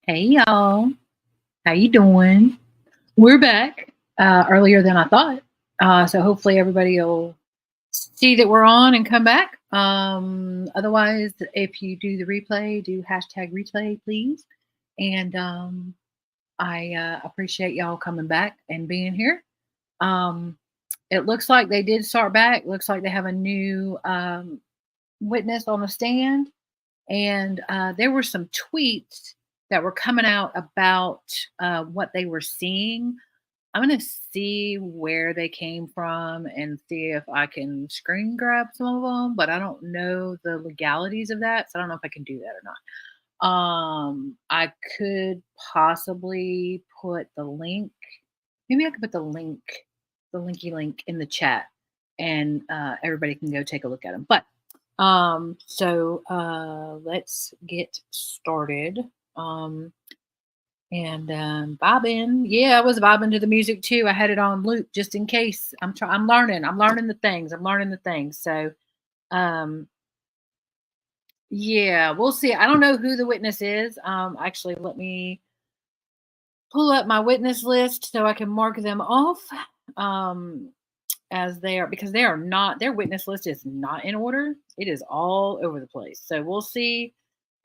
Hey y'all, how you doing? We're back earlier than I thought, so hopefully everybody will see that we're on and come back. Otherwise, if you do the replay, do hashtag replay, please. And I appreciate y'all coming back and being here. Um, it looks like they did start back. Looks like they have a new witness on the stand. And there were some tweets that were coming out about what they were seeing. I'm going to see where they came from and see if I can screen grab some of them, but I don't know the legalities of that. So I don't know if I can do that or not. I could possibly put the link. Maybe I could put the linky link in the chat, and everybody can go take a look at them. But let's get started. Bobbing, yeah, I was bobbing to the music too. I had it on loop just in case. I'm learning. I'm learning the things. So, um, yeah, we'll see. I don't know who the witness is. Actually, let me pull up my witness list so I can mark them off. As they are, because they are not, their witness list is not in order. It is all over the place. So we'll see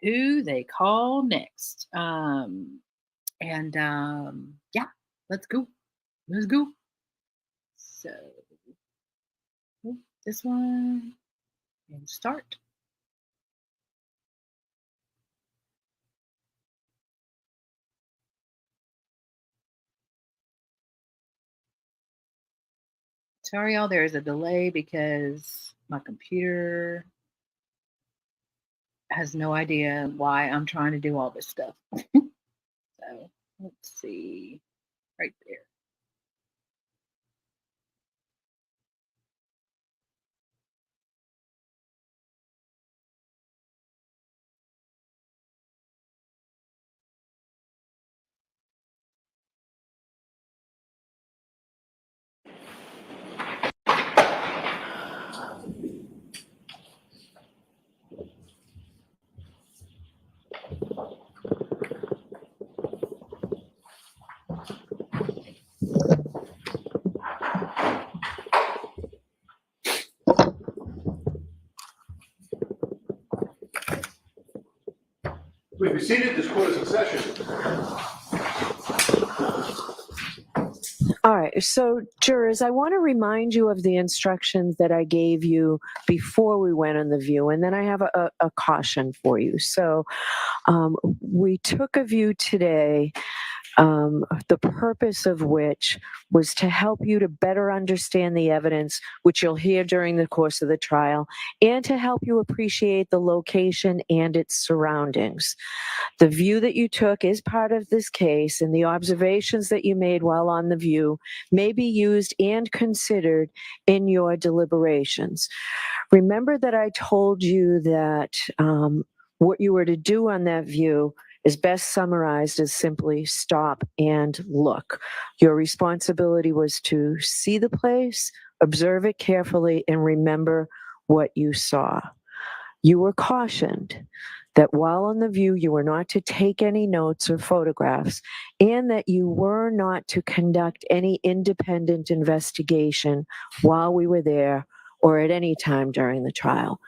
who they call next. Yeah, let's go. Let's go. So this one and start. Sorry, y'all, there is a delay because my computer has no idea why I'm trying to do all this stuff. So let's see right there. Please be seated. This court is in session. All right, so jurors, I want to remind you of the instructions that I gave you before we went on the view, and then I have a caution for you. So we took a view today, the purpose of which was to help you to better understand the evidence, which you'll hear during the course of the trial, and to help you appreciate the location and its surroundings. The view that you took is part of this case, and the observations that you made while on the view may be used and considered in your deliberations. Remember that I told you that what you were to do on that view is best summarized as simply stop and look. Your responsibility was to see the place, observe it carefully, and remember what you saw. You were cautioned that while on the view, you were not to take any notes or photographs, and that you were not to conduct any independent investigation while we were there or at any time during the trial.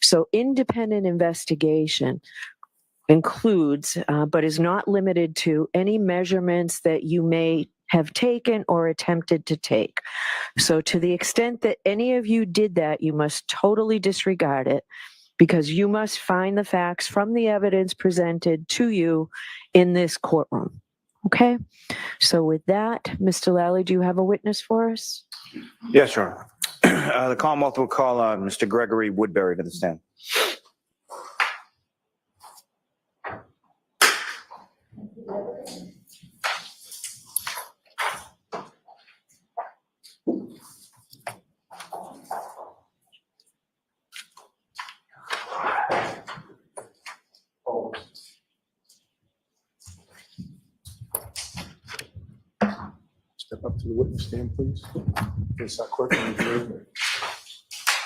So independent investigation includes, but is not limited to, any measurements that you may have taken or attempted to take. So to the extent that any of you did that, you must totally disregard it, because you must find the facts from the evidence presented to you in this courtroom. Okay? So with that, Mr. Lally, do you have a witness for us? Yes, Your Honor. The Commonwealth will call Mr. Gregory Woodbury to the stand. Step up to the witness stand, please. Yes, clerk.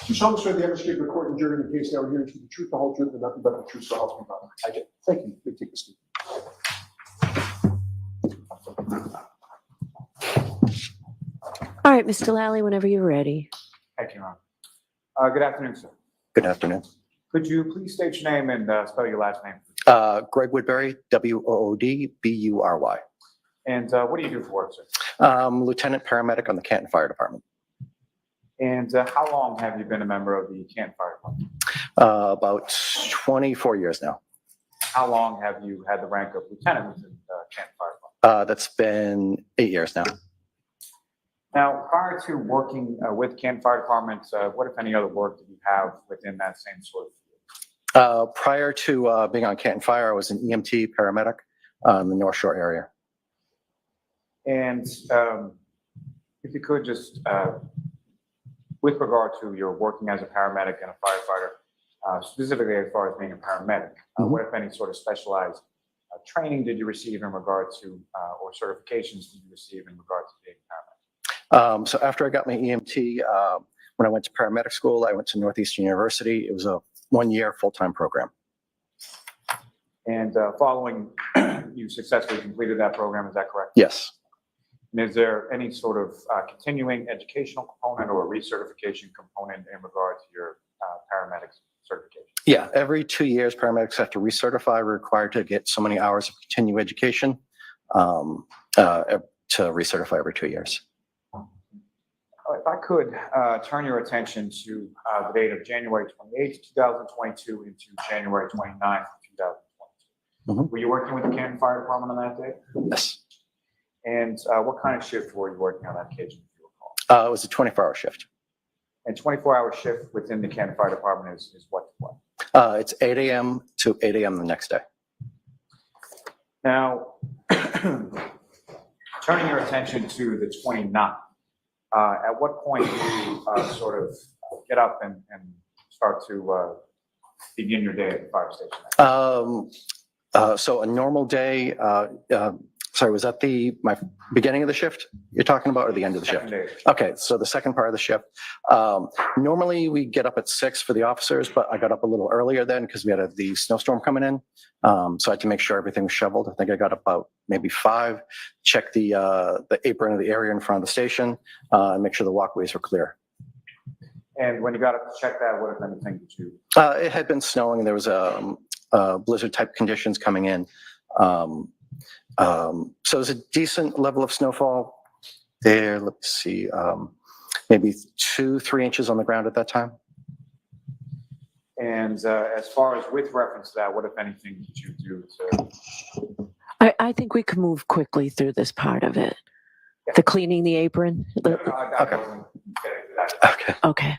You solemnly swear the evidence given to the court and jury in the case now hearing to the truth, the whole truth, and nothing but the truth, so help me God. I do. Thank you. Please take a seat. All right, Mr. Lally, whenever you're ready. Thank you, Ron. Good afternoon, sir. Good afternoon. Could you please state your name and spell your last name? Greg Woodbury, Woodbury. And what do you do for work, sir? Lieutenant paramedic on the Canton Fire Department. And how long have you been a member of the Canton Fire Department? About 24 years now. How long have you had the rank of lieutenant within the Canton Fire Department? That's been 8 years now. Now, prior to working with Canton Fire Department, what, if any, other work did you have within that same sort of field? Prior to being on Canton Fire, I was an EMT paramedic in the North Shore area. And if you could just, with regard to your working as a paramedic and a firefighter, specifically as far as being a paramedic, what, if any, sort of specialized training did you receive in regard to, or certifications did you receive in regard to being a paramedic? So after I got my EMT, when I went to paramedic school, I went to Northeastern University. It was a 1-year full-time program. And following, you successfully completed that program, is that correct? Yes. And is there any sort of continuing educational component or recertification component in regard to your paramedic certification? Yeah, every 2 years, paramedics have to recertify. We're required to get so many hours of continuing education to recertify every 2 years. If I could turn your attention to the date of January 28th, 2022 into January 29th, 2022. Were you working with the Canton Fire Department on that day? Yes. And what kind of shift were you working on that occasion, if you recall? It was a 24-hour shift. And 24-hour shift within the Canton Fire Department is what to what? It's 8 a.m. to 8 a.m. the next day. Now, turning your attention to the 29th, at what point do you sort of get up and start to begin your day at the fire station? So a normal day, sorry, was that my beginning of the shift you're talking about, or the end of the shift? Day. Okay, so the second part of the shift. Normally we get up at 6 for the officers, but I got up a little earlier then because we had the snowstorm coming in. So I had to make sure everything was shoveled. I think I got up about maybe 5, check the apron of the area in front of the station, and make sure the walkways were clear. And when you got up to check that, what, if anything, did you? It had been snowing. There was blizzard type conditions coming in. So it was a decent level of snowfall there. Let's see, maybe 2-3 inches on the ground at that time. And as far as with reference to that, what, if anything, did you do to? I think we can move quickly through this part of it. Yeah. The cleaning the apron. I Okay. wasn't getting to that. Okay. Okay.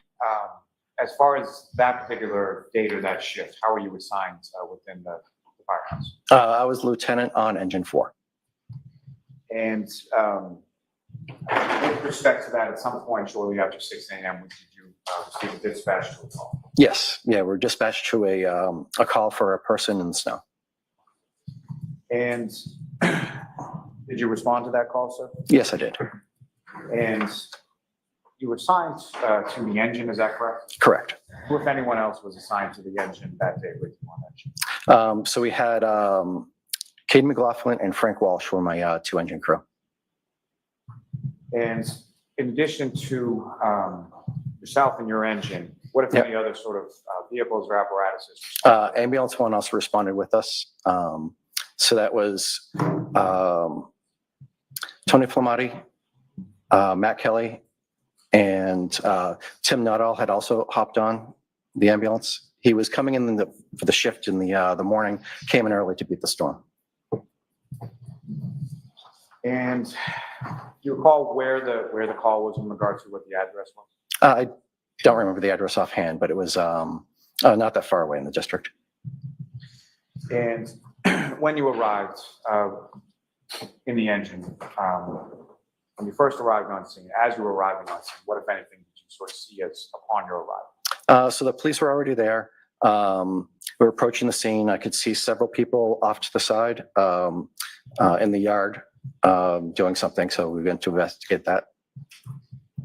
As far as that particular date or that shift, how were you assigned within the firehouse? I was lieutenant on engine 4. And with respect to that, at some point shortly after 6 a.m., did you receive a dispatch to a call? Yes. Yeah, we're dispatched to a call for a person in the snow. And did you respond to that call, sir? Yes, I did. And you were assigned to the engine, is that correct? Correct. Who, if anyone else, was assigned to the engine that day with you on that shift? So we had Cade McLaughlin and Frank Walsh were my 2 engine crew. And in addition to yourself and your engine, what, if any, other sort of vehicles or apparatuses? Ambulance 1 also responded with us. So that was Tony Flamati, Matt Kelly, and Tim Nuttall had also hopped on the ambulance. He was coming in for the shift in the morning, came in early to beat the storm. And do you recall where the call was in regard to what the address was? I don't remember the address offhand, but it was not that far away in the district. And when you arrived in the engine, when you first arrived on scene, as you were arriving on scene, what, if anything, did you sort of see as upon your arrival? So the police were already there. We were approaching the scene. I could see several people off to the side in the yard doing something. So we went to investigate that.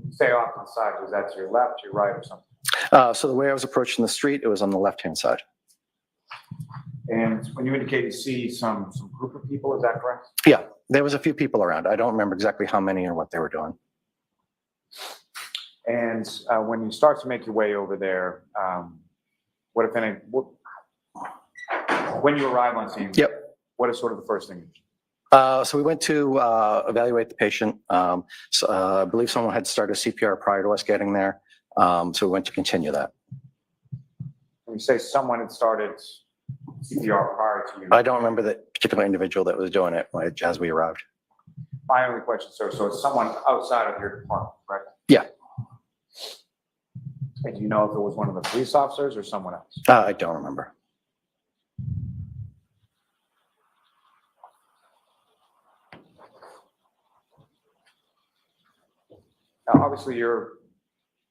You say off to the side, was that to your left, your right, or something? So the way I was approaching the street, it was on the left-hand side. And when you indicate you see some group of people, is that correct? Yeah, there was a few people around. I don't remember exactly how many or what they were doing. And when you start to make your way over there, what if any, when you arrive on scene? Yep. What is sort of the first thing you do? So we went to evaluate the patient. I believe someone had started CPR prior to us getting there. So we went to continue that. When you say someone had started CPR prior to you. I don't remember the particular individual that was doing it as we arrived. My only question, sir, so it's someone outside of your department, correct? Yeah. And do you know if it was one of the police officers or someone else? I don't remember. Now, obviously, you're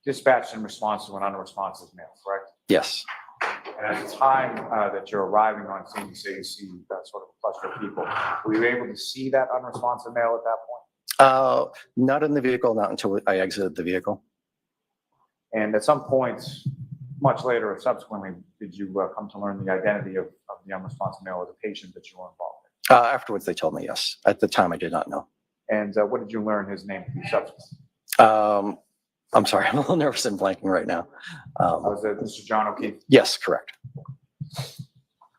dispatched in response to an unresponsive male, correct? Yes. And at the time that you're arriving on scene, you say you see that sort of cluster of people. Were you able to see that unresponsive male at that point? Not in the vehicle, not until I exited the vehicle. And at some point, much later or subsequently, did you come to learn the identity of the unresponsive male or the patient that you were involved in? Afterwards, they told me yes. At the time, I did not know. And what did you learn his name to be subsequently? I'm sorry, I'm a little nervous and blanking right now. Was it Mr. John O'Keefe? Yes, correct.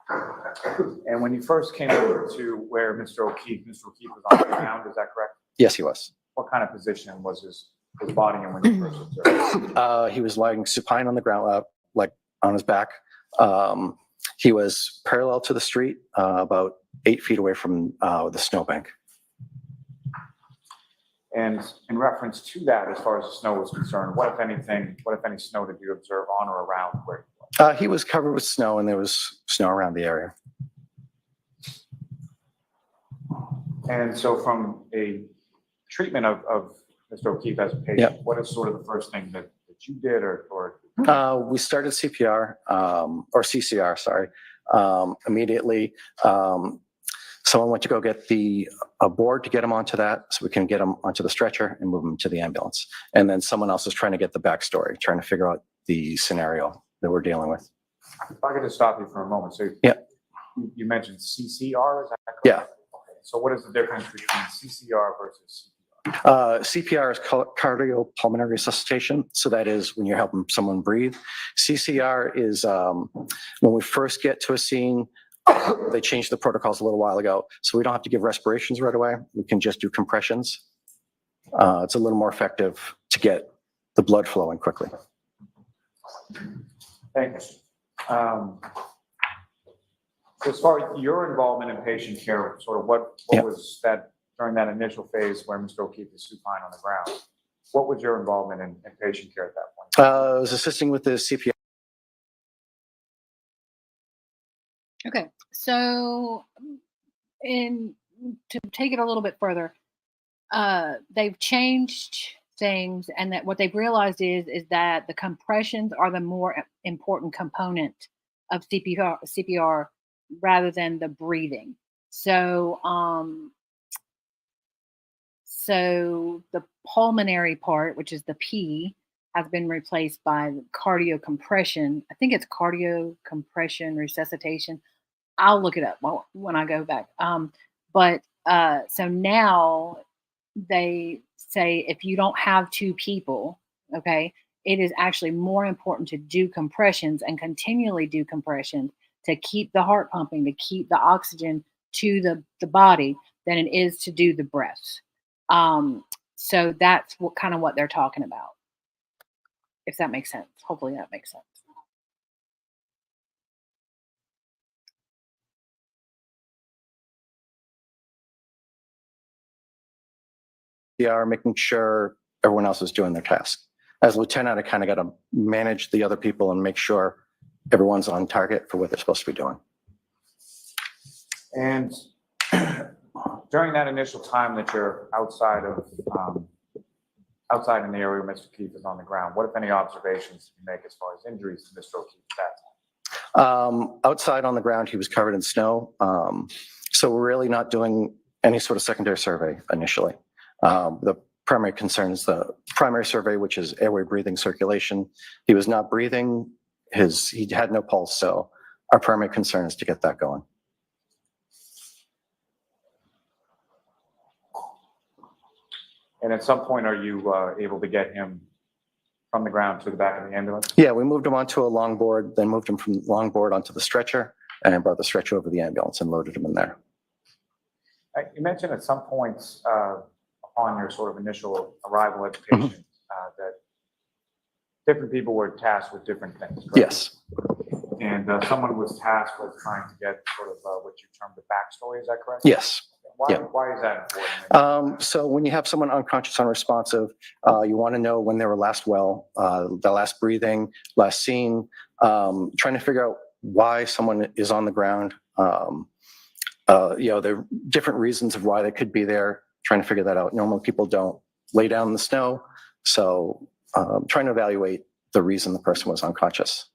And when you first came over to where Mr. O'Keefe was on the ground, is that correct? Yes, he was. What kind of position was his body in when you first observed? He was lying supine on the ground, like on his back. He was parallel to the street, about 8 feet away from the snowbank. And in reference to that, as far as the snow was concerned, what if any snow did you observe on or around where you were? He was covered with snow, and there was snow around the area. And so from a treatment of Mr. O'Keefe as a patient, Yep. what is sort of the first thing that you did or We started CPR, or CCR, sorry, immediately. Someone went to go get a board to get him onto that so we can get him onto the stretcher and move him to the ambulance. And then someone else is trying to get the backstory, trying to figure out the scenario that we're dealing with. if I could just stop you for a moment. So Yeah. you mentioned CCR, is that correct? Yeah. Okay. So what is the difference between CCR versus CPR? CPR is cardiopulmonary resuscitation. So that is when you're helping someone breathe. CCR is when we first get to a scene. They changed the protocols a little while ago, so we don't have to give respirations right away. We can just do compressions. It's a little more effective to get the blood flowing quickly. Thanks. As far as your involvement in patient care, sort of what Yeah. was that during that initial phase where Mr. O'Keefe was supine on the ground? What was your involvement in patient care at that point? I was assisting with the CPR. Okay, so to take it a little bit further, they've changed things, and that what they've realized is that the compressions are the more important component of CPR rather than the breathing. So so the pulmonary part, which is the P, has been replaced by cardio compression. I think it's cardio compression resuscitation. I'll look it up when I go back. So now they say if you don't have 2 people, okay, it is actually more important to do compressions and continually do compressions to keep the heart pumping, to keep the oxygen to the body than it is to do the breaths. So that's what they're talking about. If that makes sense. Hopefully that makes sense. CPR, making sure everyone else is doing their task. As a lieutenant, I kind of got to manage the other people and make sure everyone's on target for what they're supposed to be doing. And during that initial time that you're outside in the area where Mr. O'Keefe is on the ground, what, if any, observations did you make as far as injuries to Mr. O'Keefe at that time? Outside on the ground, he was covered in snow. So we're really not doing any sort of secondary survey initially. The primary concerns, the primary survey, which is airway, breathing, circulation. He was not breathing. He had no pulse. So our primary concern is to get that going. And at some point, are you able to get him from the ground to the back of the ambulance? Yeah, we moved him onto a longboard, then moved him from longboard onto the stretcher, and brought the stretcher over the ambulance and loaded him in there. You mentioned at some points upon your sort of initial arrival at the patient that different people were tasked with different things, correct? Yes. And someone was tasked with trying to get sort of what you termed the backstory, is that correct? Yes. Why, Yeah. why is that important? So when you have someone unconscious, unresponsive, you want to know when they were last well, the last breathing, last seen, trying to figure out why someone is on the ground. There are different reasons of why they could be there, trying to figure that out. Normally people don't lay down in the snow. So trying to evaluate the reason the person was unconscious.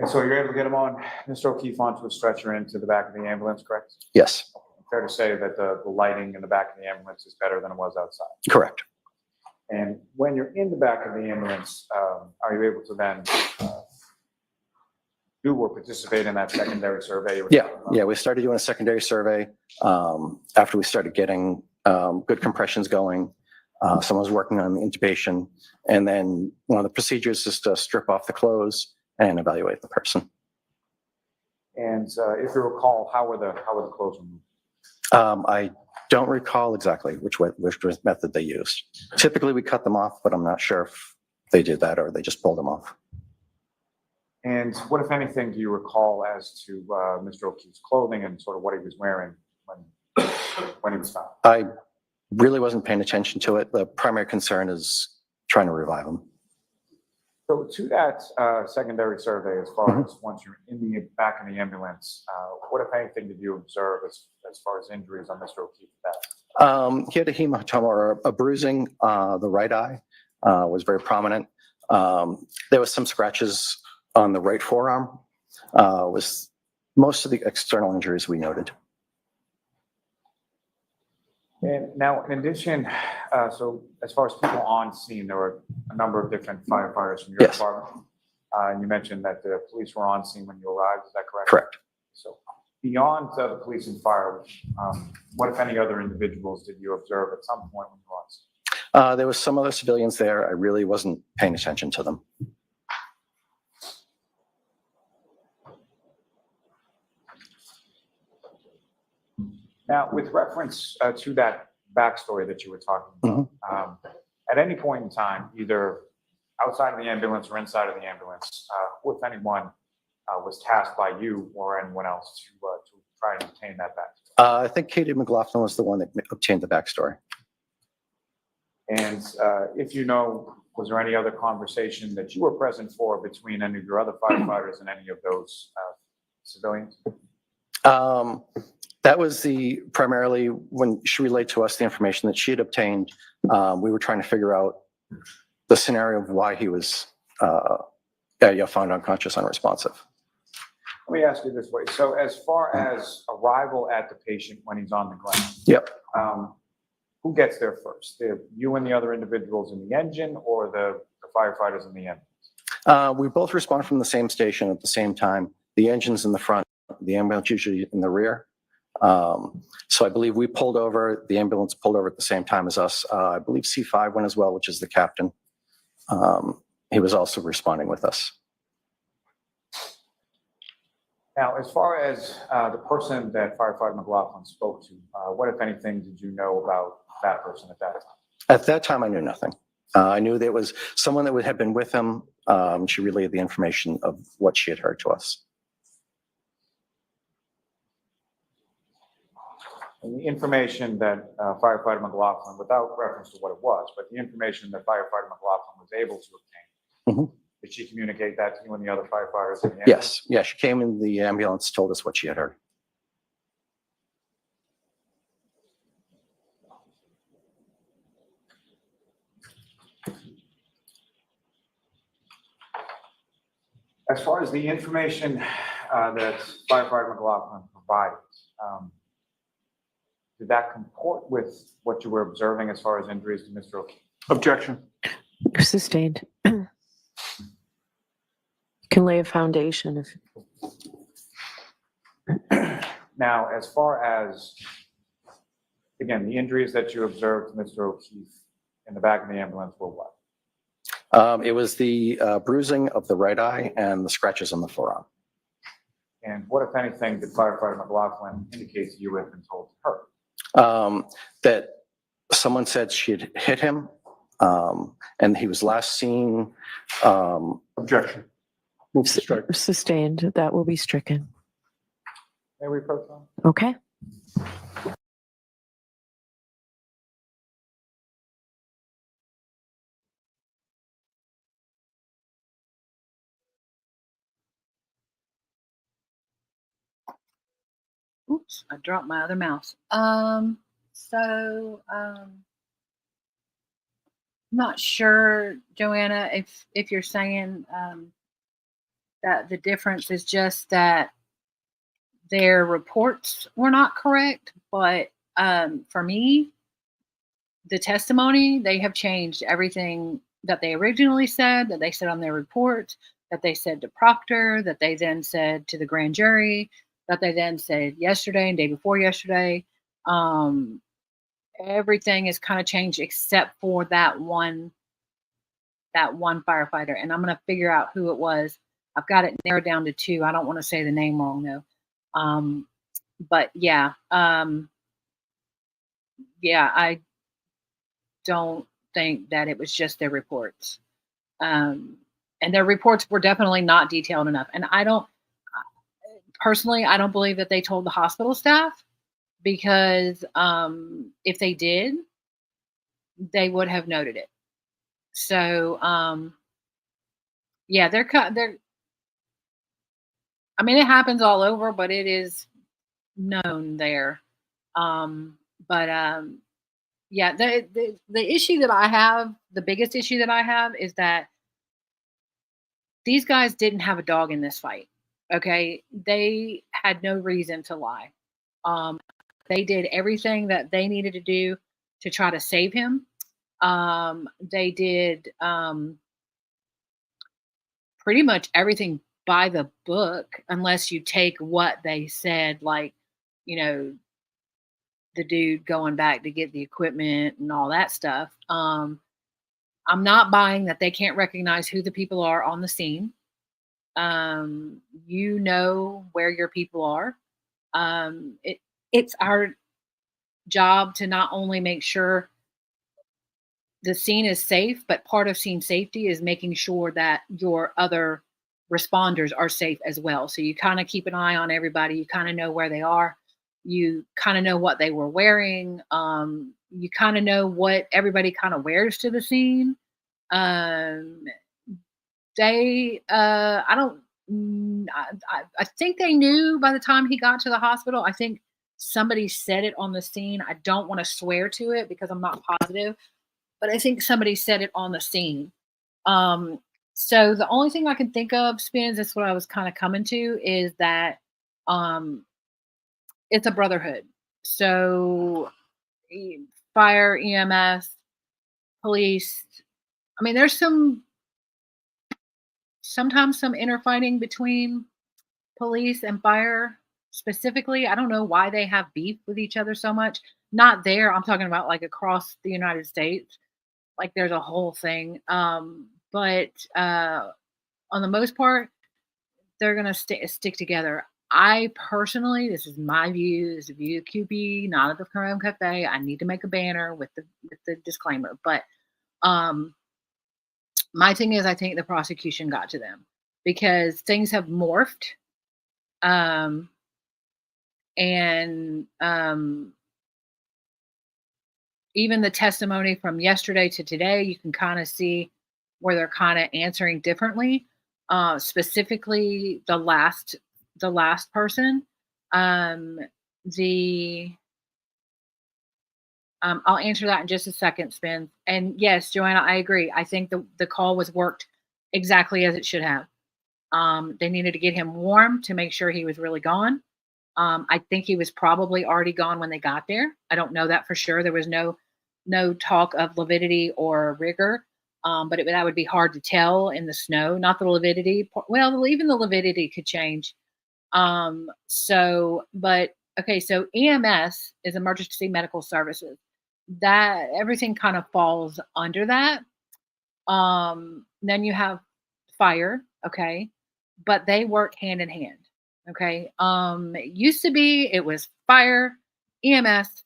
And so you're able to get him on, Mr. O'Keefe, onto a stretcher into the back of the ambulance, correct? Yes, Fair to say that the lighting in the back of the ambulance is better than it was outside. correct. And when you're in the back of the ambulance, are you able to then do or participate in that secondary survey? you were Yeah, talking about? yeah. We started doing a secondary survey after we started getting good compressions going. Someone was working on the intubation, and then one of the procedures is to strip off the clothes and evaluate the person. And if you recall, how were the clothes removed? I don't recall exactly which method they used. Typically, we cut them off, but I'm not sure if they did that or they just pulled them off. And what, if anything, do you recall as to Mr. O'Keefe's clothing and sort of what he was wearing when he was found? I really wasn't paying attention to it. The primary concern is trying to revive him. So to that secondary survey, as far as once you're in the back of the ambulance, what, if anything, did you observe as far as injuries on Mr. O'Keefe? He had a hematoma or a bruising. The right eye was very prominent. There was some scratches on the right forearm. Was most of the external injuries we noted. And now, in addition, so as far as people on scene, there were a number of different firefighters from your Yes. department. And you mentioned that the police were on scene when you arrived. Is that correct? Correct. So beyond the police and fire, what, if any, other individuals did you observe at some point when you were on scene? There was some other civilians there. I really wasn't paying attention to them. Now, with reference to that backstory that you were talking about, at any point in time, either outside of the ambulance or inside of the ambulance, who, if anyone, was tasked by you or anyone else to try and obtain that backstory? I think Katie McLaughlin was the one that obtained the backstory. And if you know, was there any other conversation that you were present for between any of your other firefighters and any of those civilians? That was primarily when she relayed to us the information that she had obtained. We were trying to figure out the scenario of why he was found unconscious, unresponsive. Let me ask you this way. So as far as arrival at the patient when he's on the ground, Yep. Who gets there first? You and the other individuals in the engine, or the firefighters in the ambulance? We both respond from the same station at the same time. The engine's in the front, the ambulance usually in the rear. So I believe we pulled over, the ambulance pulled over at the same time as us. I believe C5 went as well, which is the captain. He was also responding with us. Now, as far as the person that firefighter McLaughlin spoke to, what, if anything, did you know about that person at that time? At that time, I knew nothing. I knew there was someone that would have been with him. She relayed the information of what she had heard to us. And the information that firefighter McLaughlin, without reference to what it was, but the information that firefighter McLaughlin was able to obtain, did she communicate that to you and the other firefighters in the ambulance? Yes. Yeah, she came in the ambulance, told us what she had heard. As far as the information that firefighter McLaughlin provided, did that comport with what you were observing as far as injuries to Mr. O'Keefe? Objection. Sustained. Can lay a foundation if. Now, as far as, again, the injuries that you observed to Mr. O'Keefe in the back of the ambulance were what? It was the bruising of the right eye and the scratches on the forearm. And what, if anything, did firefighter McLaughlin indicate to you had been told to her? That someone said she had hit him, and he was last seen. Objection. Move to strike. Sustained. That will be stricken. May we approach them? Okay. Oops, I dropped my other mouse. I'm not sure, Joanna, if you're saying that the difference is just that their reports were not correct, but for me, the testimony, they have changed everything that they originally said, that they said on their report, that they said to Proctor, that they then said to the grand jury, that they then said yesterday and day before yesterday. Everything is kind of changed except for that one firefighter. And I'm going to figure out who it was. I've got it narrowed down to 2. I don't want to say the name wrong though. But yeah, I don't think that it was just their reports. And their reports were definitely not detailed enough. And personally, I don't believe that they told the hospital staff, because if they did, they would have noted it. So yeah, they're I mean, it happens all over, but it is known there. Yeah, the issue that I have, the biggest issue that I have, is that these guys didn't have a dog in this fight. Okay, they had no reason to lie. They did everything that they needed to do to try to save him. They did pretty much everything by the book, unless you take what they said, like, the dude going back to get the equipment and all that stuff. I'm not buying that they can't recognize who the people are on the scene. You know where your people are. It's our job to not only make sure the scene is safe, but part of scene safety is making sure that your other responders are safe as well. So you kind of keep an eye on everybody. You kind of know where they are. You kind of know what they were wearing. You kind of know what everybody kind of wears to the scene. I think they knew by the time he got to the hospital. I think somebody said it on the scene. I don't want to swear to it because I'm not positive, but I think somebody said it on the scene. So the only thing I can think of, Spins, that's what I was kind of coming to, is that it's a brotherhood. So fire, EMS, police. I mean, there's sometimes some inner fighting between police and fire specifically. I don't know why they have beef with each other so much. Not there. I'm talking about like across the United States. Like there's a whole thing. But on the most part, they're going to stick together. I personally, this is my view, this is the view of QB, not of the Chrome Cafe. I need to make a banner with the disclaimer. But my thing is, I think the prosecution got to them because things have morphed. Even the testimony from yesterday to today, you can kind of see where they're kind of answering differently. Specifically, the last person. I'll answer that in just a second, Spin. And yes, Joanna, I agree. I think the call was worked exactly as it should have. They needed to get him warm to make sure he was really gone. I think he was probably already gone when they got there. I don't know that for sure. There was no talk of lividity or rigor, but that would be hard to tell in the snow. Not the lividity. Well, even the lividity could change. So EMS is emergency medical services. that everything kind of falls under that. Then you have fire, okay, but they work hand in hand, okay. It used to be it was fire, EMS,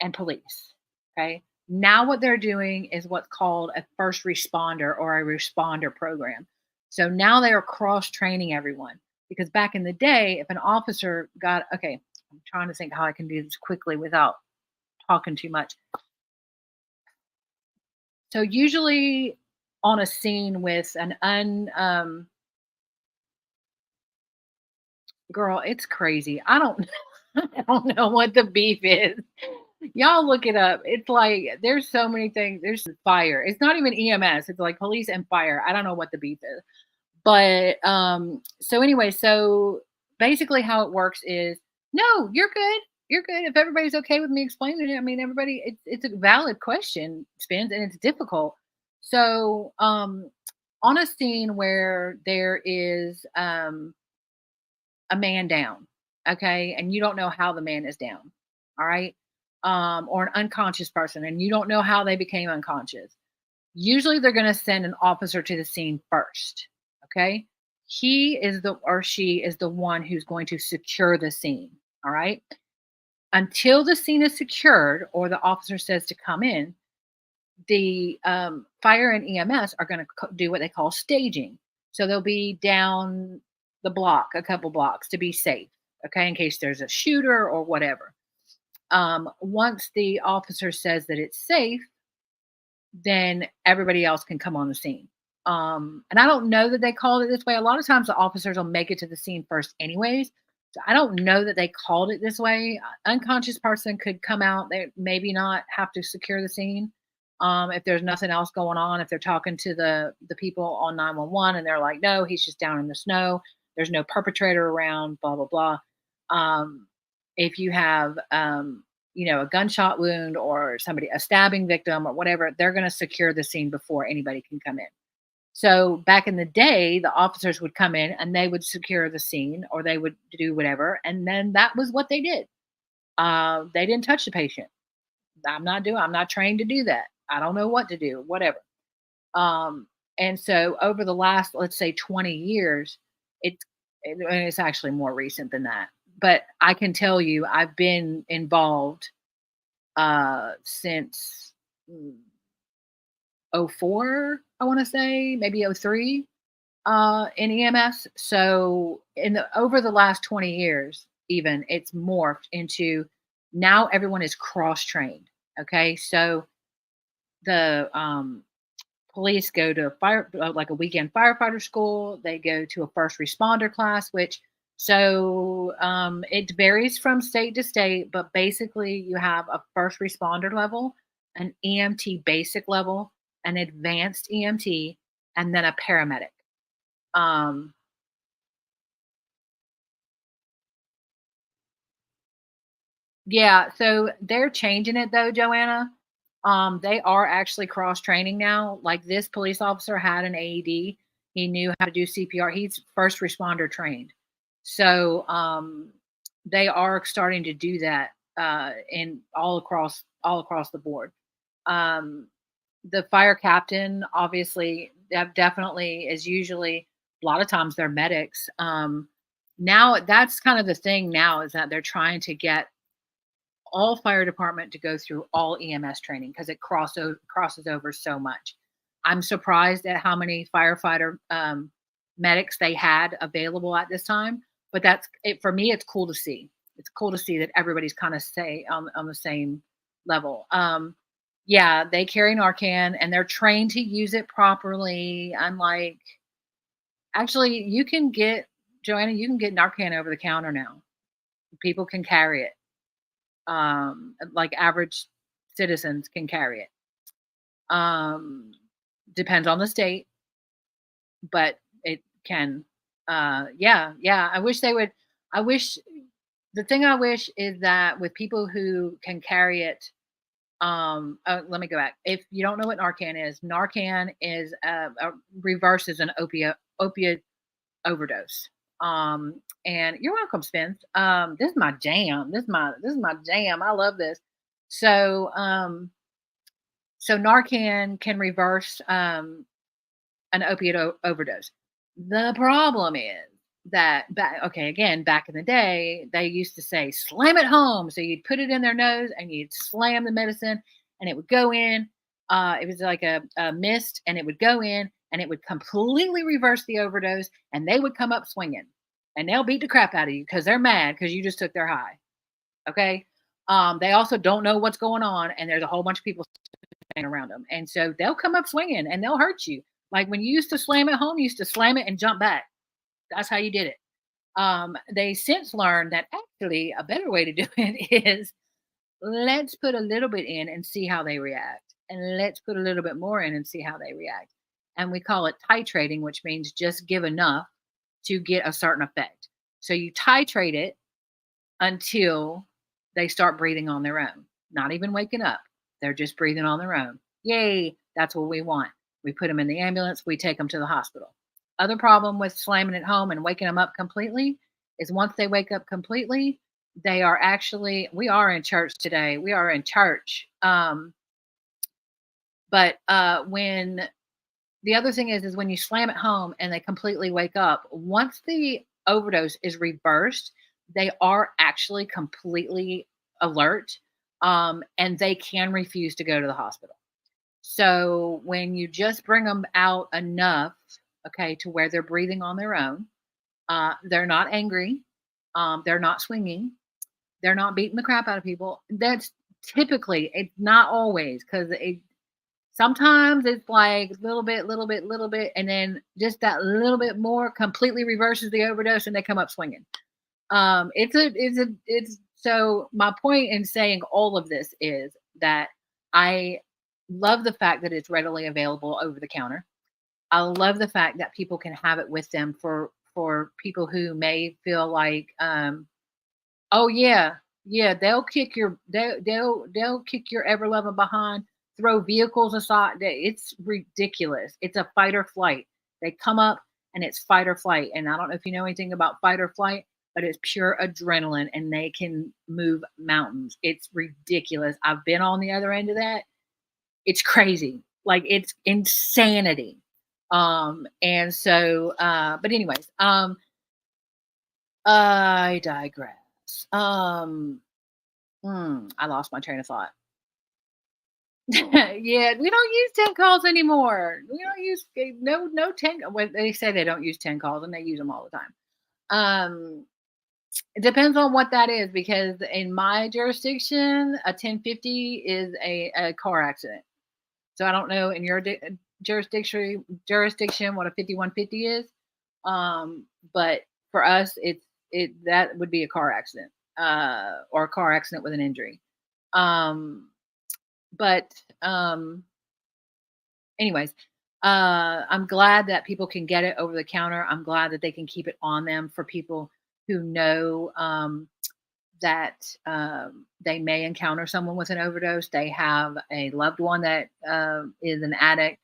and police, okay. Now what they're doing is what's called a first responder or a responder program. So now they are cross training everyone because back in the day, if an officer got okay, I'm trying to think how I can do this quickly without talking too much. So usually on a scene with an girl, it's crazy. I don't I don't know what the beef is. Y'all look it up. It's like there's so many things. There's fire. It's not even EMS. It's like police and fire. I don't know what the beef is. But so anyway, so basically how it works is no, you're good. You're good. If everybody's okay with me explaining it, I mean everybody it's a valid question, Spins, and it's difficult. So on a scene where there is a man down, okay, and you don't know how the man is down, all right, or an unconscious person, and you don't know how they became unconscious. Usually, they're going to send an officer to the scene first, okay. He is the or she is the one who's going to secure the scene, all right. Until the scene is secured or the officer says to come in, the fire and EMS are going to do what they call staging. So they'll be down the block, a couple blocks to be safe, okay, in case there's a shooter or whatever. Once the officer says that it's safe, then everybody else can come on the scene. And I don't know that they called it this way. A lot of times the officers will make it to the scene first, anyways. So I don't know that they called it this way. Unconscious person could come out. They maybe not have to secure the scene. If there's nothing else going on, if they're talking to the people on 911 and they're like, no, he's just down in the snow. There's no perpetrator around. Blah blah blah. If you have a gunshot wound or a stabbing victim or whatever, they're going to secure the scene before anybody can come in. So back in the day, the officers would come in and they would secure the scene or they would do whatever. And then that was what they did. They didn't touch the patient. I'm not trained to do that. I don't know what to do, whatever. And so over the last, let's say 20 years, and it's actually more recent than that. But I can tell you, I've been involved since 04, I want to say, maybe 03 in EMS. So over the last 20 years, even it's morphed into now everyone is cross trained. Okay, so the police go to like a weekend firefighter school. They go to a first responder class, which it varies from state to state, but basically you have a first responder level, an EMT basic level, an advanced EMT, and then a paramedic. Yeah, so they're changing it though, Joanna. They are actually cross training now. Like this police officer had an AED. He knew how to do CPR. He's first responder trained. So they are starting to do that in all across the board. Um, the fire captain, obviously, that definitely is usually a lot of times they're medics. Now that's kind of the thing now is that they're trying to get all fire department to go through all EMS training because it crosses over so much. I'm surprised at how many firefighter medics they had available at this time, but that's it for me. It's cool to see. It's cool to see that everybody's kind of say on the same level. Yeah, they carry Narcan and they're trained to use it properly. Unlike, actually, Joanna, you can get Narcan over the counter now. People can carry it. Like average citizens can carry it. Depends on the state, but it can. Yeah. The thing I wish is that with people who can carry it, let me go back. If you don't know what Narcan is reverses an opiate overdose. And you're welcome, Spence. This is my jam. This is my jam. I love this. So, So Narcan can reverse an opiate overdose. The problem is that back in the day, they used to say slam it home. So you'd put it in their nose and you'd slam the medicine and it would go in. It was like a mist and it would go in and it would completely reverse the overdose and they would come up swinging and they'll beat the crap out of you because they're mad because you just took their high. Okay. They also don't know what's going on and there's a whole bunch of people around them. And so they'll come up swinging and they'll hurt you. Like when you used to slam it home, you used to slam it and jump back. That's how you did it. They since learned that actually a better way to do it is let's put a little bit in and see how they react. And let's put a little bit more in and see how they react. And we call it titrating, which means just give enough to get a certain effect. So you titrate it until they start breathing on their own, not even waking up. They're just breathing on their own. Yay, that's what we want. We put them in the ambulance, we take them to the hospital. Other problem with slamming it home and waking them up completely is once they wake up completely, they are actually, we are in church today. We are in church. But when the other thing is when you slam it home and they completely wake up, once the overdose is reversed, they are actually completely alert. And they can refuse to go to the hospital. So when you just bring them out enough, okay, to where they're breathing on their own, they're not angry, they're not swinging, they're not beating the crap out of people. That's typically, it's not always, because sometimes it's like little bit, and then just that little bit more completely reverses the overdose, and they come up swinging. So my point in saying all of this is that I love the fact that it's readily available over the counter. I love the fact that people can have it with them for people who may feel like, oh yeah, they'll kick your ever loving behind, throw vehicles aside. It's ridiculous. It's a fight or flight. They come up and it's fight or flight. And I don't know if you know anything about fight or flight, but it's pure adrenaline and they can move mountains. It's ridiculous. I've been on the other end of that. It's crazy. Like it's insanity. And so, but anyways, I digress. I lost my train of thought. Yeah, we don't use 10 calls anymore. We don't use no 10. Well, they say they don't use 10 calls and they use them all the time. It depends on what that is because in my jurisdiction, a 1050 is a car accident. So I don't know in your jurisdiction what a 5150 is. But for us, that would be a car accident or a car accident with an injury. Anyways, I'm glad that people can get it over the counter. I'm glad that they can keep it on them for people who know that they may encounter someone with an overdose. They have a loved one that is an addict.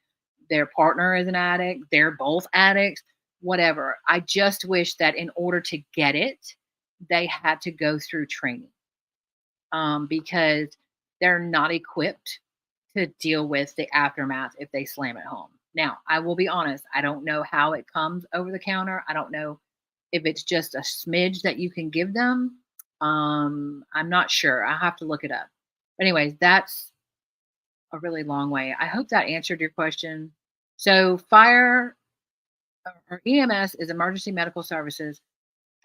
Their partner is an addict. They're both addicts, whatever. I just wish that in order to get it, they had to go through training because they're not equipped to deal with the aftermath if they slam it home. Now, I will be honest. I don't know how it comes over the counter. I don't know if it's just a smidge that you can give them. I'm not sure. I have to look it up. But anyways, that's a really long way. I hope that answered your question. So fire or EMS is emergency medical services.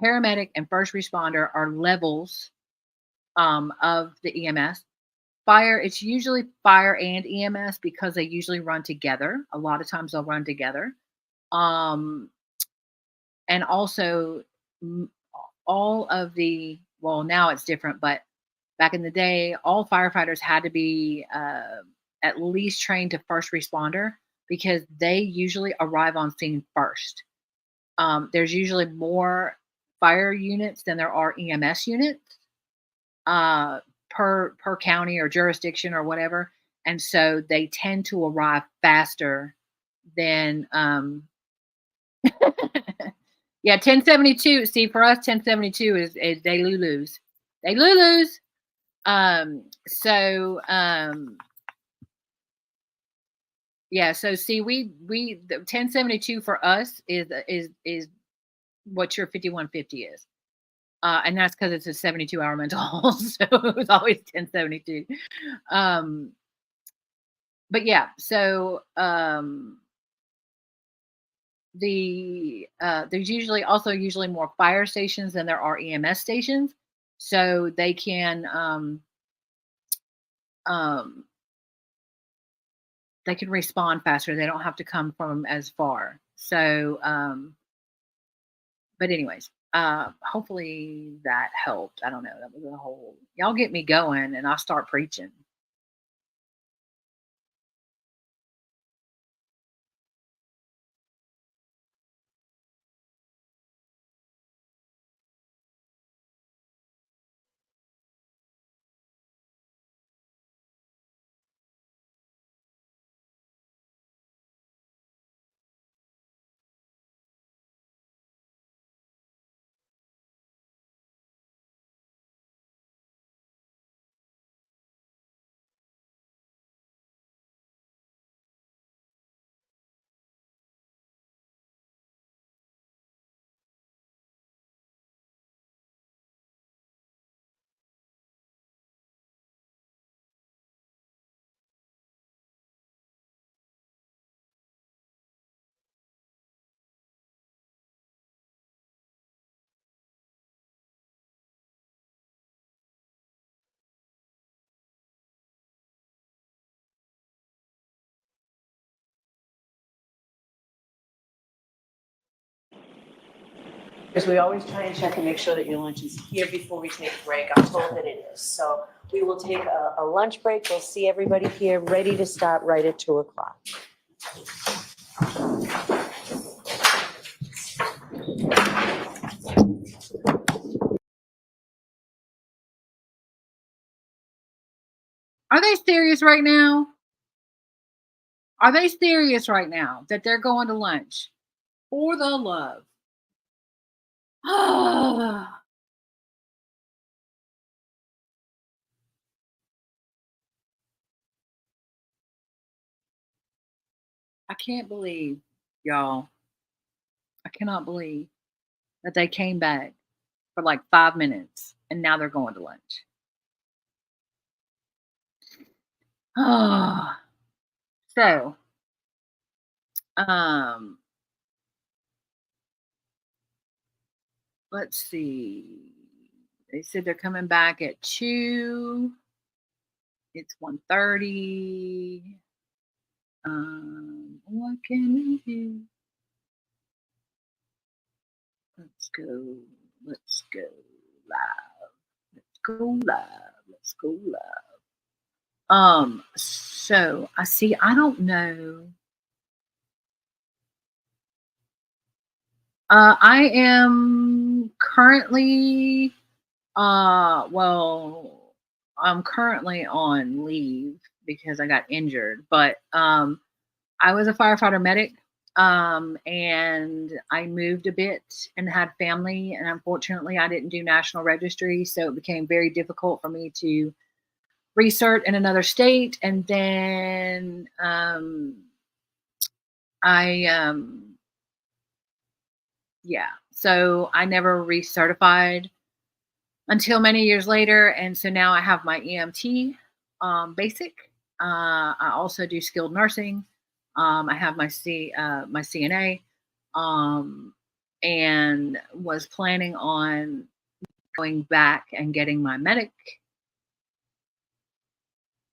Paramedic and first responder are levels of the EMS. Fire, it's usually fire and EMS because they usually run together. A lot of times they'll run together. And also all of well, now it's different, but back in the day, all firefighters had to be at least trained to first responder because they usually arrive on scene first. There's usually more fire units than there are EMS units per county or jurisdiction or whatever. And so they tend to arrive faster than, yeah, 1072. See, for us, 1072 is they lose. They lose. Yeah. So see, the 1072 for us is what your 5150 is. And that's because it's a 72-hour mental health, so it's always 1072. Um, but yeah, so there's usually more fire stations than there are EMS stations, so um, they can respond faster. They don't have to come from as far. So, but anyways, hopefully that helped. I don't know. That was a whole. Y'all get me going, and I'll start preaching. Because we always try and check and make sure that your lunch is here before we take a break. I'm told that it is. So we will take a lunch break. We'll see everybody here ready to start right at 2:00. Are they serious right now? Are they serious right now that they're going to lunch? For the love. I can't believe, y'all. I cannot believe that they came back for like 5 minutes and now they're going to lunch. So, um, let's see. They said they're coming back at 2. It's 1:30. What can we do? Let's go. Let's go live. Let's go live. Let's go live. So I see, I don't know. I am currently well, I'm currently on leave because I got injured, but I was a firefighter medic, and I moved a bit and had family, and unfortunately I didn't do national registry, so it became very difficult for me to recert in another state. And then I yeah, so I never recertified until many years later, and so now I have my EMT basic. I also do skilled nursing. I have my my CNA, um, and was planning on going back and getting my medic,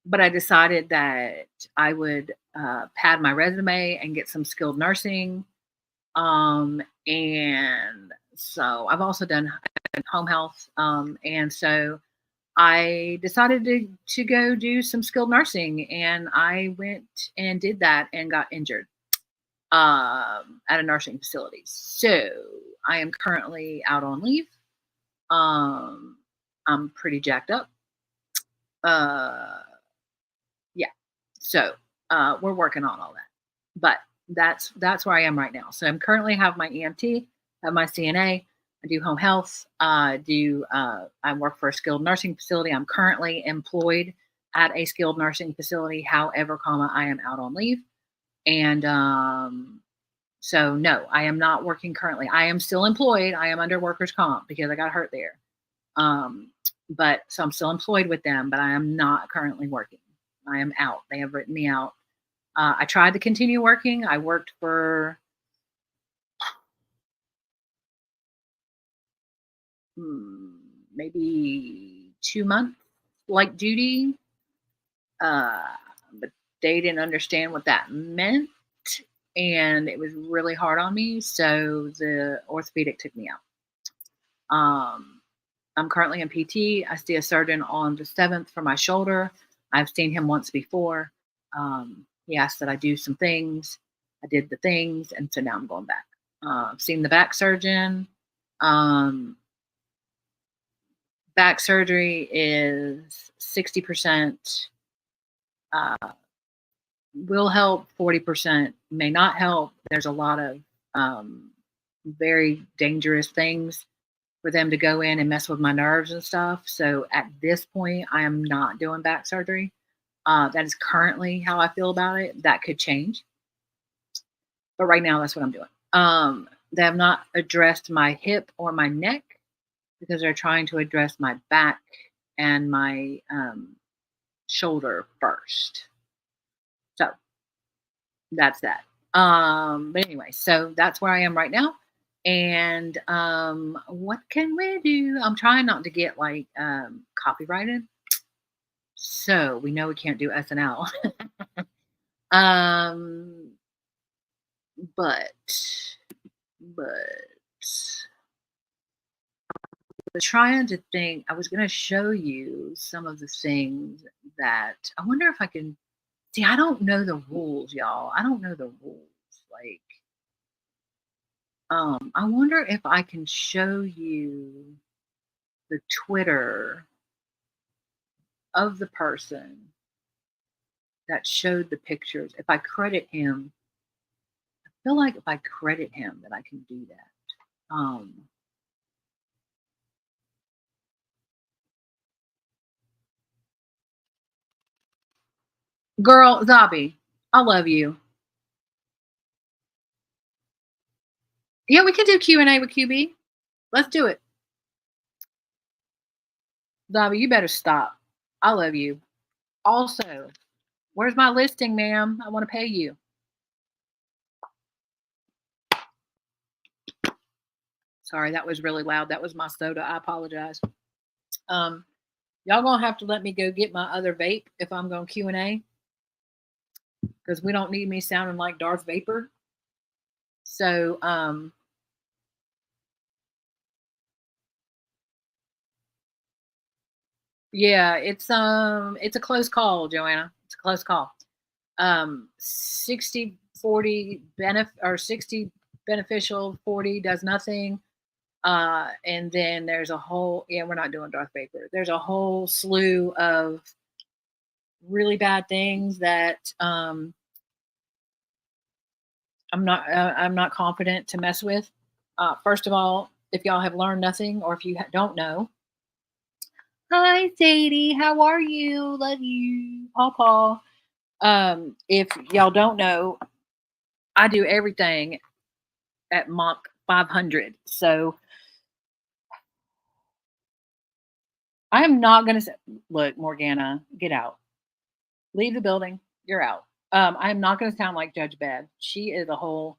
but I decided that I would pad my resume and get some skilled nursing. And so I've also done home health, and so I decided to go do some skilled nursing, and I went and did that and got injured at a nursing facility. So I am currently out on leave. I'm pretty jacked up. Uh, yeah. So we're working on all that, but that's where I am right now. So I'm currently have my EMT, have my CNA. I do home health. I work for a skilled nursing facility. I'm currently employed at a skilled nursing facility. However, I am out on leave. And so no, I am not working currently. I am still employed. I am under workers' comp because I got hurt there. But so I'm still employed with them, but I am not currently working. I am out. They have written me out. I tried to continue working. I worked for maybe 2 months, light duty. But they didn't understand what that meant. And it was really hard on me. So the orthopedic took me out. I'm currently in PT. I see a surgeon on the 7th for my shoulder. I've seen him once before. He asked that I do some things. I did the things. And so now I'm going back. I've seen the back surgeon. Back surgery is 60% will help, 40% may not help. There's a lot of very dangerous things for them to go in and mess with my nerves and stuff. So at this point, I am not doing back surgery. That is currently how I feel about it. That could change. But right now, that's what I'm doing. They have not addressed my hip or my neck because they're trying to address my back and my shoulder first. So that's that. But anyway, so that's where I am right now. And what can we do? I'm trying not to get like copyrighted. So we know we can't do SNL. But trying to think, I was going to show you some of the things that I wonder if I can see. I don't know the rules, y'all. I don't know the rules. Like, I wonder if I can show you the Twitter of the person that showed the pictures. If I credit him, I feel like if I credit him that I can do that. Girl, Zabi, I love you. Yeah, we can do Q&A with QB. Let's do it. Zabi, you better stop. I love you. Also, where's my listing, ma'am? I want to pay you. Sorry, that was really loud. That was my soda. I apologize. Y'all gonna have to let me go get my other vape if I'm going Q&A, because we don't need me sounding like Darth Vapor. So, yeah, it's a close call, Joanna. It's a close call. 60-40 or 60 beneficial, 40 does nothing. And then there's a whole, we're not doing Darth Vapor. There's a whole slew of really bad things that I'm not confident to mess with. First of all, if y'all have learned nothing, or if you don't know, hi Sadie, how are you? Love you, Paw. If y'all don't know, I do everything at Mach 500. So I am not going to say, look, Morgana, get out. Leave the building. You're out. I am not going to sound like Judge Bev. She is a whole,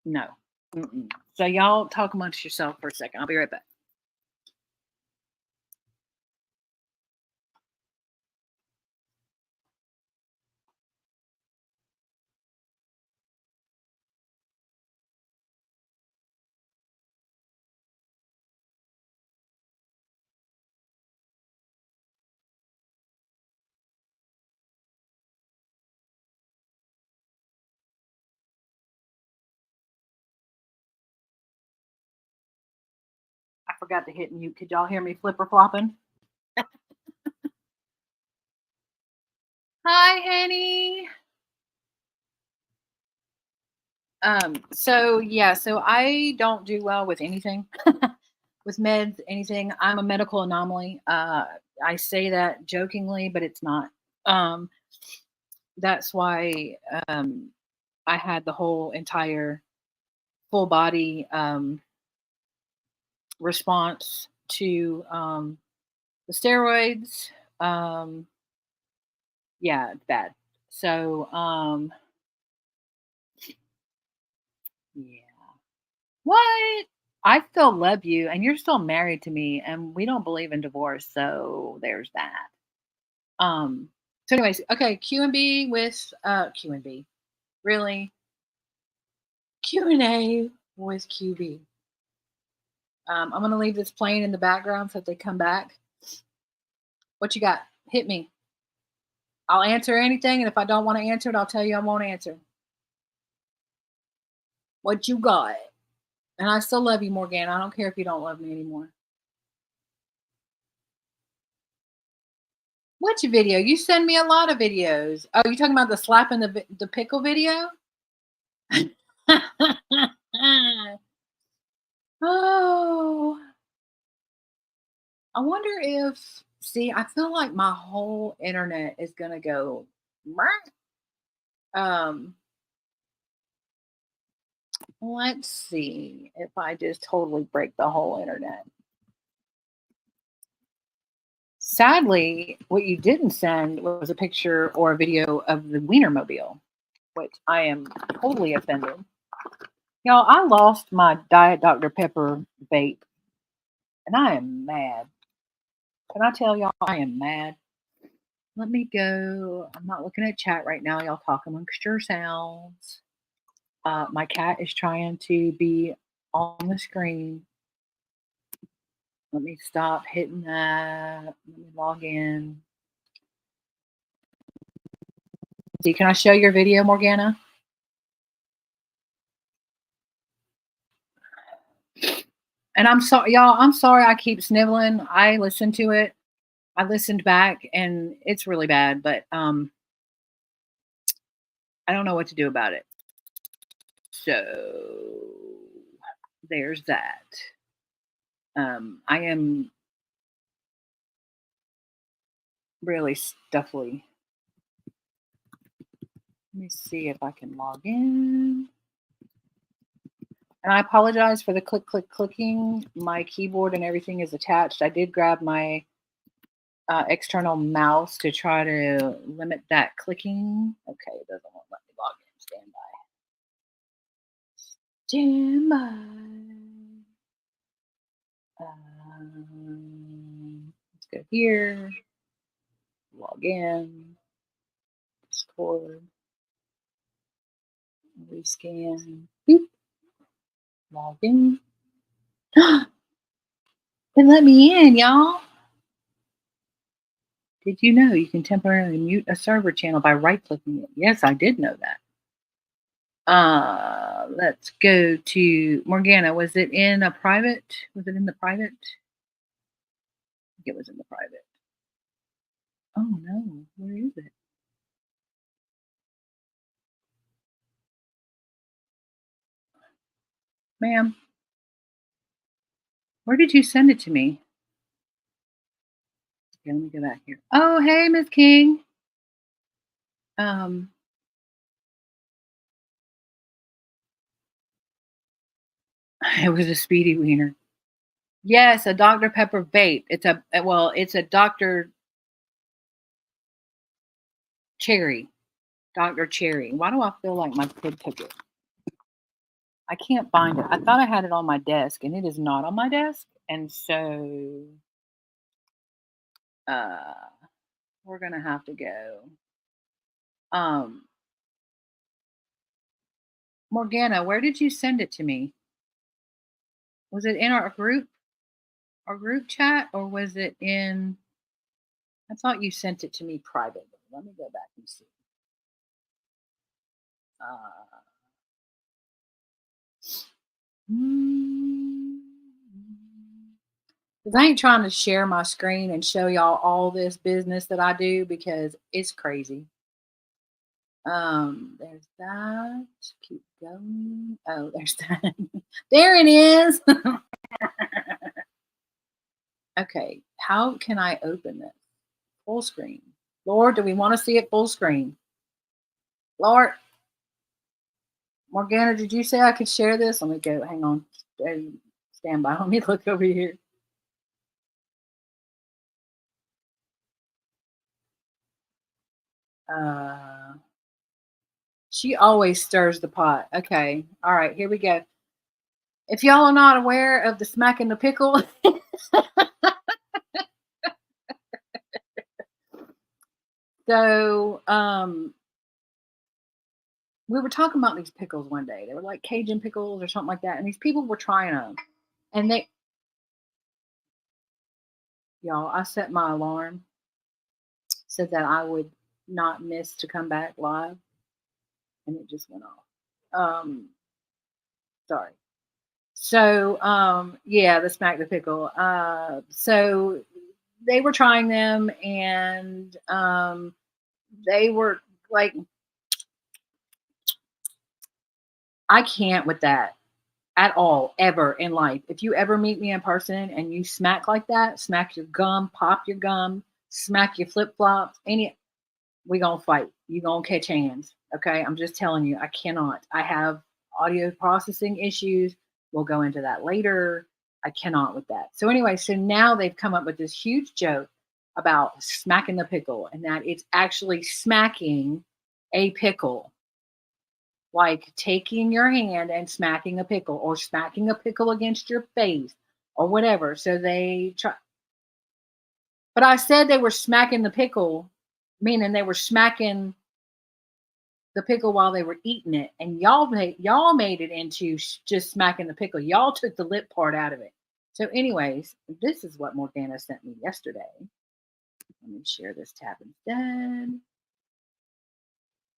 no. Mm-mm. So y'all talk amongst yourself for a second. I'll be right back. I forgot to hit mute. Could y'all hear me flipper flopping? Hi, Annie. So I don't do well with anything, with meds, anything. I'm a medical anomaly. I say that jokingly, but it's not. that's why I had the whole entire full body response to the steroids. Um, yeah, it's bad. So yeah. What? I still love you, and you're still married to me, and we don't believe in divorce. So there's that. So anyways, okay, Q and B with Q and B. Really? Q&A with QB. I'm gonna leave this playing in the background so if they come back. What you got? Hit me. I'll answer anything, and if I don't want to answer it, I'll tell you I won't answer. What you got? And I still love you, Morgan. I don't care if you don't love me anymore. Which video? You send me a lot of videos. Oh, you talking about the slapping the pickle video? Oh, I wonder if. See, I feel like my whole internet is gonna go. Um, let's see if I just totally break the whole internet. Sadly, what you didn't send was a picture or a video of the Wienermobile, which I am totally offended. Y'all, I lost my Diet Dr. Pepper vape, and I am mad. Can I tell y'all I am mad? Let me go. I'm not looking at chat right now. Y'all talk amongst yourselves. My cat is trying to be on the screen. Let me stop hitting that. Let me log in. See, can I show your video, Morgana? And I'm sorry, y'all. I'm sorry I keep sniveling. I listened to it. I listened back and it's really bad, but I don't know what to do about it. So there's that. I am really stuffly. Let me see if I can log in. And I apologize for the clicking. My keyboard and everything is attached. I did grab my external mouse to try to limit that clicking. Okay, it doesn't want to let me log in. Stand by. Let's go here. Log in. Discord. Rescan. Boop. Log in. Then let me in, y'all. Did you know you can temporarily mute a server channel by right-clicking it? Yes, I did know that. Let's go to Morgana. Was it in a private? Was it in the private? I think it was in the private. Oh no, where is it? Ma'am, where did you send it to me? Okay, let me go back here. Oh, hey, Miss King. It was a speedy wiener. Yes, a Dr. Pepper vape. It's a Dr. Cherry. Dr. Cherry. Why do I feel like my kid took it? I can't find it. I thought I had it on my desk, and it is not on my desk. And so we're gonna have to go. Morgana, where did you send it to me? Was it in our group chat, or was it in? I thought you sent it to me privately. Let me go back and see. Because I ain't trying to share my screen and show y'all all this business that I do because it's crazy. There's that. Keep going. Oh, there's that. There it is. Okay, how can I open this? Full screen. Lord, do we want to see it full screen? Lord, Morgana, did you say I could share this? Let me go. Hang on. Stand by. Let me look over here. She always stirs the pot. Okay. All right. Here we go. If y'all are not aware of the smacking the pickle, so we were talking about these pickles one day. They were like Cajun pickles or something like that, and these people were trying them, and y'all, I set my alarm so that I would not miss to come back live, and it just went off. Sorry. So, yeah, the smack the pickle. So they were trying them, and they were like, I can't with that at all, ever in life. If you ever meet me in person and you smack like that, smack your gum, pop your gum, smack your flip flops, we gonna fight. You gonna catch hands. Okay. I'm just telling you, I cannot. I have audio processing issues. We'll go into that later. I cannot with that. So anyway, so now they've come up with this huge joke about smacking the pickle, and that it's actually smacking a pickle, like taking your hand and smacking a pickle, or smacking a pickle against your face, or whatever. So they try, but I said they were smacking the pickle, meaning they were smacking the pickle while they were eating it, and y'all made it into just smacking the pickle. Y'all took the lip part out of it. So, anyways, this is what Morgana sent me yesterday. Let me share this tab instead,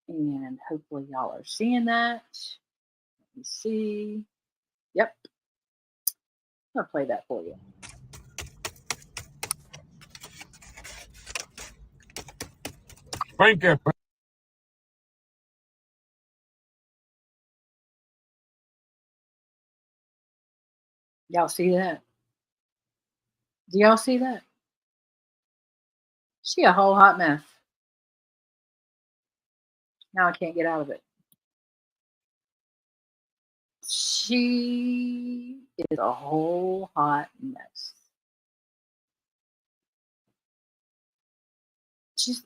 and hopefully y'all are seeing that. Let me see. Yep, I'll play that for you. Thank you. Y'all see that? Do y'all see that? She a whole hot mess. Now I can't get out of it. She is a whole hot mess.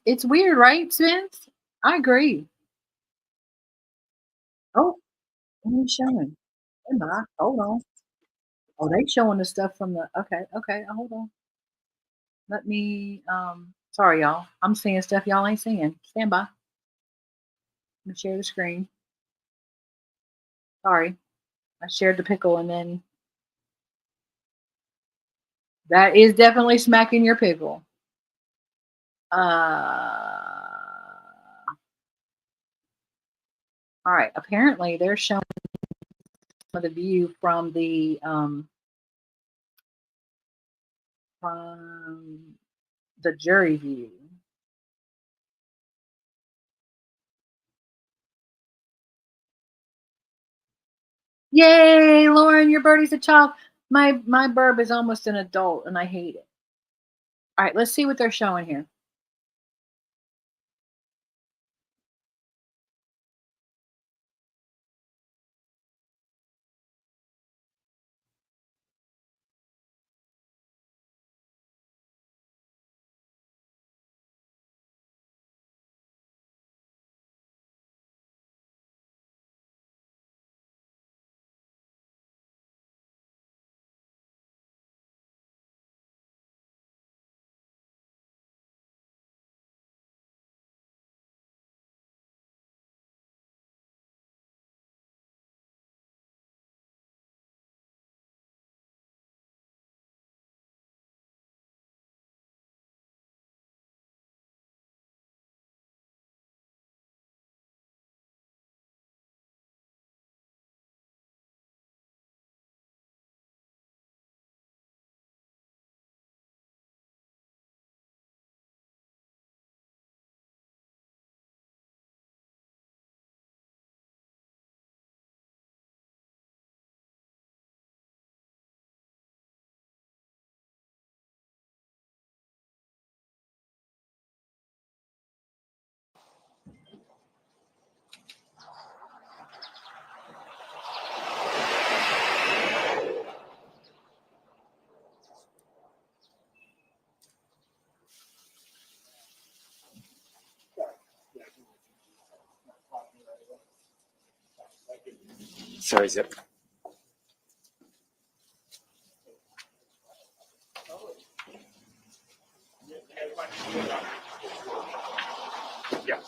It's weird, right, Spence? I agree. Oh, what are you showing? Am I? Hold on. Oh, they showing the stuff from the okay, hold on. Let me sorry y'all. I'm seeing stuff y'all ain't seeing. Stand by. Let me share the screen. Sorry. I shared the pickle, and then that is definitely smacking your pickle. All right. Apparently they're showing the view from the jury view. Yay, Lauren, your birdie's a child. My burb is almost an adult, and I hate it. All right, let's see what they're showing here. Sorry, Zip. Yeah.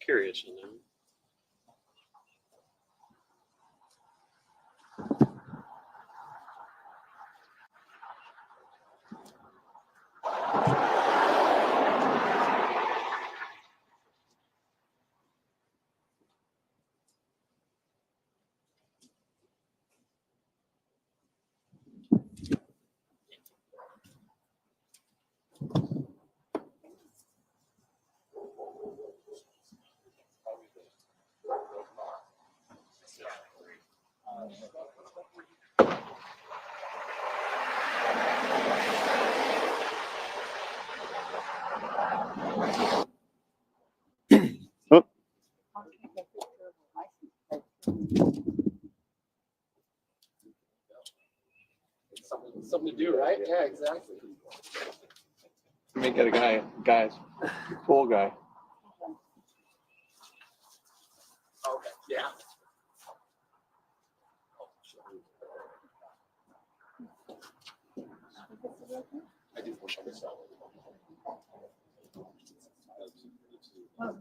Curious, you know. Something to do, right? Yeah, exactly. Let me get a guys, cool guy. Okay, yeah. I do wish I could sell it. Yeah,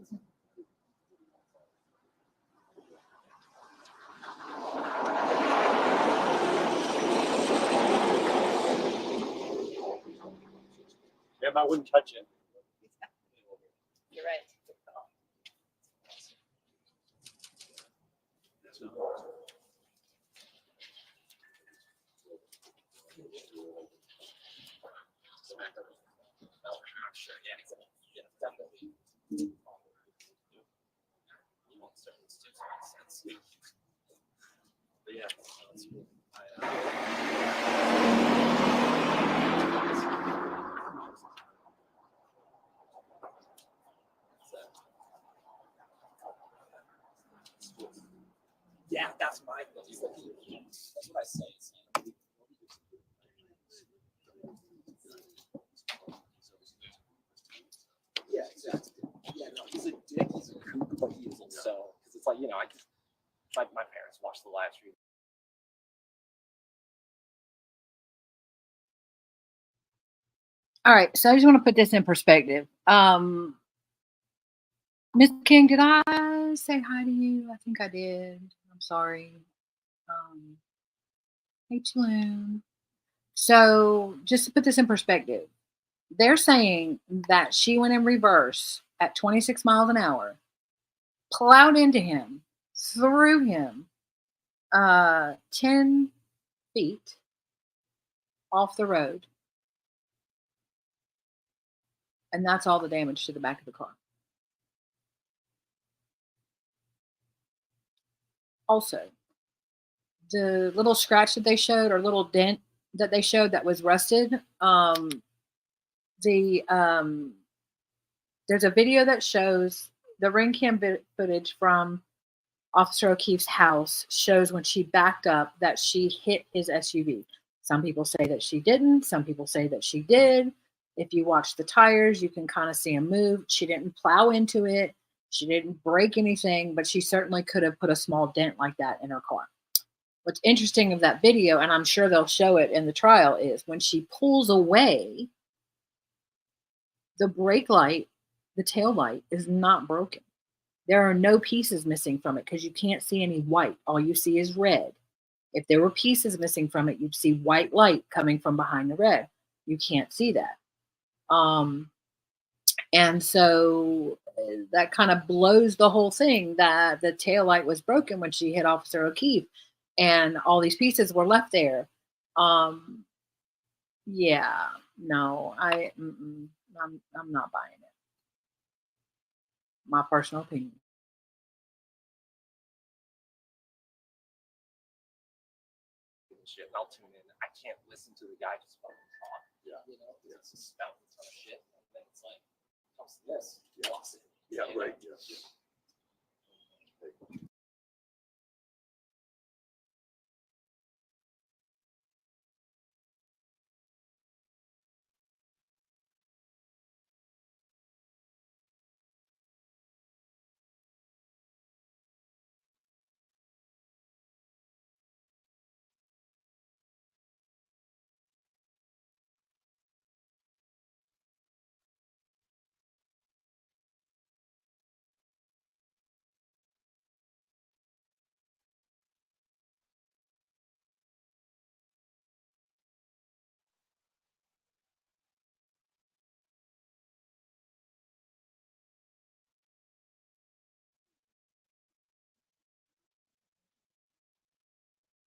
I wouldn't touch it. You're right. Sure, yeah, exactly. Yeah, definitely. But yeah, that's cool. Yeah, that's my thing. That's what I say. Yeah, exactly. Yeah, no, he's a dick. He's a kook, but he isn't so. Because it's like, you know, my parents watched the live stream. All right, so I just want to put this in perspective. Mr. King, did I say hi to you? I think I did. I'm sorry. Hey, Chloon. So, just to put this in perspective, they're saying that she went in reverse at 26 miles an hour, plowed into him, threw him 10 feet off the road, and that's all the damage to the back of the car. Also, the little scratch that they showed, or little dent that they showed that was rusted, the there's a video that shows the ring cam footage from Officer O'Keefe's house shows when she backed up that she hit his SUV. Some people say that she didn't. Some people say that she did. If you watch the tires, you can kind of see them move. She didn't plow into it. She didn't break anything, but she certainly could have put a small dent like that in her car. What's interesting of that video, and I'm sure they'll show it in the trial, is when she pulls away, the brake light, the tail light is not broken. There are no pieces missing from it because you can't see any white. All you see is red. If there were pieces missing from it, you'd see white light coming from behind the red. You can't see that. And so that kind of blows the whole thing that the tail light was broken when she hit Officer O'Keefe and all these pieces were left there. Yeah, no, I'm not buying it. My personal opinion. Shit, and I'll tune in. I can't listen to the guy just fucking talk. Yeah. You know, it's just spouting a ton of shit. And then it's like, comes to this, you lost it. Yeah, You know? right, yeah.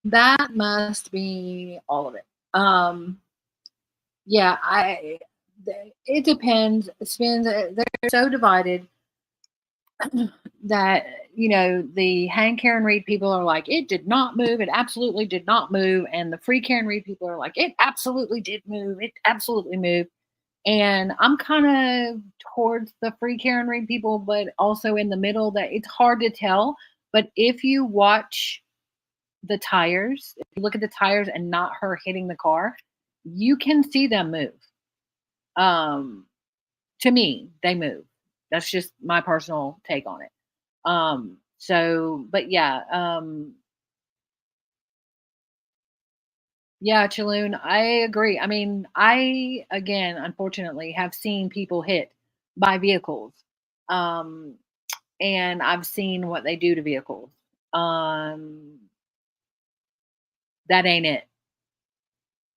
That must be all of it. Yeah, it depends. Spins, they're so divided that, you know, the Hank Karen Reed people are like, it did not move. It absolutely did not move. And the free Karen Reed people are like, it absolutely did move. It absolutely moved. And I'm kind of towards the free Karen Reed people, but also in the middle that it's hard to tell. But if you watch the tires, if you look at the tires and not her hitting the car, you can see them move. To me, they move. That's just my personal take on it. But yeah, yeah, Chaloon, I agree. I mean, I again, unfortunately, have seen people hit by vehicles Um, and I've seen what they do to vehicles. Um, that ain't it.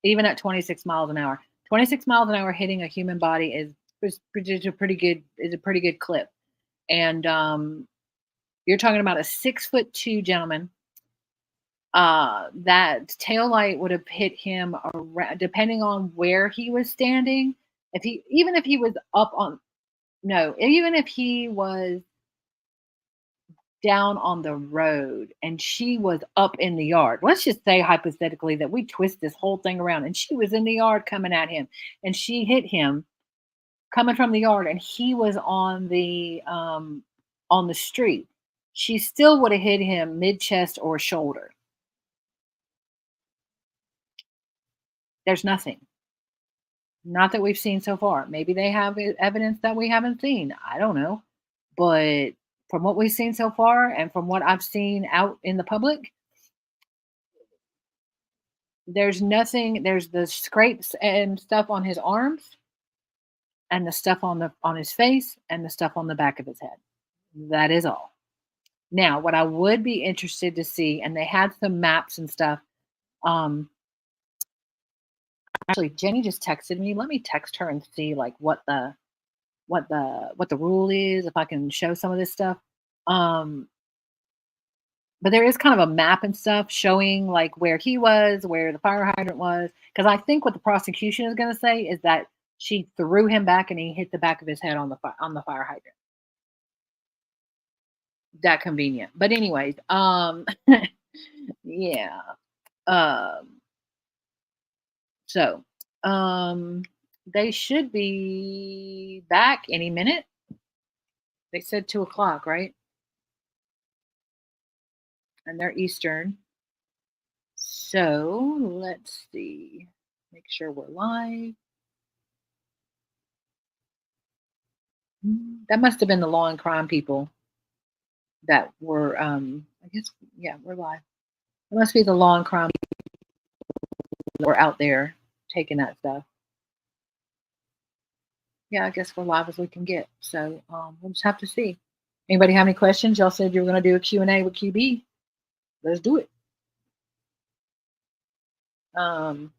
Even at 26 miles an hour. 26 miles an hour hitting a human body is a pretty good clip. And you're talking about a 6'2" gentleman. That tail light would have hit him around, depending on where he was standing. Even if he was up on, no, even if he was down on the road and she was up in the yard. Let's just say hypothetically that we twist this whole thing around and she was in the yard coming at him and she hit him coming from the yard and he was on the street. She still would have hit him mid chest or shoulder. There's nothing. Not that we've seen so far. Maybe they have evidence that we haven't seen. I don't know. But from what we've seen so far and from what I've seen out in the public, there's nothing. There's the scrapes and stuff on his arms and the stuff on his face and the stuff on the back of his head. That is all. Now, what I would be interested to see, and they had some maps and stuff. Actually, Jenny just texted me. Let me text her and see like what the rule is, if I can show some of this stuff. But there is kind of a map and stuff showing like where he was, where the fire hydrant was. Because I think what the prosecution is going to say is that she threw him back and he hit the back of his head on the fire hydrant. That convenient. But anyways, yeah. So, they should be back any minute. They said 2:00, right? And they're Eastern. So let's see. Make sure we're live. That must have been the law and crime people that were, I guess, yeah, we're live. It must be the law and crime that were out there taking that stuff. Yeah, I guess we're live as we can get. So we'll just have to see. Anybody have any questions? Y'all said you were going to do a Q&A with QB. Let's do it. I'm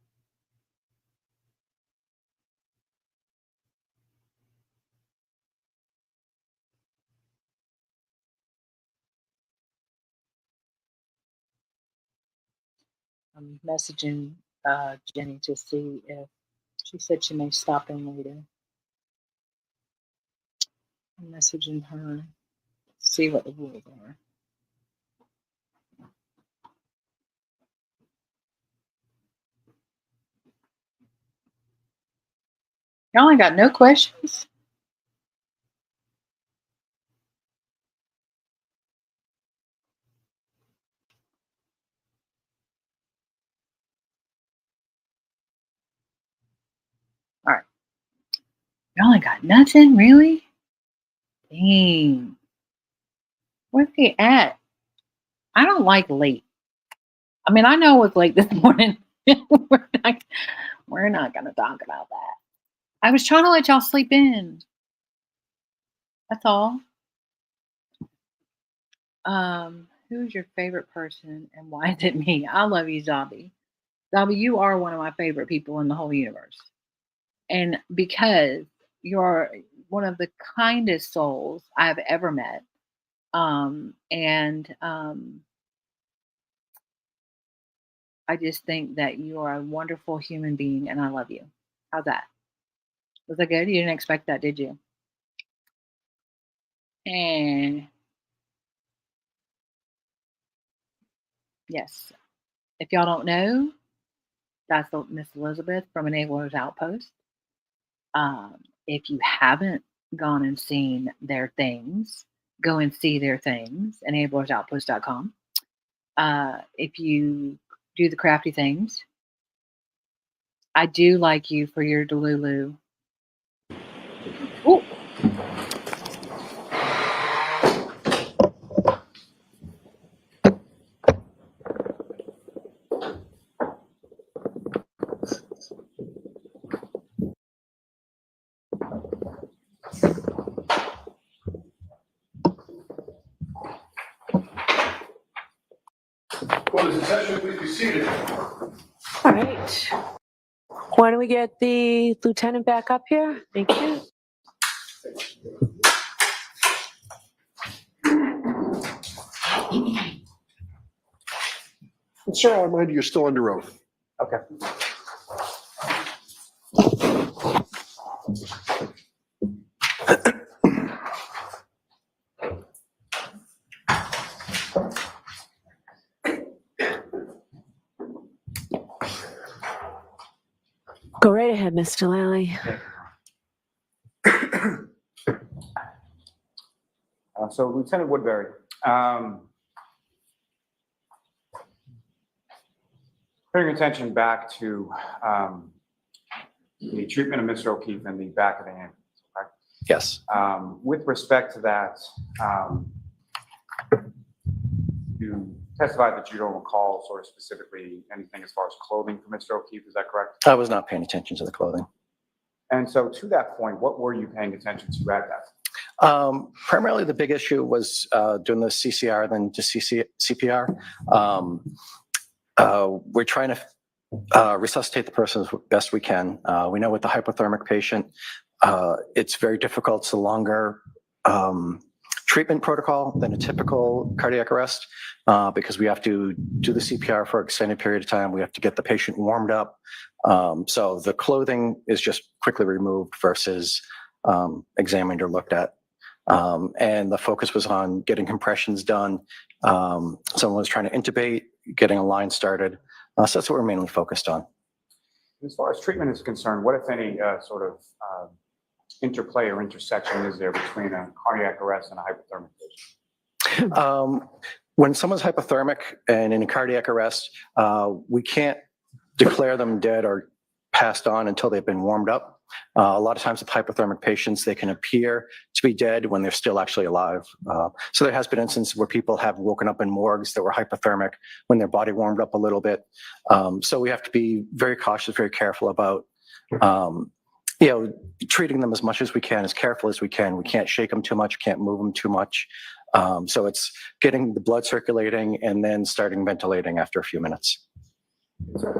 messaging Jenny to see if she said she may stop in later. I'm messaging her, see what the rules are. Y'all ain't got no questions? All right. Y'all ain't got nothing, really? Dang. Where's he at? I don't like late. I mean, I know it's late this morning. we're not going to talk about that. I was trying to let y'all sleep in. That's all. Who's your favorite person and why is it me? I love you, Zabi. Zabi, you are one of my favorite people in the whole universe. And because you're one of the kindest souls I've ever met. I just think that you are a wonderful human being and I love you. How's that? Was that good? You didn't expect that, did you? And yes. If y'all don't know, that's Miss Elizabeth from Enablers Outpost. If you haven't gone and seen their things, go and see their things, enablersoutpost.com. If you do the crafty things, I do like you for your Delulu. Ooh. Well, this session, please be seated. All right. Why don't we get the lieutenant back up here? Thank you. And sir, I remind you, you're still under oath. Okay. Go right ahead, Mr. Lally. So Lieutenant Woodbury, turning attention back to the treatment of Mr. O'Keefe in the back of the ambulance. Okay? Yes. With respect to that, you testified that you don't recall sort of specifically anything as far as clothing for Mr. O'Keefe. Is that correct? I was not paying attention to the clothing. And so to that point, what were you paying attention to at that? Primarily, the big issue was doing the CCR, then to CPR. We're trying to resuscitate the person as best we can. We know with the hypothermic patient, it's very difficult. It's a longer treatment protocol than a typical cardiac arrest because we have to do the CPR for an extended period of time. We have to get the patient warmed up. So the clothing is just quickly removed versus examined or looked at. And the focus was on getting compressions done. Someone was trying to intubate, getting a line started. So that's what we're mainly focused on. As far as treatment is concerned, what, if any, sort of interplay or intersection is there between a cardiac arrest and a hypothermic patient? When someone's hypothermic and in a cardiac arrest, we can't declare them dead or passed on until they've been warmed up. A lot of times with hypothermic patients, they can appear to be dead when they're still actually alive. So there has been instances where people have woken up in morgues that were hypothermic when their body warmed up a little bit. So we have to be very cautious, very careful about treating them as much as we can, as careful as we can. We can't shake them too much, can't move them too much. So it's getting the blood circulating and then starting ventilating after a few minutes.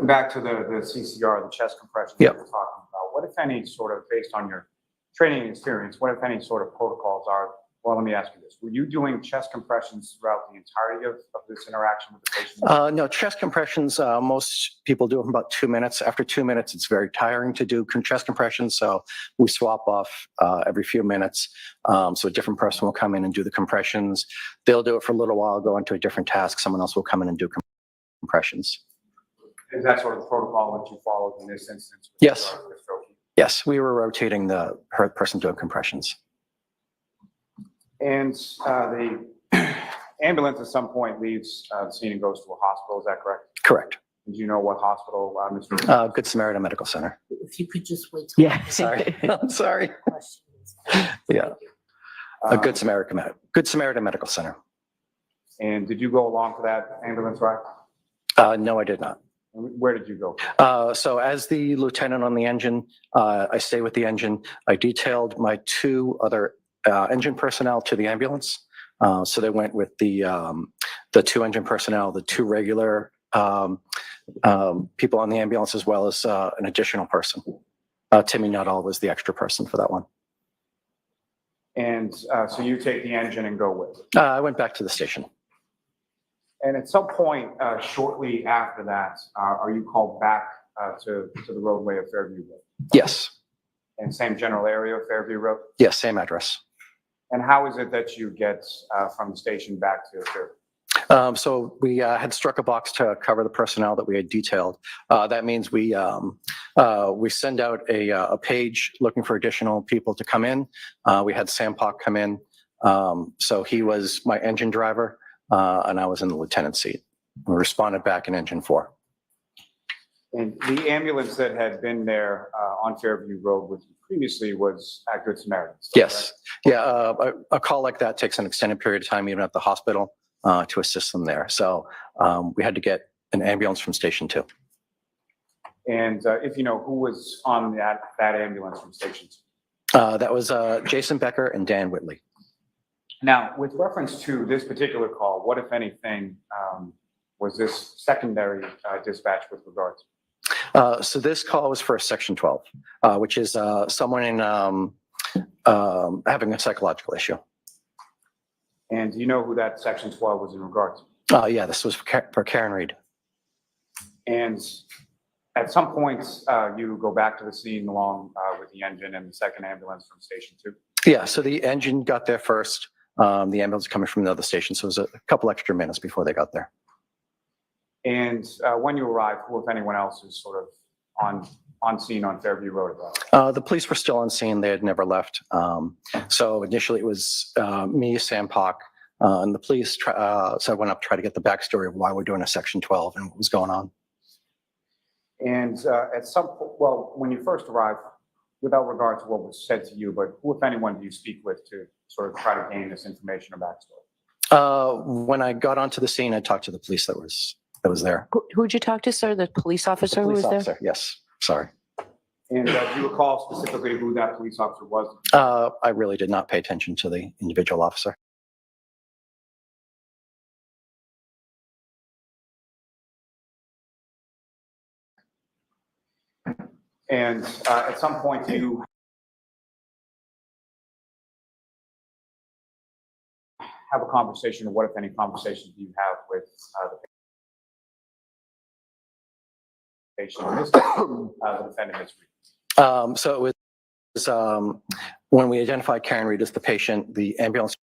Back to the CCR, the chest compression Yep. that we're talking about. What, if any, sort of, based on your training experience, what, if any, sort of protocols are? Well, let me ask you this. Were you doing chest compressions throughout the entirety of this interaction with the patient? No, chest compressions, most people do them about 2 minutes. After 2 minutes, it's very tiring to do chest compressions. So we swap off every few minutes. So a different person will come in and do the compressions. They'll do it for a little while, go into a different task. Someone else will come in and do compressions. Is that sort of the protocol that you followed in this instance? Yes. Yes, we were rotating the person doing compressions. And the ambulance at some point leaves the scene and goes to a hospital. Is that correct? Correct. Did you know what hospital, Mr. Good Samaritan Medical Center. If you could just wait till Yeah. Sorry. I'm sorry. questions. Yeah. Good Samaritan Medical Center. And did you go along for that ambulance ride? No, I did not. Where did you go? So as the lieutenant on the engine, I stay with the engine. I detailed my 2 other engine personnel to the ambulance. So they went with the 2 engine personnel, the 2 regular people on the ambulance, as well as an additional person. Timmy Nuttall was the extra person for that one. And so you take the engine and go with it. I went back to the station. And at some point shortly after that, are you called back to the roadway of Fairview Road? Yes. And same general area of Fairview Road? Yes, same address. And how is it that you get from the station back to Fairview? So we had struck a box to cover the personnel that we had detailed. That means we send out a page looking for additional people to come in. We had Sam Pock come in. So he was my engine driver. And I was in the lieutenant's seat. We responded back in engine 4. And the ambulance that had been there on Fairview Road with you previously was at Good Samaritan. Yes. Right? Yeah. A call like that takes an extended period of time, even at the hospital, to assist them there. So we had to get an ambulance from Station 2. And if you know, who was on that ambulance from Station 2? That was Jason Becker and Dan Whitley. Now, with reference to this particular call, what, if anything, was this secondary dispatch with regard to? So this call was for a Section 12, which is someone in having a psychological issue. And do you know who that Section 12 was in regard to? Yeah, this was for Karen Reed. And at some point, you go back to the scene along with the engine and the second ambulance from Station 2? Yeah, so the engine got there first. The ambulance coming from another station, so it was a couple extra minutes before they got there. And when you arrived, who, if anyone else, is sort of on scene on Fairview Road? The police were still on scene. They had never left. So initially it was me, Sam Pock, and the police. So I went up to try to get the backstory of why we're doing a Section 12 and what was going on. And at some point, well, when you first arrived, without regard to what was said to you, but who, if anyone, do you speak with to sort of try to gain this information or backstory? When I got onto the scene, I talked to the police that was there. Who'd you talk to, sir? The police officer The who police was there? officer, yes. Sorry. And do you recall specifically who that police officer was? I really did not pay attention to the individual officer. And at some point, you have a conversation, or what, if any, conversation do you have with the patient, in this case, the defendant, Ms. Reed? So it was when we identified Karen Reed as the patient, the ambulance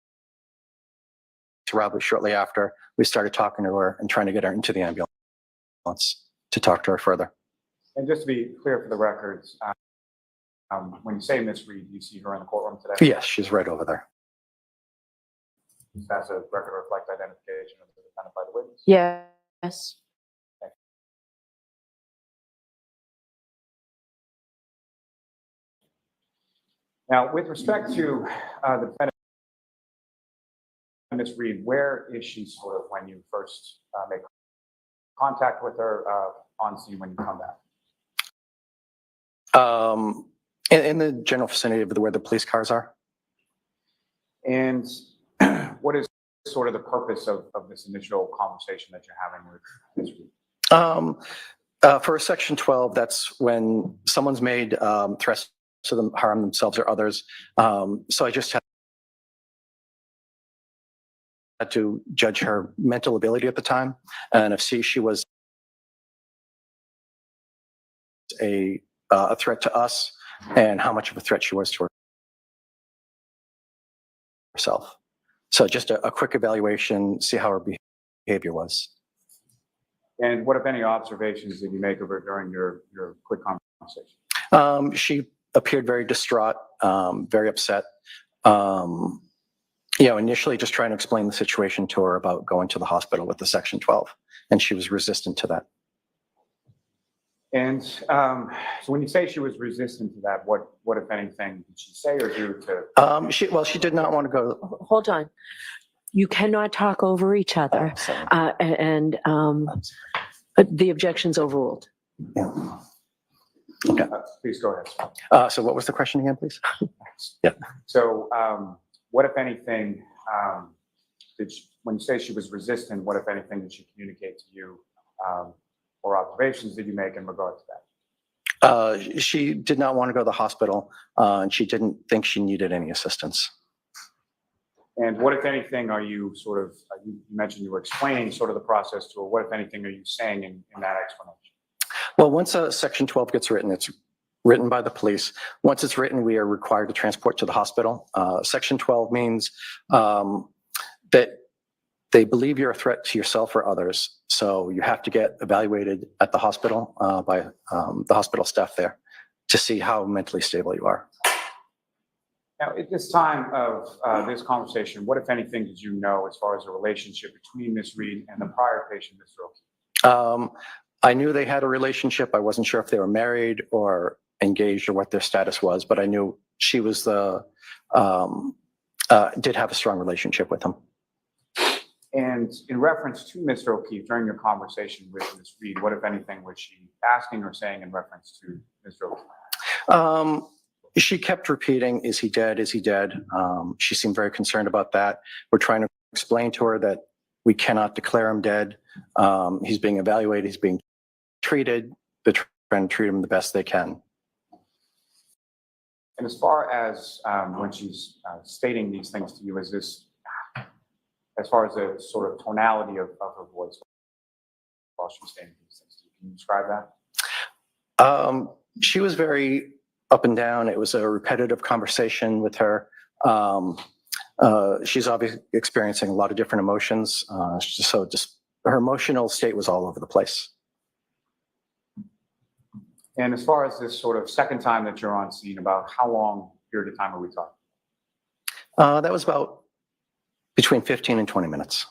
arrived shortly after. We started talking to her and trying to get her into the ambulance to talk to her further. And just to be clear for the records, when you say Ms. Reed, you see her in the courtroom today? Yes, she's right over there. That's a record reflect identification of the defendant by the witness? Yes. Now, with respect to the defendant, Ms. Reed, where is she sort of when you first make contact with her on scene when you come back? In the general vicinity of where the police cars are. And what is sort of the purpose of this initial conversation that you're having with Ms. Reed? For a Section 12, that's when someone's made threats to them, harm themselves or others. So I just had to judge her mental ability at the time, and if she was a threat to us, and how much of a threat she was to herself. So just a quick evaluation, see how her behavior was. And what, if any, observations did you make of her during your quick conversation? She appeared very distraught, very upset. Initially just trying to explain the situation to her about going to the hospital with the Section 12, and she was resistant to that. And so when you say she was resistant to that, what, if anything, did she say or do to? She did not want to go. Hold on. You cannot talk over each other. The objection's overruled. Yeah. Okay. Please go ahead. So what was the question again, please? Yeah. So what, if anything, when you say she was resistant, what, if anything, did she communicate to you? Or observations did you make in regard to that? She did not want to go to the hospital, and she didn't think she needed any assistance. And what, if anything, are you sort of, you mentioned you were explaining sort of the process to her. What, if anything, are you saying in that explanation? Well, once a Section 12 gets written, it's written by the police. Once it's written, we are required to transport to the hospital. Section 12 means that they believe you're a threat to yourself or others. So you have to get evaluated at the hospital by the hospital staff there to see how mentally stable you are. Now, at this time of this conversation, what, if anything, did you know as far as the relationship between Ms. Reed and the prior patient, Mr. O'Keefe? I knew they had a relationship. I wasn't sure if they were married or engaged or what their status was, but I knew she was did have a strong relationship with him. And in reference to Mr. O'Keefe, during your conversation with Ms. Reed, what, if anything, was she asking or saying in reference to Mr. O'Keefe? She kept repeating, "Is he dead? Is he dead?" She seemed very concerned about that. We're trying to explain to her that We cannot declare him dead. He's being evaluated. He's being treated. They're trying to treat him the best they can. And as far as when she's stating these things to you, is this, as far as the sort of tonality of her voice while she's stating these things to you, can you describe that? She was very up and down. It was a repetitive conversation with her. She's obviously experiencing a lot of different emotions. So just her emotional state was all over the place. And as far as this sort of second time that you're on scene, about how long period of time are we talking? That was about between 15 and 20 minutes.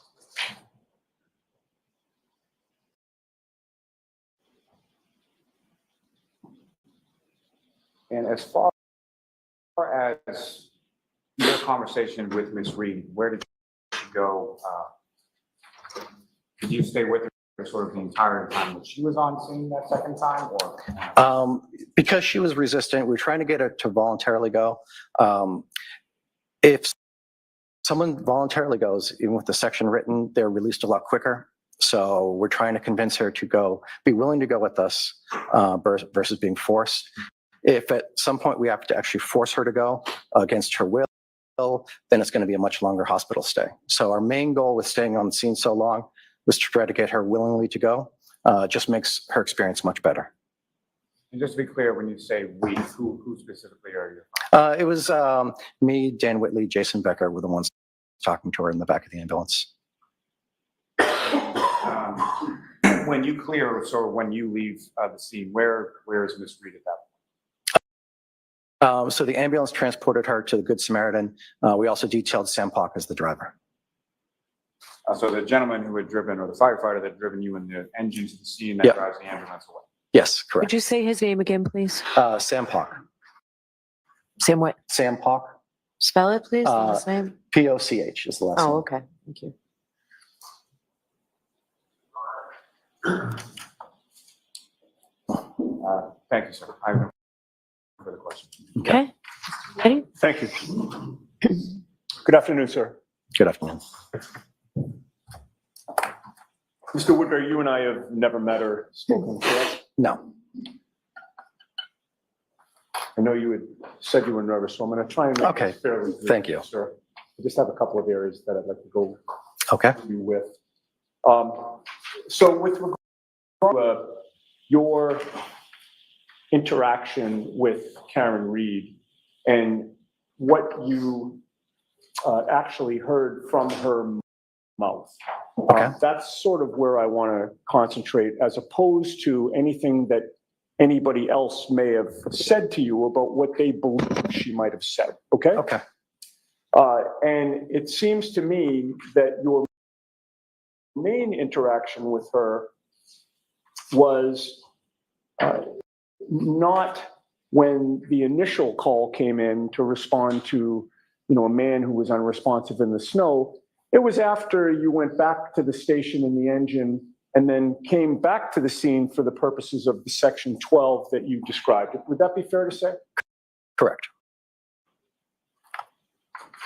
And as far as your conversation with Miss Reed, where did you go? Did you stay with her sort of the entire time that she was on scene that second time, or? Because she was resistant, we were trying to get her to voluntarily go. If someone voluntarily goes, even with the section written, they're released a lot quicker. So we're trying to convince her to go, be willing to go with us versus being forced. If at some point we have to actually force her to go against her will, then it's going to be a much longer hospital stay. So our main goal with staying on the scene so long was to try to get her willingly to go. Just makes her experience much better. And just to be clear, when you say we, who specifically are you? It was me, Dan Whitley, Jason Becker were the ones talking to her in the back of the ambulance. When you clear, so when you leave the scene, where is Miss Reed at that point? So the ambulance transported her to the Good Samaritan. We also detailed Sam Pock as the driver. So the gentleman who had driven, or the firefighter that had driven you in the engine to the scene that drives the ambulance away. Yes, correct. Could you say his name again, please? Sam Pock. Sam what? Sam Pock. Spell it, please. The last name. P-O-C-H is the last name. Oh, okay. Thank you. Thank you, sir. I have no further questions. Okay. Ready? Thank you. Good afternoon, sir. Good afternoon. Mr. Woodbury, you and I have never met or spoken, correct? No. I know you had said you were nervous, so I'm going to try and make this fairly brief, Thank you. sir. I just have a couple of areas that I'd like to go Okay. to you with. So with regard to your interaction with Karen Reed and what you actually heard from her mouth, that's sort of where I want to concentrate, as opposed to anything that anybody else may have said to you about what they believe she might have said. Okay. Okay. And it seems to me that your main interaction with her was not when the initial call came in to respond to, a man who was unresponsive in the snow. It was after you went back to the station in the engine and then came back to the scene for the purposes of the section 12 that you described. Would that be fair to say? Correct.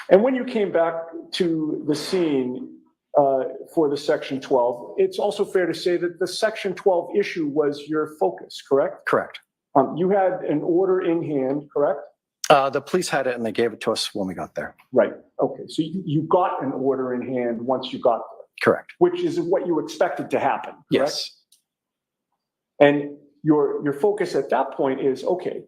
And when you came back to the scene for the section 12, it's also fair to say that the section 12 issue was your focus, correct? Correct. You had an order in hand, correct? The police had it and they gave it to us when we got there. Right. Okay. So you got an order in hand once you got there. Correct. Which is what you expected to happen, correct? Yes. And your focus at that point is, okay,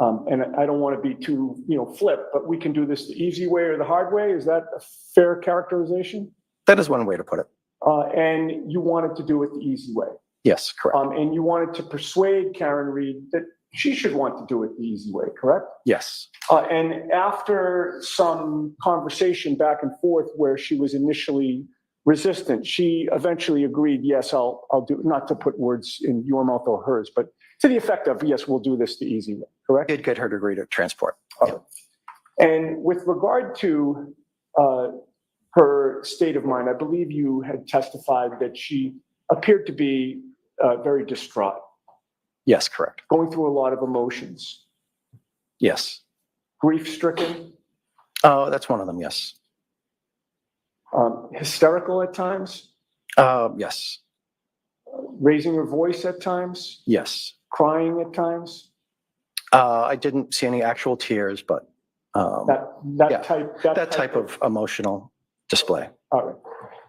and I don't want to be too, flip, but we can do this the easy way or the hard way. Is that a fair characterization? That is one way to put it. And you wanted to do it the easy way. Yes, correct. And you wanted to persuade Karen Reed that she should want to do it the easy way, correct? Yes. And after some conversation back and forth where she was initially resistant, she eventually agreed, yes, I'll do, not to put words in your mouth or hers, but to the effect of, yes, we'll do this the easy way, correct? Did get her to agree to transport. And with regard to her state of mind, I believe you had testified that she appeared to be very distraught, Yes, correct. going through a lot of emotions, Yes. grief-stricken. Oh, that's one of them, yes. Hysterical at times? Yes, Raising her voice at times? yes. Crying at times? I didn't see any actual tears, but That yeah, type? that type of emotional display. All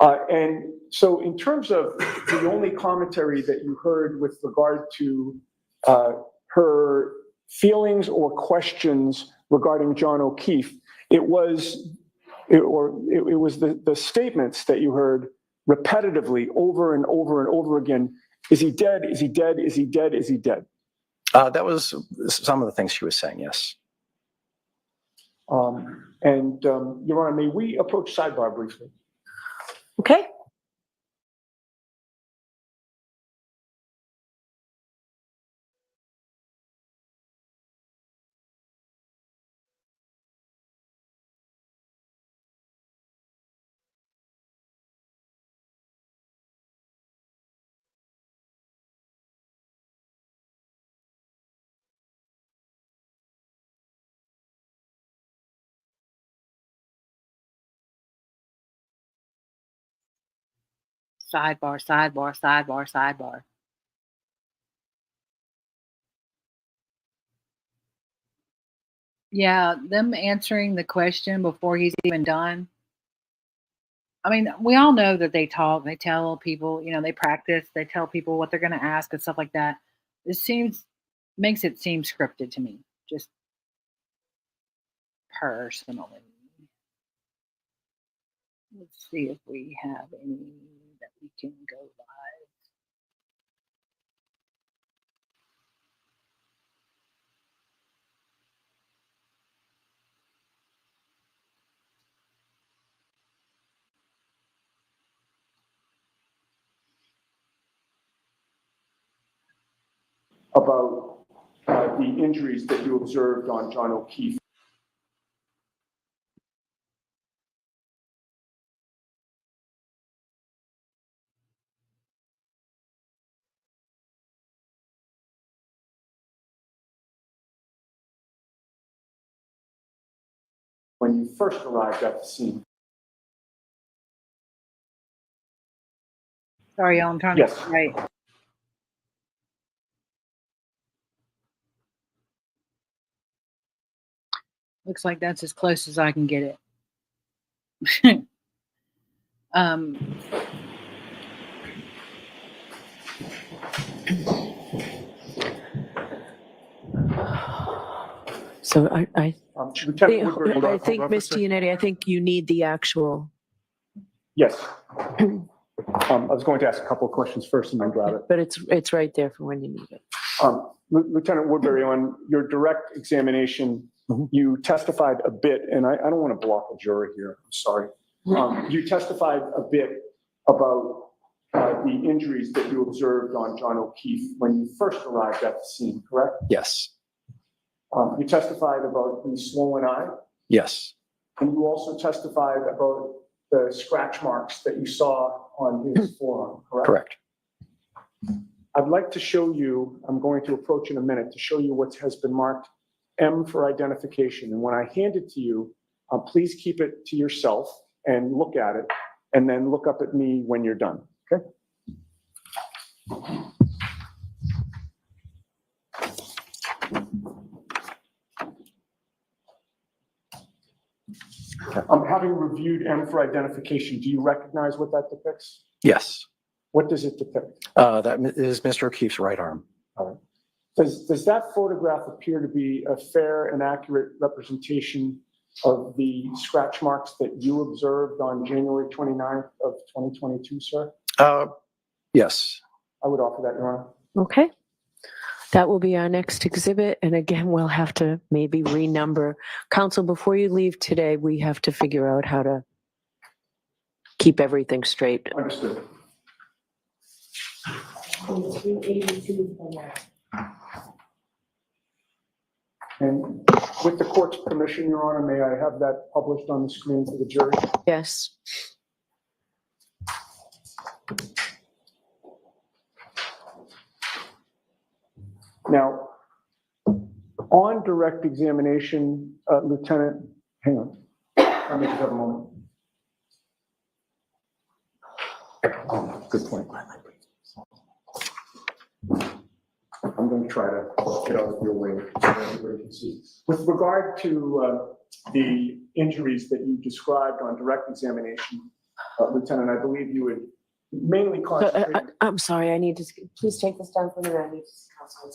right. And so in terms of the only commentary that you heard with regard to her feelings or questions regarding John O'Keefe, it was the statements that you heard repetitively over and over and over again. Is he dead? Is he dead? Is he dead? Is he dead? That was some of the things she was saying, yes. Your Honor, may we approach sidebar briefly? Okay. Sidebar, sidebar, sidebar, sidebar. Yeah, them answering the question before he's even done. I mean, we all know that they talk, they tell people, they practice, they tell people what they're going to ask and stuff like that. This makes it seem scripted to me, just personally. Let's see if we have any that we can go live. About the injuries that you observed on John O'Keefe. When you first arrived at the scene. Sorry, y'all, I'm trying Yes. to right. Looks like that's as close as I can get it. So I Lieutenant Woodbury. I think, Ms. Giannetti, I think you need the actual. Yes. I was going to ask a couple of questions first and then grab it. But it's right there for when you need it. Lieutenant Woodbury, on your direct examination, you testified a bit, and I don't want to block a jury here, I'm sorry. You testified a bit about the injuries that you observed on John O'Keefe when you first arrived at the scene, correct? Yes, You testified about the swollen eye, yes, and you also testified about the scratch marks that you saw on his forearm, correct? correct. I'd like to show you, I'm going to approach in a minute, to show you what has been marked M for identification. And when I hand it to you, please keep it to yourself and look at it, and then look up at me when you're done, okay? Having reviewed M for identification, do you recognize what that depicts? Yes, What does it depict? that is Mr. O'Keefe's right arm. Does that photograph appear to be a fair and accurate representation of the scratch marks that you observed on January 29th of 2022, sir? Yes. I would offer that, Your Honor. Okay. That will be our next exhibit. And again, we'll have to maybe renumber. Counsel, before you leave today, we have to figure out how to keep everything straight. Understood. And with the court's permission, Your Honor, may I have that published on the screen for the jury? Yes. Now, on direct examination, Lieutenant, hang on. Let me just have a moment. Good point. I'm going to try to get out of your way so everybody can see. With regard to the injuries that you described on direct examination, Lieutenant, I believe you would mainly concentrate. I'm sorry, I need to, please take this down for me. I need to outside.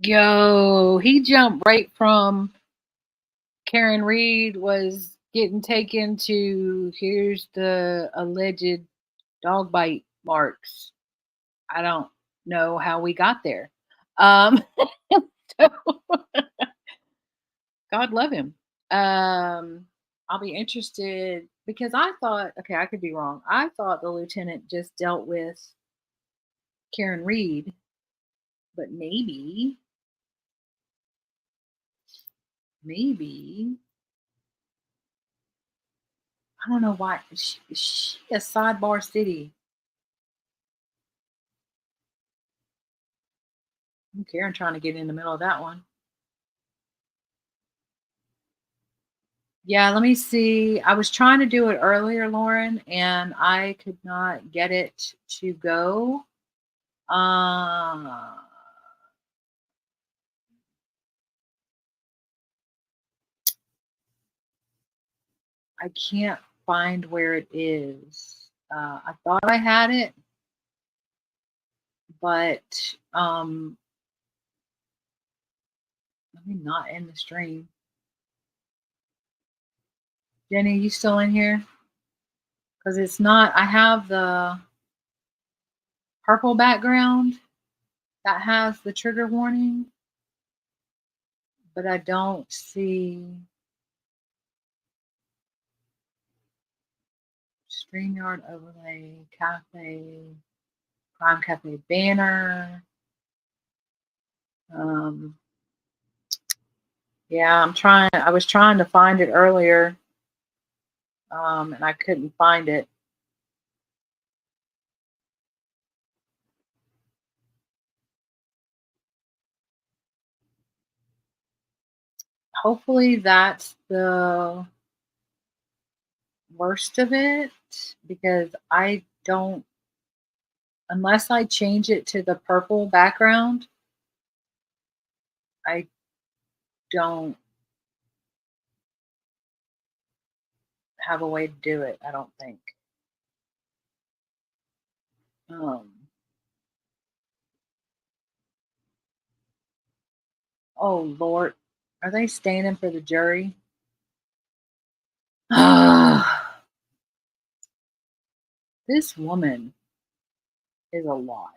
Yo, he jumped right from Karen Reed was getting taken to here's the alleged dog bite marks. I don't know how we got there. So God love him. I'll be interested because I thought, okay, I could be wrong. I thought the lieutenant just dealt with Karen Reed, but maybe I don't know why. She a sidebar city. Karen trying to get in the middle of that one. Yeah, let me see. I was trying to do it earlier, Lauren, and I could not get it to go. I can't find where it is. I thought I had it, but let me not end the stream. Jenny, you still in here? Because it's not, I have the purple background that has the trigger warning, but I don't see StreamYard overlay, cafe, Crime Cafe banner. Yeah, I was trying to find it earlier, and I couldn't find it. Hopefully that's the worst of it, because I don't, unless I change it to the purple background, I don't have a way to do it, I don't think. Oh Lord, are they standing for the jury? This woman is a lot.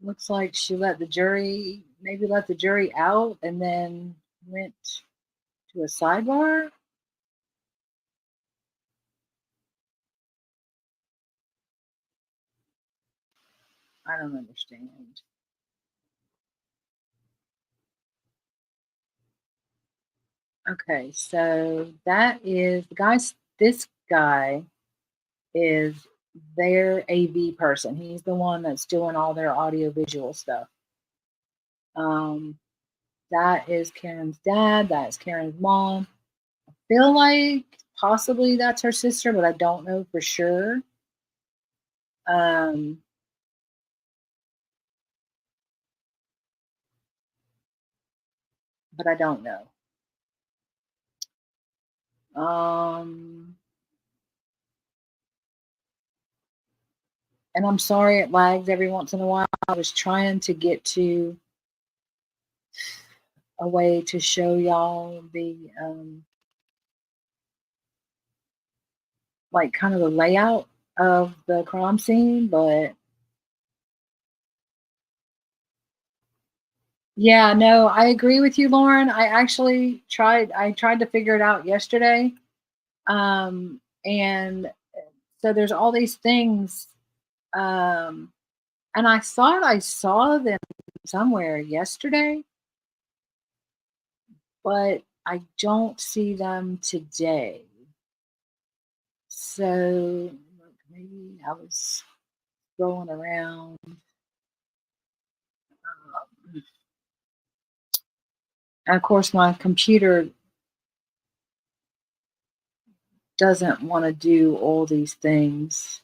Looks like she let the jury out and then went to a sidebar. I don't understand. Okay, so that is this guy is their AV person. He's the one that's doing all their audio visual stuff. That is Karen's dad, that's Karen's mom. I feel like possibly that's her sister, but I don't know for sure. But I don't know. And I'm sorry it lags every once in a while. I was trying to get to a way to show y'all the like kind of the layout of the crime scene, but yeah, no, I agree with you, Lauren. I tried to figure it out yesterday. And so there's all these things. And I thought I saw them somewhere yesterday. but I don't see them today. So maybe I was scrolling around. And of course, my computer doesn't want to do all these things.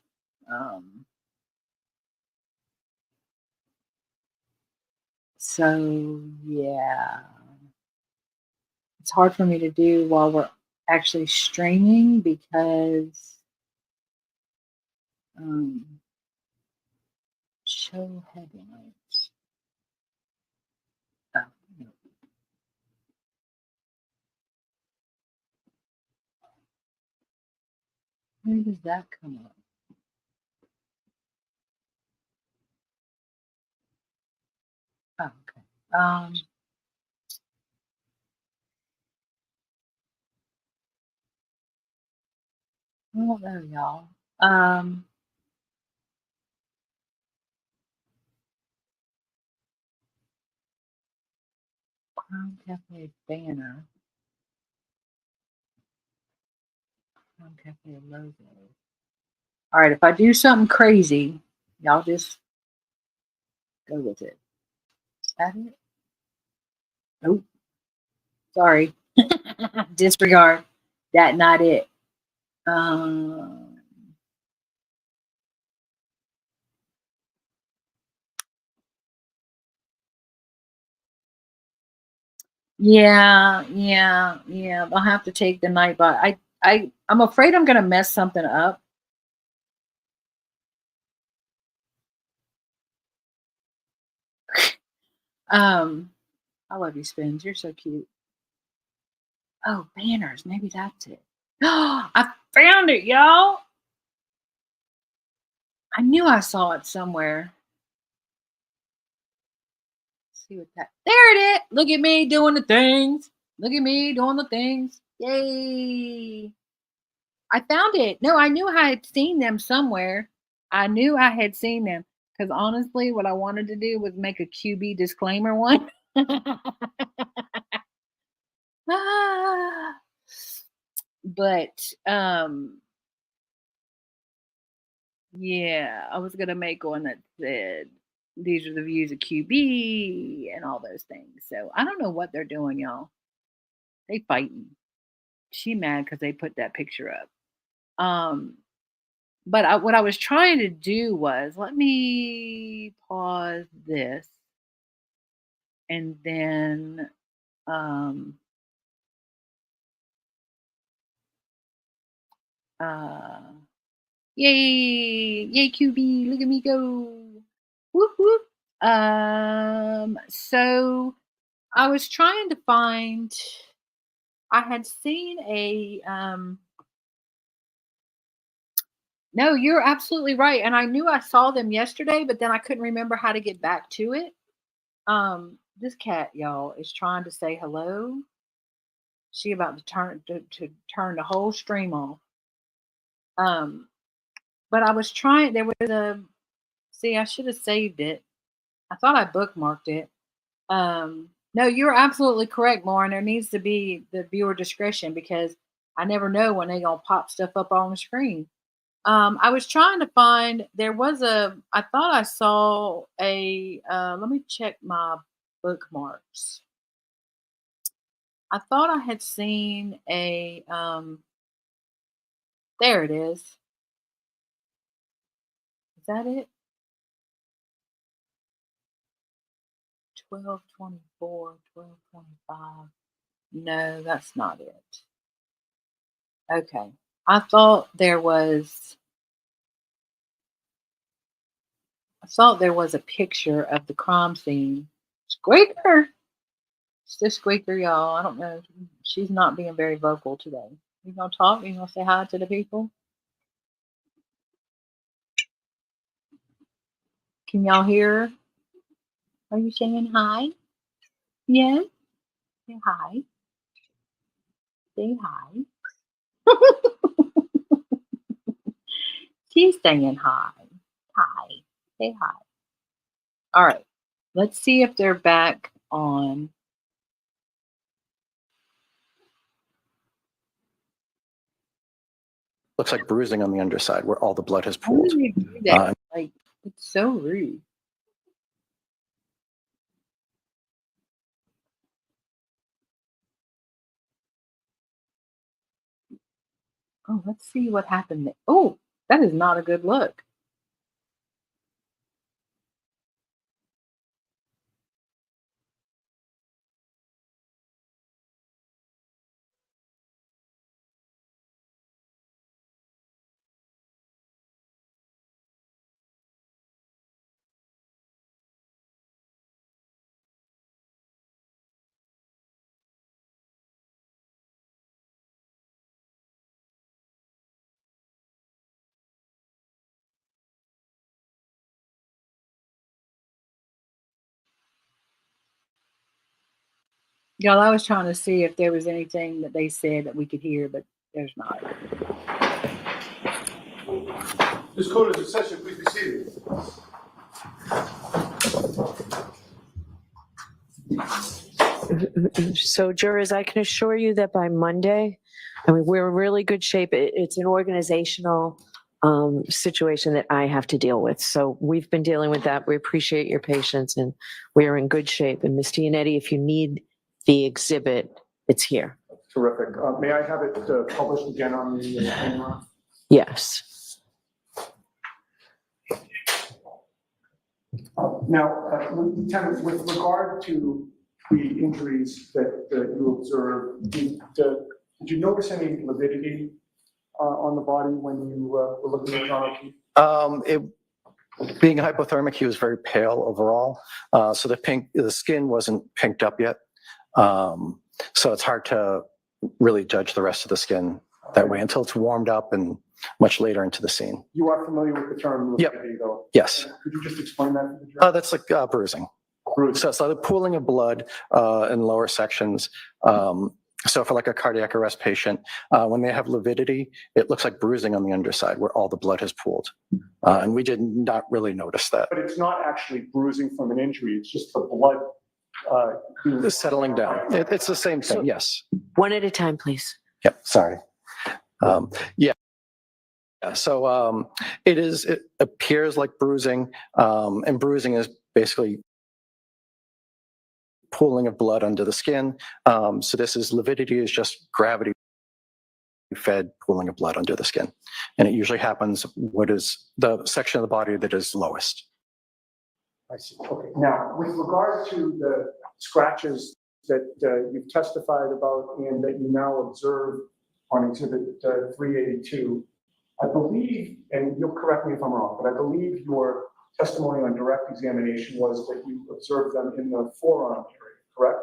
So, yeah, it's hard for me to do while we're actually streaming because show headlines. Oh, no. Where does that come up? Oh, okay. I don't know, y'all. Crown Cafe banner. Crown Cafe logo. All right, if I do something crazy, y'all just go with it. Is that it? Nope. Sorry. Disregard. That not it. Yeah. I'll have to take the night by. I'm afraid I'm gonna mess something up. I love you, Spins. You're so cute. Oh, banners. Maybe that's it. I found it, y'all. I knew I saw it somewhere. Let's see what that. There it is. Look at me doing the things. Look at me doing the things. Yay. I found it. No, I knew I had seen them somewhere. I knew I had seen them because honestly, what I wanted to do was make a QB disclaimer one. But yeah, I was gonna make one that said these are the views of QB and all those things. So I don't know what they're doing, y'all. They fighting. She mad because they put that picture up. But what I was trying to do was let me pause this and then uh yay QB, look at me go. Whoop whoop. So I was trying to find I had seen a no, you're absolutely right. And I knew I saw them yesterday, but then I couldn't remember how to get back to it. This cat, y'all, is trying to say hello. She about to turn the whole stream off. Um, but I was trying. There was a. See, I should have saved it. I thought I bookmarked it. No, you're absolutely correct, Lauren. There needs to be the viewer discretion because I never know when they gonna pop stuff up on the screen. I was trying to find. There was a. I thought I saw a. Let me check my bookmarks. I thought I had seen a. There it is. Is that it? 1224, 1225. No, that's not it. Okay. I thought there was a picture of the crime scene. Squeaker. It's the squeaker, y'all. I don't know. She's not being very vocal today. You gonna talk? You gonna say hi to the people? Can y'all hear her? Are you saying hi? Yes? Say hi. Say hi. She's saying hi. Hi. Say hi. All right. Let's see if they're back on. looks like bruising on the underside where all the blood has Why would pooled. you do that? Like, it's so rude. Oh, let's see what happened there. Oh, that is not a good look. Y'all, I was trying to see if there was anything that they said that we could hear, but there's not. This court is in session, please be seated. So jurors, I can assure you that by Monday, I mean, we're in really good shape. It's an organizational situation that I have to deal with. So we've been dealing with that. We appreciate your patience and we are in good shape. And Ms. Gianetti, if you need the exhibit, it's here. Terrific. May I have it published again on the camera? Yes. Now, Lieutenant, with regard to the injuries that you observed, did you notice any lividity on the body when you were looking at John O'Keefe? Being hypothermic, he was very pale overall. So the skin wasn't pinked up yet. So it's hard to really judge the rest of the skin that way until it's warmed up and much later into the scene. You are familiar with the term lividity, though? Yes. Could you just explain that to the jury? That's like bruising. Bruising. So it's the pooling of blood in lower sections. So for like a cardiac arrest patient, when they have lividity, it looks like bruising on the underside where all the blood has pooled. And we did not really notice that. But it's not actually bruising from an injury, it's just the blood It's settling down. It's the same thing, yes. One at a time, please. Yep, sorry. Yeah. So it appears like bruising, and bruising is basically pooling of blood under the skin. So lividity is just gravity fed pooling of blood under the skin. And it usually happens what is the section of the body that is lowest. I see. Okay. Now, with regard to the scratches that you've testified about and that you now observe on exhibit 382, I believe, and you'll correct me if I'm wrong, but I believe your testimony on direct examination was that you observed them in the forearm area, correct?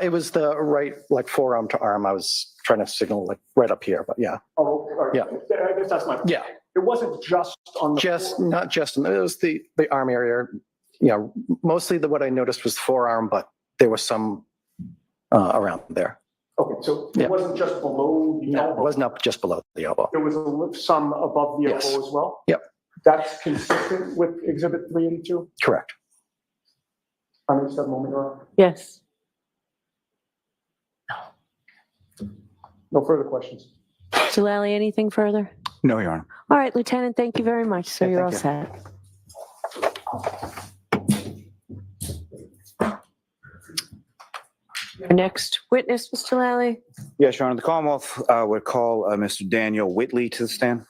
It was the right, like forearm to arm. I was trying to signal like right up here, but yeah. Oh, all right. Yeah. I guess that's my point. Yeah. It wasn't just on the Not just, it was the arm area. Yeah, mostly what I noticed was forearm, but there was some around there. Okay, so it wasn't just below the No, elbow. it was not just below the elbow. There was some above the Yes. elbow as well? Yep. That's consistent with exhibit 382? Correct. I missed that moment, Your Honor. Yes. No further questions. Mr. Lally, anything further? No, Your Honor. All right, Lieutenant, thank you very much. So Okay, you're all thank set. Our next witness, Mr. Lally. Yes, Your Honor. The Commonwealth would call Mr. Daniel Whitley to the stand.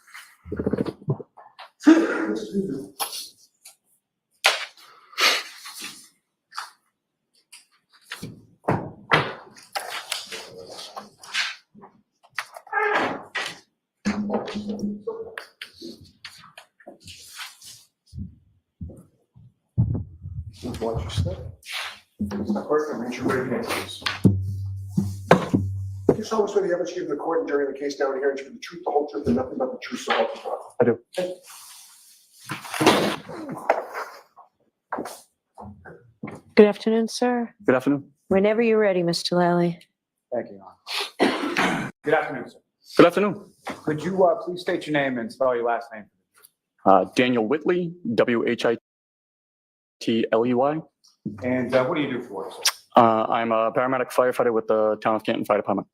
Watch your step. Clerk, and reach your right hand, please. You solemnly swear the evidence you give in the court and during the case now and here and for the truth, the whole truth, and nothing but the truth, so help you God. I do. Good afternoon, sir. Good afternoon. Whenever you're ready, Mr. Lally. Thank you, Your Honor. Good afternoon, sir. Good afternoon. Could you please state your name and spell your last name? Daniel Whitley, Whitley. And what do you do for us, sir? I'm a paramedic firefighter with the Town of Canton Fire Department.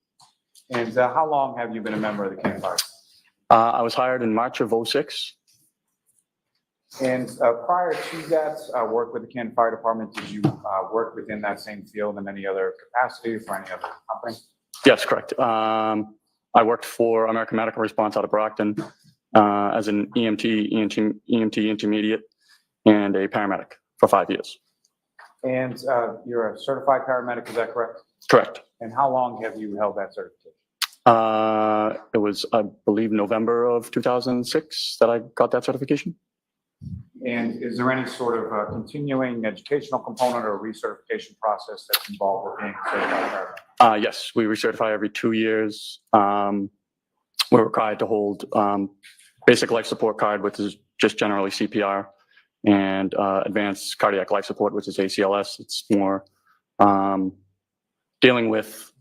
And how long have you been a member of the Canton Fire? I was hired in March of '06. And prior to that, work with the Canton Fire Department, did you work within that same field in any other capacity for any other company? Yes, correct. I worked for American Medical Response out of Brockton as an EMT intermediate and a paramedic for 5 years. And you're a certified paramedic, is that correct? Correct. And how long have you held that certification? It was, I believe, November of 2006 that I got that certification. And is there any sort of continuing educational component or recertification process that's involved with being a certified paramedic? Yes, we recertify every 2 years. We're required to hold basic life support card, which is just generally CPR, and advanced cardiac life support, which is ACLS. It's more dealing with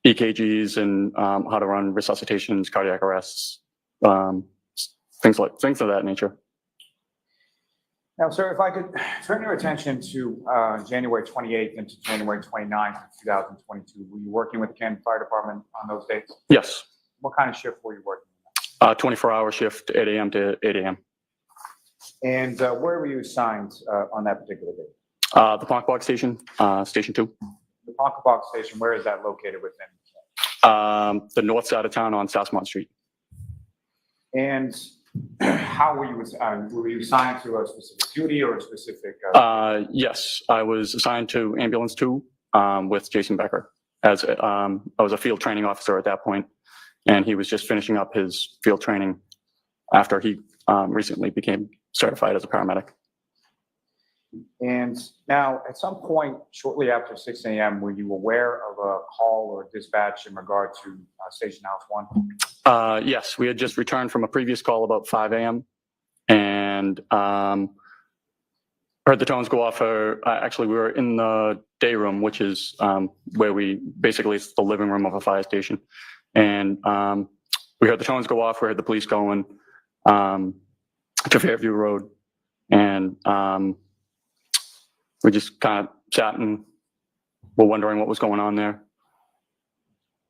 EKGs and how to run resuscitations, cardiac arrests, things of that nature. Now, sir, if I could turn your attention to January 28th into January 29th of 2022, were you working with the Canton Fire Department on those dates? Yes, What kind of shift were you working? 24-hour shift, 8 a.m. to 8 a.m. And where were you assigned on that particular day? The Ponkbog Station, Station 2. The Ponkabog Station, where is that located within? The north side of town on Southmont Street. And how were you assigned to a specific duty or a specific? Yes, I was assigned to Ambulance 2 with Jason Becker. As I was a field training officer at that point, and he was just finishing up his field training after he recently became certified as a paramedic. And now, at some point shortly after 6 a.m., were you aware of a call or dispatch in regard to Station House 1? Yes, we had just returned from a previous call about 5 a.m. and heard the tones go off. Actually, we were in the day room, which is where basically it's the living room of a fire station. And we heard the tones go off. We heard the police going to Fairview Road. And we just kind of sat and were wondering what was going on there.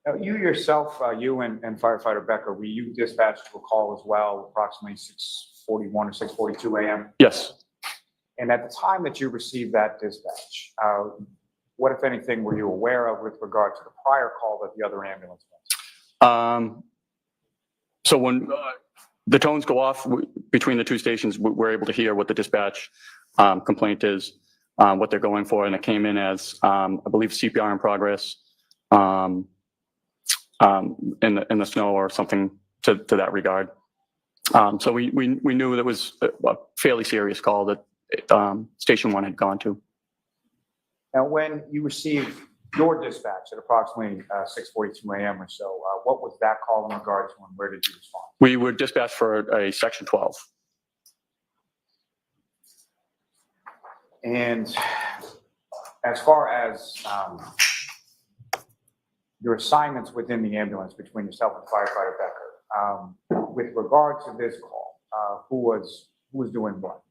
Now, you yourself, you and firefighter Becker, were you dispatched to a call as well, approximately 6:41 or 6:42 a.m.? Yes. And at the time that you received that dispatch, what, if anything, were you aware of with regard to the prior call that the other ambulance went? So when the tones go off between the two stations, we're able to hear what the dispatch complaint is, what they're going for, and it came in as, I believe, CPR in progress in the snow or something to that regard. So we knew that it was a fairly serious call that Station 1 had gone to. Now, when you received your dispatch at approximately 6:42 a.m. or so, what was that call in regard to, and where did you respond? We were dispatched for a Section 12. And as far as your assignments within the ambulance between yourself and firefighter Becker, with regard to this call, who was doing what?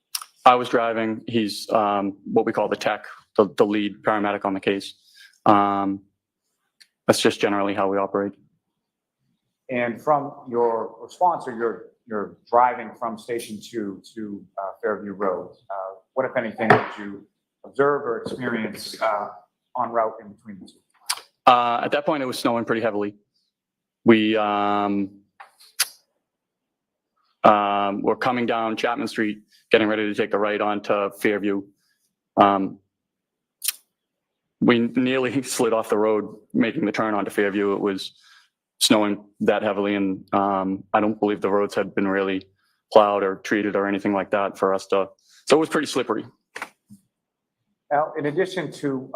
I was driving. He's what we call the tech, the lead paramedic on the case. That's just generally how we operate. And from your response, or you're driving from Station 2 to Fairview Road, what, if anything, did you observe or experience en route in between the two? At that point, it was snowing pretty heavily. We were coming down Chapman Street, getting ready to take a right onto Fairview. We nearly slid off the road, making the turn onto Fairview. It was snowing that heavily, and I don't believe the roads had been really plowed or treated or anything like that for us to. So it was pretty slippery. Now, in addition to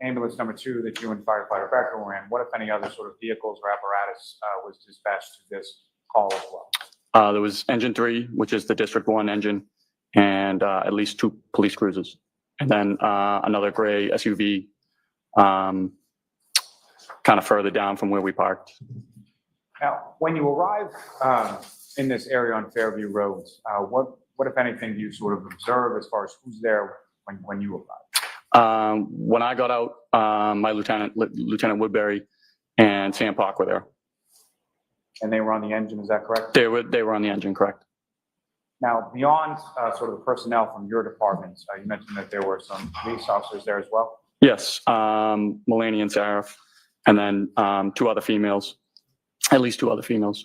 ambulance number 2 that you and firefighter Becker were in, what, if any, other sort of vehicles or apparatus was dispatched to this call as well? There was Engine 3, which is the District 1 engine, and at least 2 police cruisers, and then another gray SUV kind of further down from where we parked. Now, when you arrive in this area on Fairview Road, what, if anything, do you sort of observe as far as who's there when you arrive? When I got out, my Lieutenant Woodbury and Sam Park were there. And they were on the engine, is that correct? They were on the engine, correct? Now, beyond sort of the personnel from your department, you mentioned that there were some police officers there as well? Yes, Mulaney and Saraf, and then two other females, at least two other females.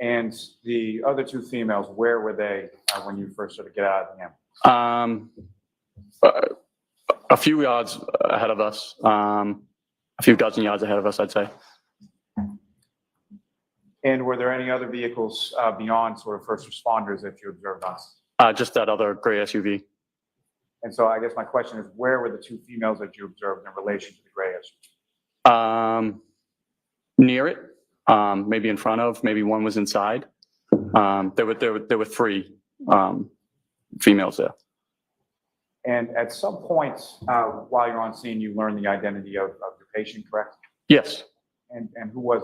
And the other two females, where were they when you first sort of get out of the ambulance? A few yards ahead of us, a few dozen yards ahead of us, I'd say. And were there any other vehicles beyond sort of first responders that you observed on? Just that other gray SUV. And so I guess my question is, where were the two females that you observed in relation to the gray SUV? Near it, maybe in front of, maybe one was inside. There were three females there. And at some point while you're on scene, you learned the identity of your patient, correct? Yes. And what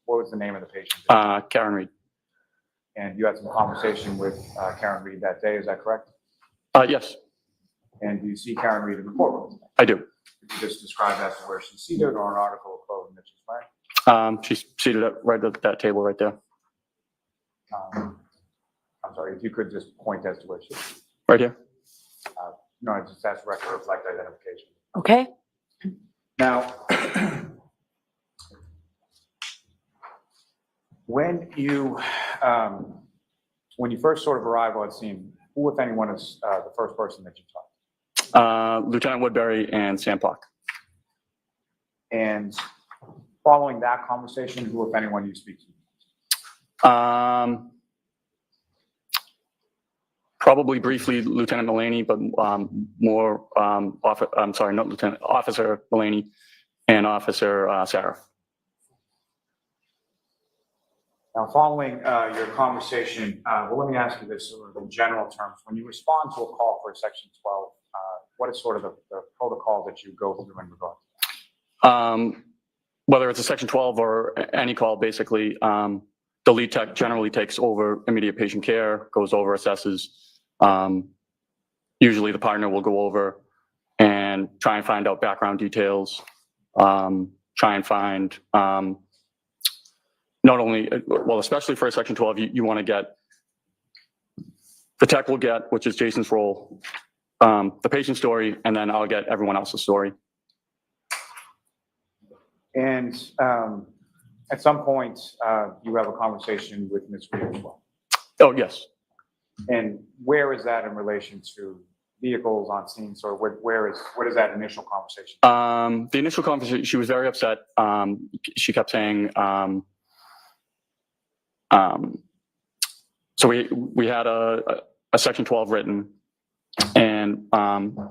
was the name of the patient? Karen Reed. And you had some conversation with Karen Reed that day, is that correct? Yes. And do you see Karen Reed in the courtroom? I do. Could you just describe as to where she's seated or an article of clothing that she's wearing? She's seated right at that table right there. I'm sorry, if you could just point as to where she is. Right here. No, I just asked record of reflect identification. Okay. Now, when you first sort of arrive on scene, who, if anyone, is the first person that you talk to? Lieutenant Woodbury and Sam Park. And following that conversation, who, if anyone, you speak to? Probably briefly Lieutenant Mulaney, but more, I'm sorry, not Lieutenant, Officer Mulaney and Officer Saraf. Now, following your conversation, well, let me ask you this sort of in general terms. When you respond to a call for a Section 12, what is sort of the protocol that you go through in regard to that? Whether it's a Section 12 or any call, basically, the lead tech generally takes over immediate patient care, goes over, assesses. Usually the partner will go over and try and find out background details, try and find not only, well, especially for a Section 12, you want to get, the tech will get, which is Jason's role, the patient story, and then I'll get everyone else's story. And at some point, you have a conversation with Ms. Reed as well. Oh, yes. And where is that in relation to vehicles on scene? So what is that initial conversation? The initial conversation, she was very upset. She kept saying, so we had a Section 12 written, and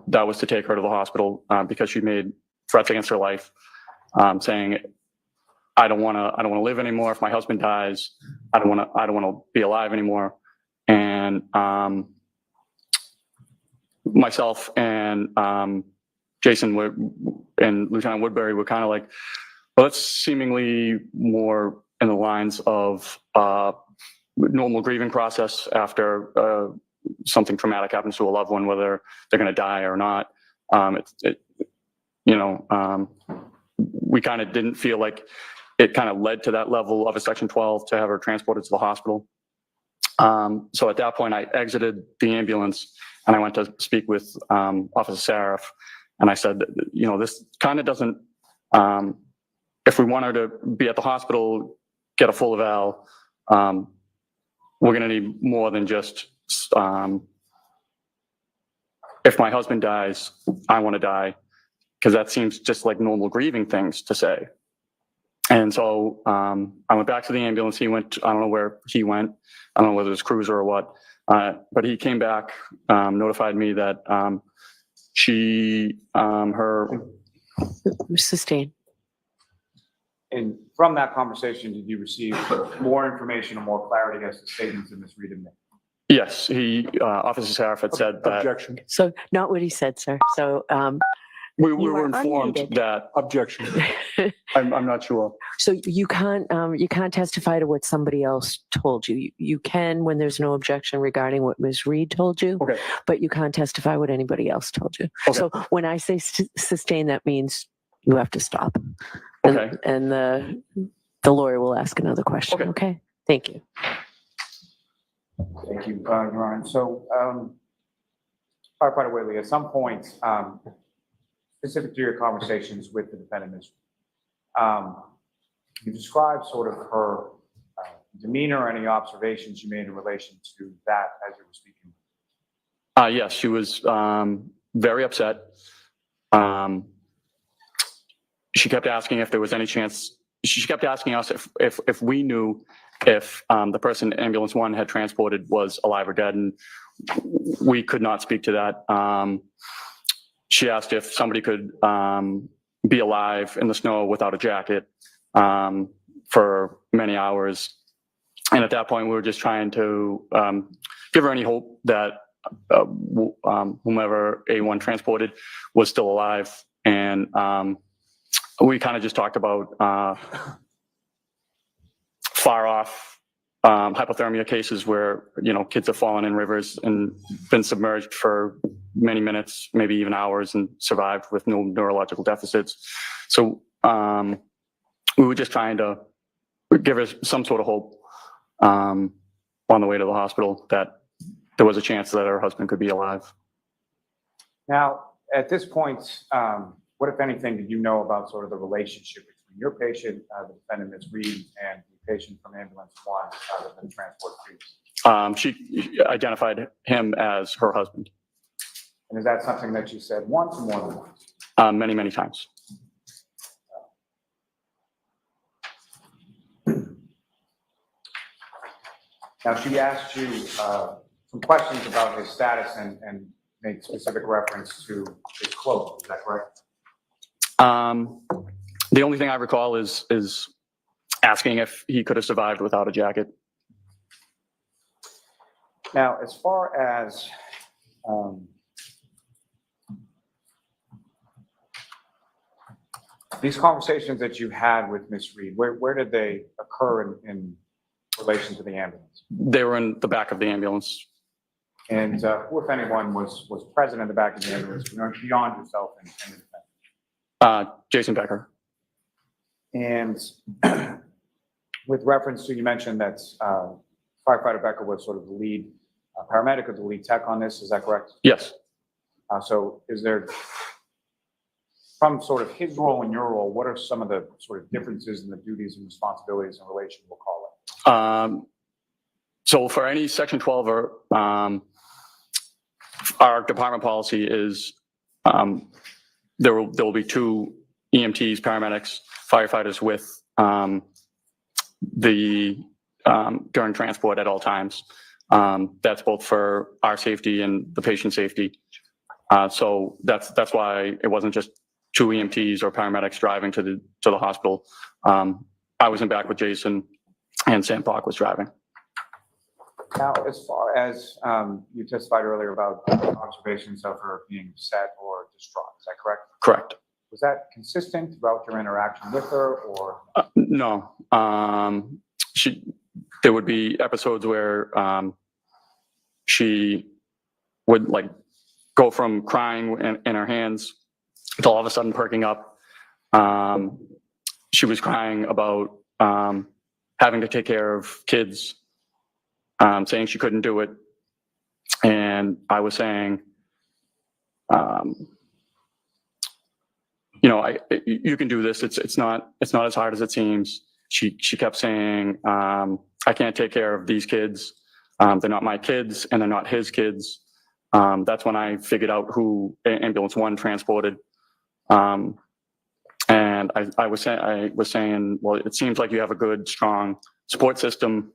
that was to take her to the hospital because she made threats against her life, saying, I don't want to live anymore. If my husband dies, I don't want to be alive anymore. And myself and Jason and Lieutenant Woodbury were kind of like, well, that's seemingly more in the lines of normal grieving process after something traumatic happens to a loved one, whether they're going to die or not. We kind of didn't feel like it kind of led to that level of a Section 12 to have her transported to the hospital. So at that point, I exited the ambulance and I went to speak with Officer Saraf, and I said, this kind of doesn't, if we want her to be at the hospital, get a full eval, we're going to need more than just, if my husband dies, I want to die, because that seems just like normal grieving things to say. And so I went back to the ambulance. He went, I don't know where he went. I don't know whether it was cruiser or what, but he came back, notified me that her Sustained. And from that conversation, did you receive more information or more clarity as to statements in Ms. Reed and me? Yes, Officer Saraf had said that. Objection. So not what he said, sir. So We You were are informed unmuted. that. Objection. I'm not sure. so you can't testify to what somebody else told you. You can when there's no objection regarding what Ms. Reed told you, Okay. but you can't testify what anybody else told you. Okay. So when I say sustain, that means you have to stop. And, Okay. And the the lawyer will ask another question, Okay. okay? Thank you. Thank you, Your Honor. So, Firefighter Whaley, at some point, specific to your conversations with the defendant, you described sort of her demeanor or any observations you made in relation to that as you were speaking. Yes, she was very upset. She kept asking if there was any chance. She kept asking us if we knew if the person ambulance 1 had transported was alive or dead, and we could not speak to that. She asked if somebody could be alive in the snow without a jacket for many hours. And at that point, we were just trying to give her any hope that whomever A1 transported was still alive. And we kind of just talked about far off hypothermia cases where, kids have fallen in rivers and been submerged for many minutes, maybe even hours, and survived with no neurological deficits. So we were just trying to give her some sort of hope on the way to the hospital that there was a chance that her husband could be alive. Now, at this point, what, if anything, did you know about sort of the relationship between your patient, the defendant, Ms. Reed, and the patient from ambulance 1 that had been transported previously? She identified him as her husband. And is that something that you said once or more than once? Many, many times. Now, she asked you some questions about his status and made specific reference to his clothes. Is that correct? The only thing I recall is asking if he could have survived without a jacket. Now, as far as these conversations that you had with Ms. Reed, where did they occur in relation to the ambulance? They were in the back of the ambulance. And who, if anyone, was present in the back of the ambulance beyond yourself and the defendant? Jason Becker. And with reference to, you mentioned that firefighter Becker was sort of the lead paramedic or the lead tech on this. Is that correct? Yes. So is there, from sort of his role and your role, what are some of the sort of differences in the duties and responsibilities in relation, we'll call it? So for any Section 12, our department policy is there will be 2 EMTs, paramedics, firefighters with during transport at all times. That's both for our safety and the patient safety. So that's why it wasn't just 2 EMTs or paramedics driving to the hospital. I was in back with Jason, and Sam Park was driving. Now, as far as you testified earlier about observations of her being upset or distraught, is that correct? Correct. Was that consistent throughout your interaction with her, or? No. There would be episodes where she would go from crying in her hands to all of a sudden perking up. She was crying about having to take care of kids, saying she couldn't do it. And I was saying, you can do this. It's not as hard as it seems. She kept saying, I can't take care of these kids. They're not my kids and they're not his kids. That's when I figured out who ambulance 1 transported. And I was saying, well, it seems like you have a good, strong support system.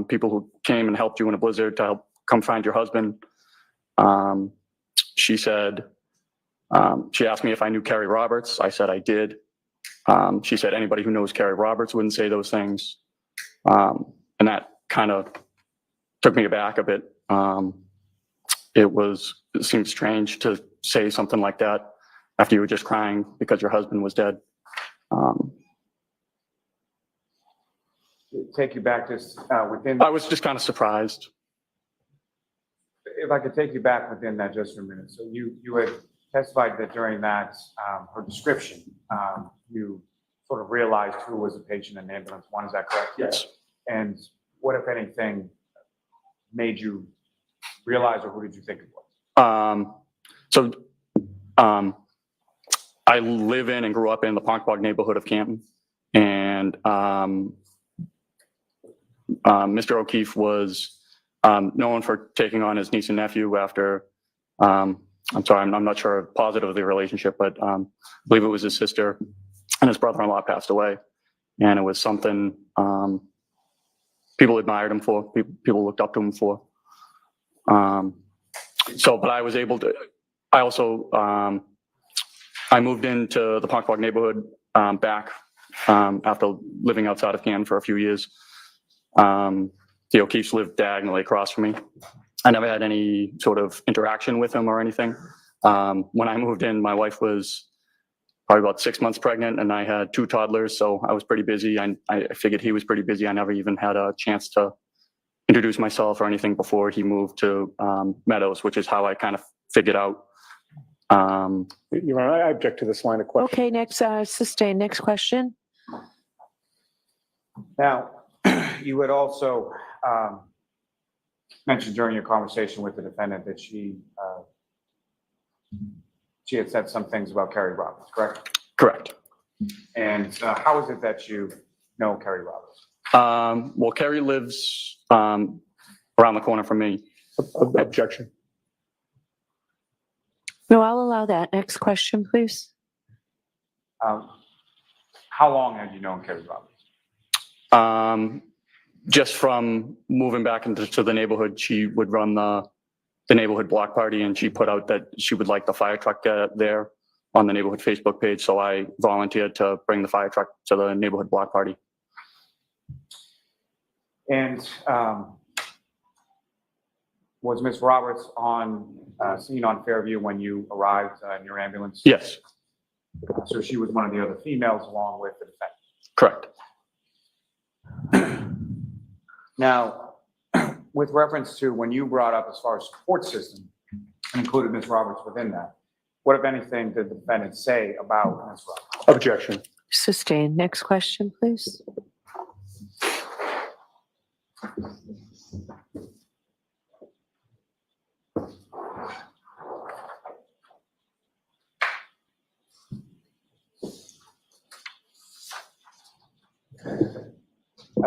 People who came and helped you in a blizzard to help come find your husband. She said, she asked me if I knew Carrie Roberts. I said I did. She said anybody who knows Carrie Roberts wouldn't say those things. And that kind of took me aback a bit. It seemed strange to say something like that after you were just crying because your husband was dead. Take you back just within. I was just kind of surprised. If I could take you back within that just for a minute. So you had testified that during that, her description, you sort of realized who was a patient in ambulance 1, is that correct? Yes. And what, if anything, made you realize, or who did you think it was? So I live in and grew up in the Ponquag neighborhood of Canton. And Mr. O'Keefe was known for taking on his niece and nephew after, I'm sorry, I'm not sure positive of the relationship, but I believe it was his sister and his brother-in-law passed away. And it was something people admired him for, people looked up to him for. But I was able to, I also, I moved into the Ponquag neighborhood back after living outside of Canton for a few years. The O'Keefes lived diagonally across from me. I never had any sort of interaction with him or anything. When I moved in, my wife was probably about 6 months pregnant and I had 2 toddlers, so I was pretty busy. I figured he was pretty busy. I never even had a chance to introduce myself or anything before he moved to Meadows, which is how I kind of figured out. Your Honor, I object to this line of question. Okay, next, sustain. Next question. Now, you had also mentioned during your conversation with the defendant that she had said some things about Kerry Roberts, correct? Correct. And how is it that you know Kerry Roberts? Well, Kerry lives around the corner from me. Objection. No, I'll allow that. Next question, please. How long have you known Kerry Roberts? Just from moving back into the neighborhood, she would run the neighborhood block party, and she put out that she would like the fire truck there on the neighborhood Facebook page. So I volunteered to bring the fire truck to the neighborhood block party. And was Ms. Roberts on scene on Fairview when you arrived in your ambulance? Yes, So she was one of the other females along with the defendant. correct. Now, with reference to when you brought up as far as support system, and included Ms. Roberts within that, what, if anything, did the defendant say about Ms. Roberts? Objection. Sustain. Next question, please.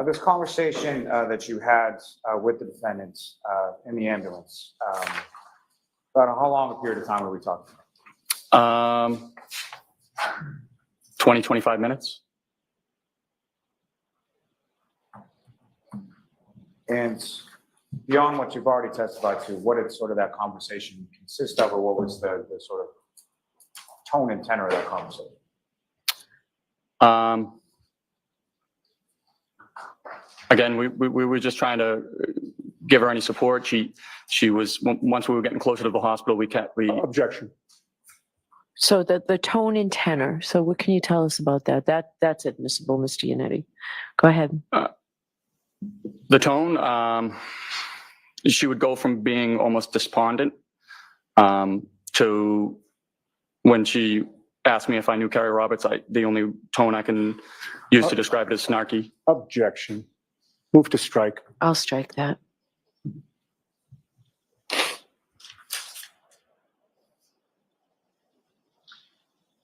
This conversation that you had with the defendants in the ambulance, about how long a period of time are we talking about? 20, 25 minutes. And beyond what you've already testified to, what did sort of that conversation consist of, or what was the sort of tone and tenor of that conversation? Again, we were just trying to give her any support. She was, once we were getting closer to the hospital, we Objection. So the tone and tenor. So what can you tell us about that? That's admissible, Mr. Yannetti. Go ahead. The tone, she would go from being almost despondent to when she asked me if I knew Kerry Roberts, the only tone I can use to describe it is snarky. Objection. Move to strike. I'll strike that.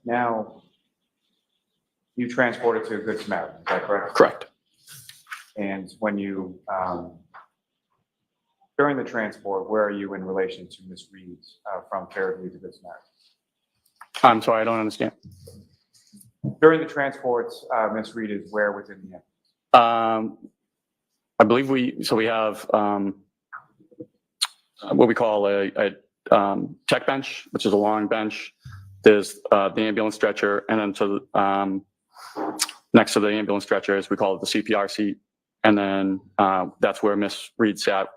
Now, you transported to a Good Samaritan, is that correct? Correct. And when you, during the transport, where are you in relation to Ms. Reed from Fairview to Good Samaritan? I'm sorry, I don't understand. During the transport, Ms. Reed is where within the ambulance? I believe we have what we call a tech bench, which is a long bench. There's the ambulance stretcher, and then next to the ambulance stretcher is, we call it the CPR seat. And then that's where Miss Reed sat.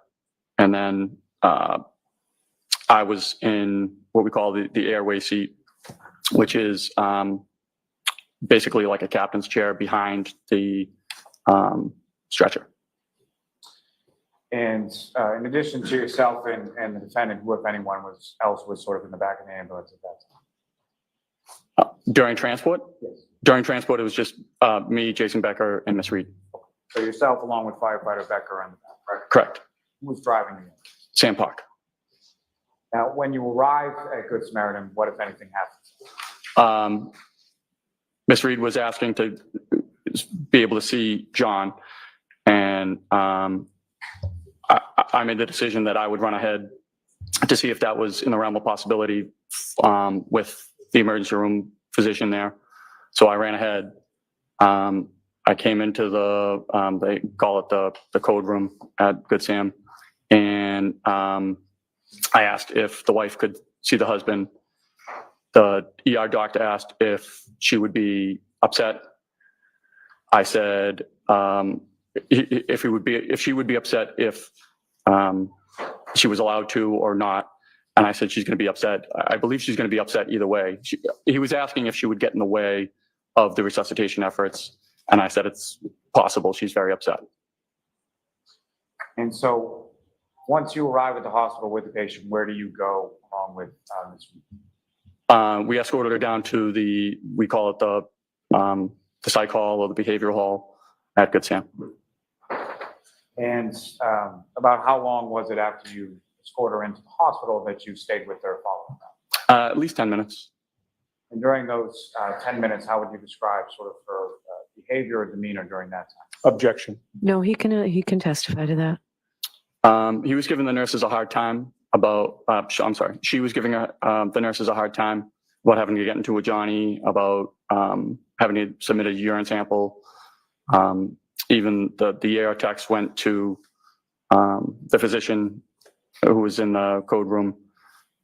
And then I was in what we call the airway seat, which is basically like a captain's chair behind the stretcher. And in addition to yourself and the defendant, who, if anyone else was sort of in the back of the ambulance at that time? During transport? Yes. During transport, it was just me, Jason Becker, and Miss Reed. So yourself along with firefighter Becker and, correct? Correct. Who was driving you? Sam Park. Now, when you arrived at Good Samaritan, what if anything happened? Miss Reed was asking to be able to see John, and I made the decision that I would run ahead to see if that was in the realm of possibility with the emergency room physician there. So I ran ahead. I came into they call it the code room at Good Sam, and I asked if the wife could see the husband. The ER doctor asked if she would be upset. I said if she would be upset if she was allowed to or not. And I said she's going to be upset. I believe she's going to be upset either way. He was asking if she would get in the way of the resuscitation efforts, and I said it's possible she's very upset. And so once you arrive at the hospital with the patient, where do you go along with Ms. Reed? We escorted her down to we call it the psych hall or the behavioral hall at Good Sam. And about how long was it after you escorted her into the hospital that you stayed with her following that? At least 10 minutes. And during those 10 minutes, how would you describe sort of her behavior or demeanor during that time? Objection. No, he can testify to that. He was giving the nurses a hard time about, I'm sorry, she was giving the nurses a hard time about having to get into with Johnny, about having to submit a urine sample. Even the AR techs went to the physician who was in the code room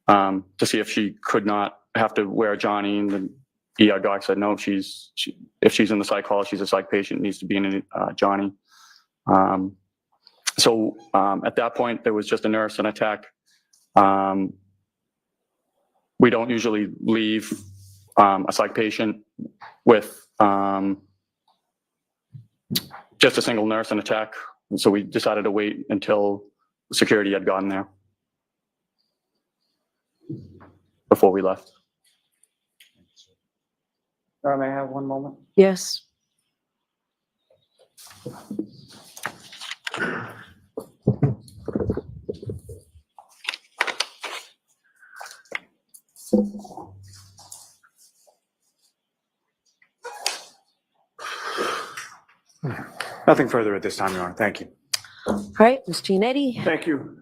to see if she could not have to wear a Johnny, and the ER doc said no. If she's in the psych hall, she's a psych patient, needs to be in a Johnny. So at that point, there was just a nurse and a tech. We don't usually leave a psych patient with just a single nurse and a tech. And so we decided to wait until security had gotten there before we left. May I have one moment? Yes. Nothing further at this time, Your Honor. Thank you. All right, Ms. Giannetti. Thank you.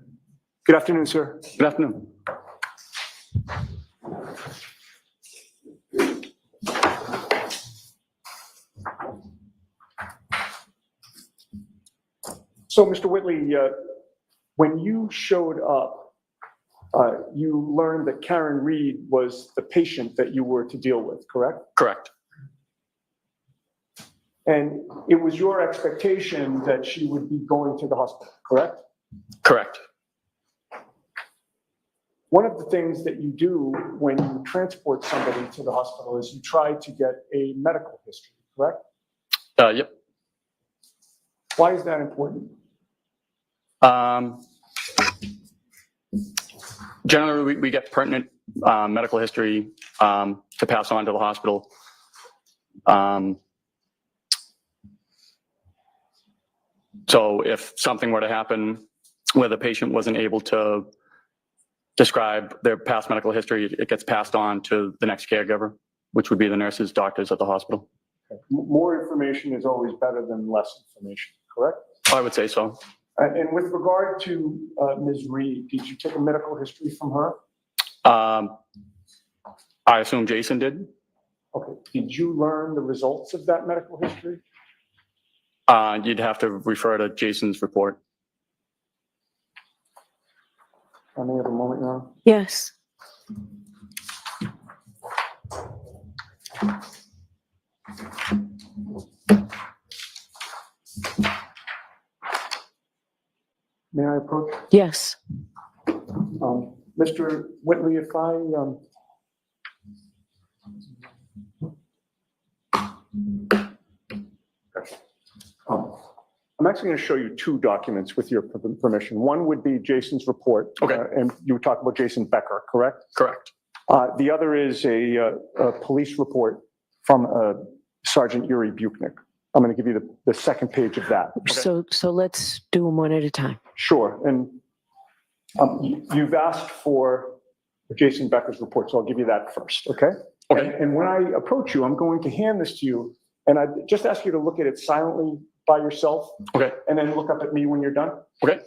Good afternoon, sir. Good afternoon. So, Mr. Whitley, when you showed up, you learned that Karen Reed was the patient that you were to deal with, correct? Correct. And it was your expectation that she would be going to the hospital, correct? Correct. One of the things that you do when you transport somebody to the hospital is you try to get a medical history, correct? Yep. Why is that important? Generally, we get pertinent medical history to pass on to the hospital. So if something were to happen where the patient wasn't able to describe their past medical history, it gets passed on to the next caregiver, which would be the nurses, doctors at the hospital. Okay. More information is always better than less information, correct? I would say so. And with regard to Ms. Reed, did you take a medical history from her? I assume Jason did. Okay. Did you learn the results of that medical history? You'd have to refer to Jason's report. I may have a moment now. Yes. May I approach? Yes. Mr. Whitley, if I I'm actually going to show you two documents with your permission. One would be Jason's report. Okay. And you talk about Jason Becker, correct? Correct. The other is a police report from Sergeant Yuri Buchnick. I'm going to give you the second page of that. So let's do them one at a time. Sure. And you've asked for Jason Becker's report, so I'll give you that first, okay? Okay. And when I approach you, I'm going to hand this to you, and I just ask you to look at it silently by yourself. Okay. And then look up at me when you're done. Okay.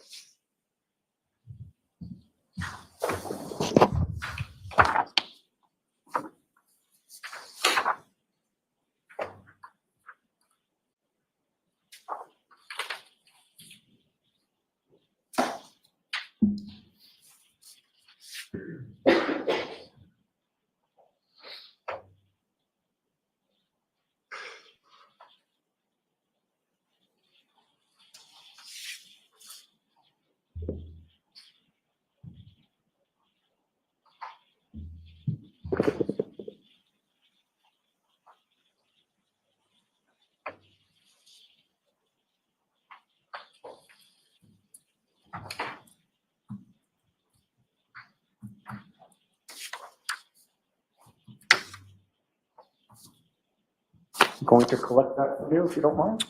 I'm going to collect that from you if you don't mind.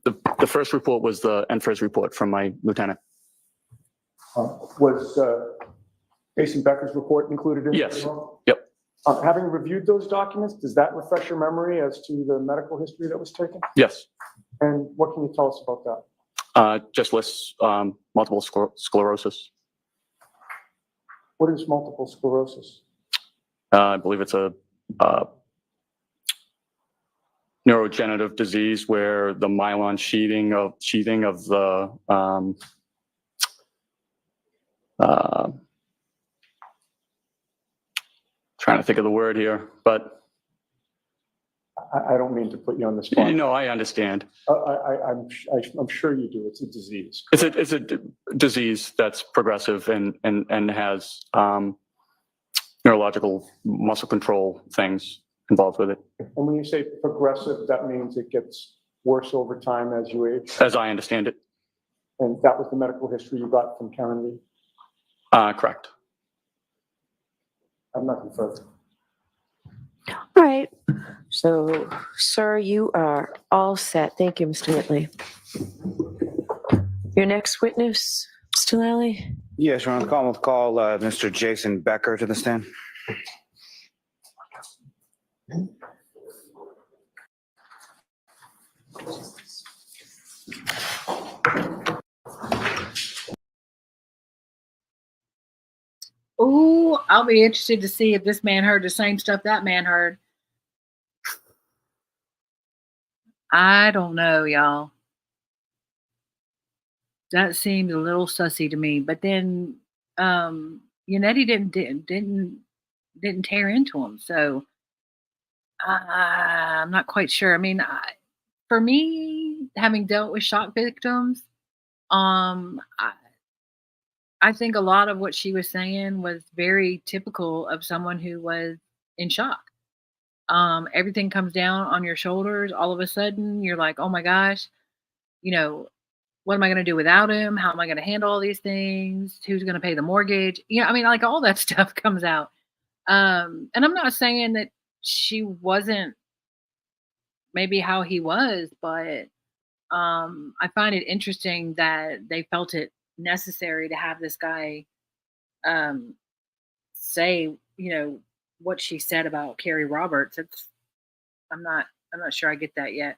The first report was the NFIRS report from my lieutenant. Was Jason Becker's report included in it as Yes. well? Yep. Having reviewed those documents, does that refresh your memory as to the medical history that was taken? Yes. And what can you tell us about that? Just lists multiple sclerosis. What is multiple sclerosis? I believe it's a neurodegenerative disease where the myelin sheathing of the trying to think of the word here, but I don't mean to put you on the spot. I understand. I'm sure you do. It's a disease. It's a disease that's progressive and has neurological muscle control things involved with it. And when you say progressive, that means it gets worse over time as you age? As I understand it. And that was the medical history you got from Karen Lee? Correct. I'm nothing further. All right. So, sir, you are all set. Thank you, Mr. Whitley. Your next witness, Mr. Lally? Yes, Your Honor, call Mr. Jason Becker to the stand. Ooh, I'll be interested to see if this man heard the same stuff that man heard. I don't know, y'all. That seemed a little sussy to me. But then Yannetti didn't tear into him, so I'm not quite sure. I mean, for me, having dealt with shock victims, I think a lot of what she was saying was very typical of someone who was in shock. Everything comes down on your shoulders. All of a sudden, you're like, oh my gosh, what am I going to do without him? How am I going to handle all these things? Who's going to pay the mortgage? I mean, like all that stuff comes out. And I'm not saying that she wasn't maybe how he was, but I find it interesting that they felt it necessary to have this guy say, what she said about Carrie Roberts. I'm not sure I get that yet.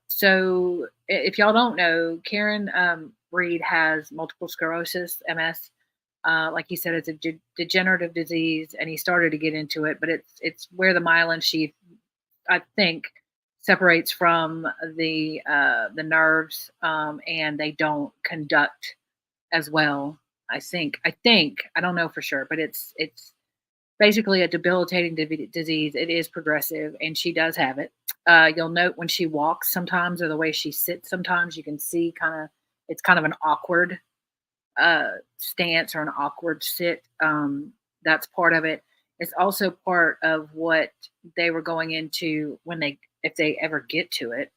So if y'all don't know, Karen Reed has multiple sclerosis, MS. Like he said, it's a degenerative disease, and he started to get into it, but it's where the myelin sheath, I think, separates from the nerves, and they don't conduct as well. I think I don't know for sure, but it's basically a debilitating disease. It is progressive, and she does have it. You'll note when she walks sometimes, or the way she sits sometimes, you can see it's kind of an awkward stance or an awkward sit. That's part of it. It's also part of what they were going into if they ever get to it,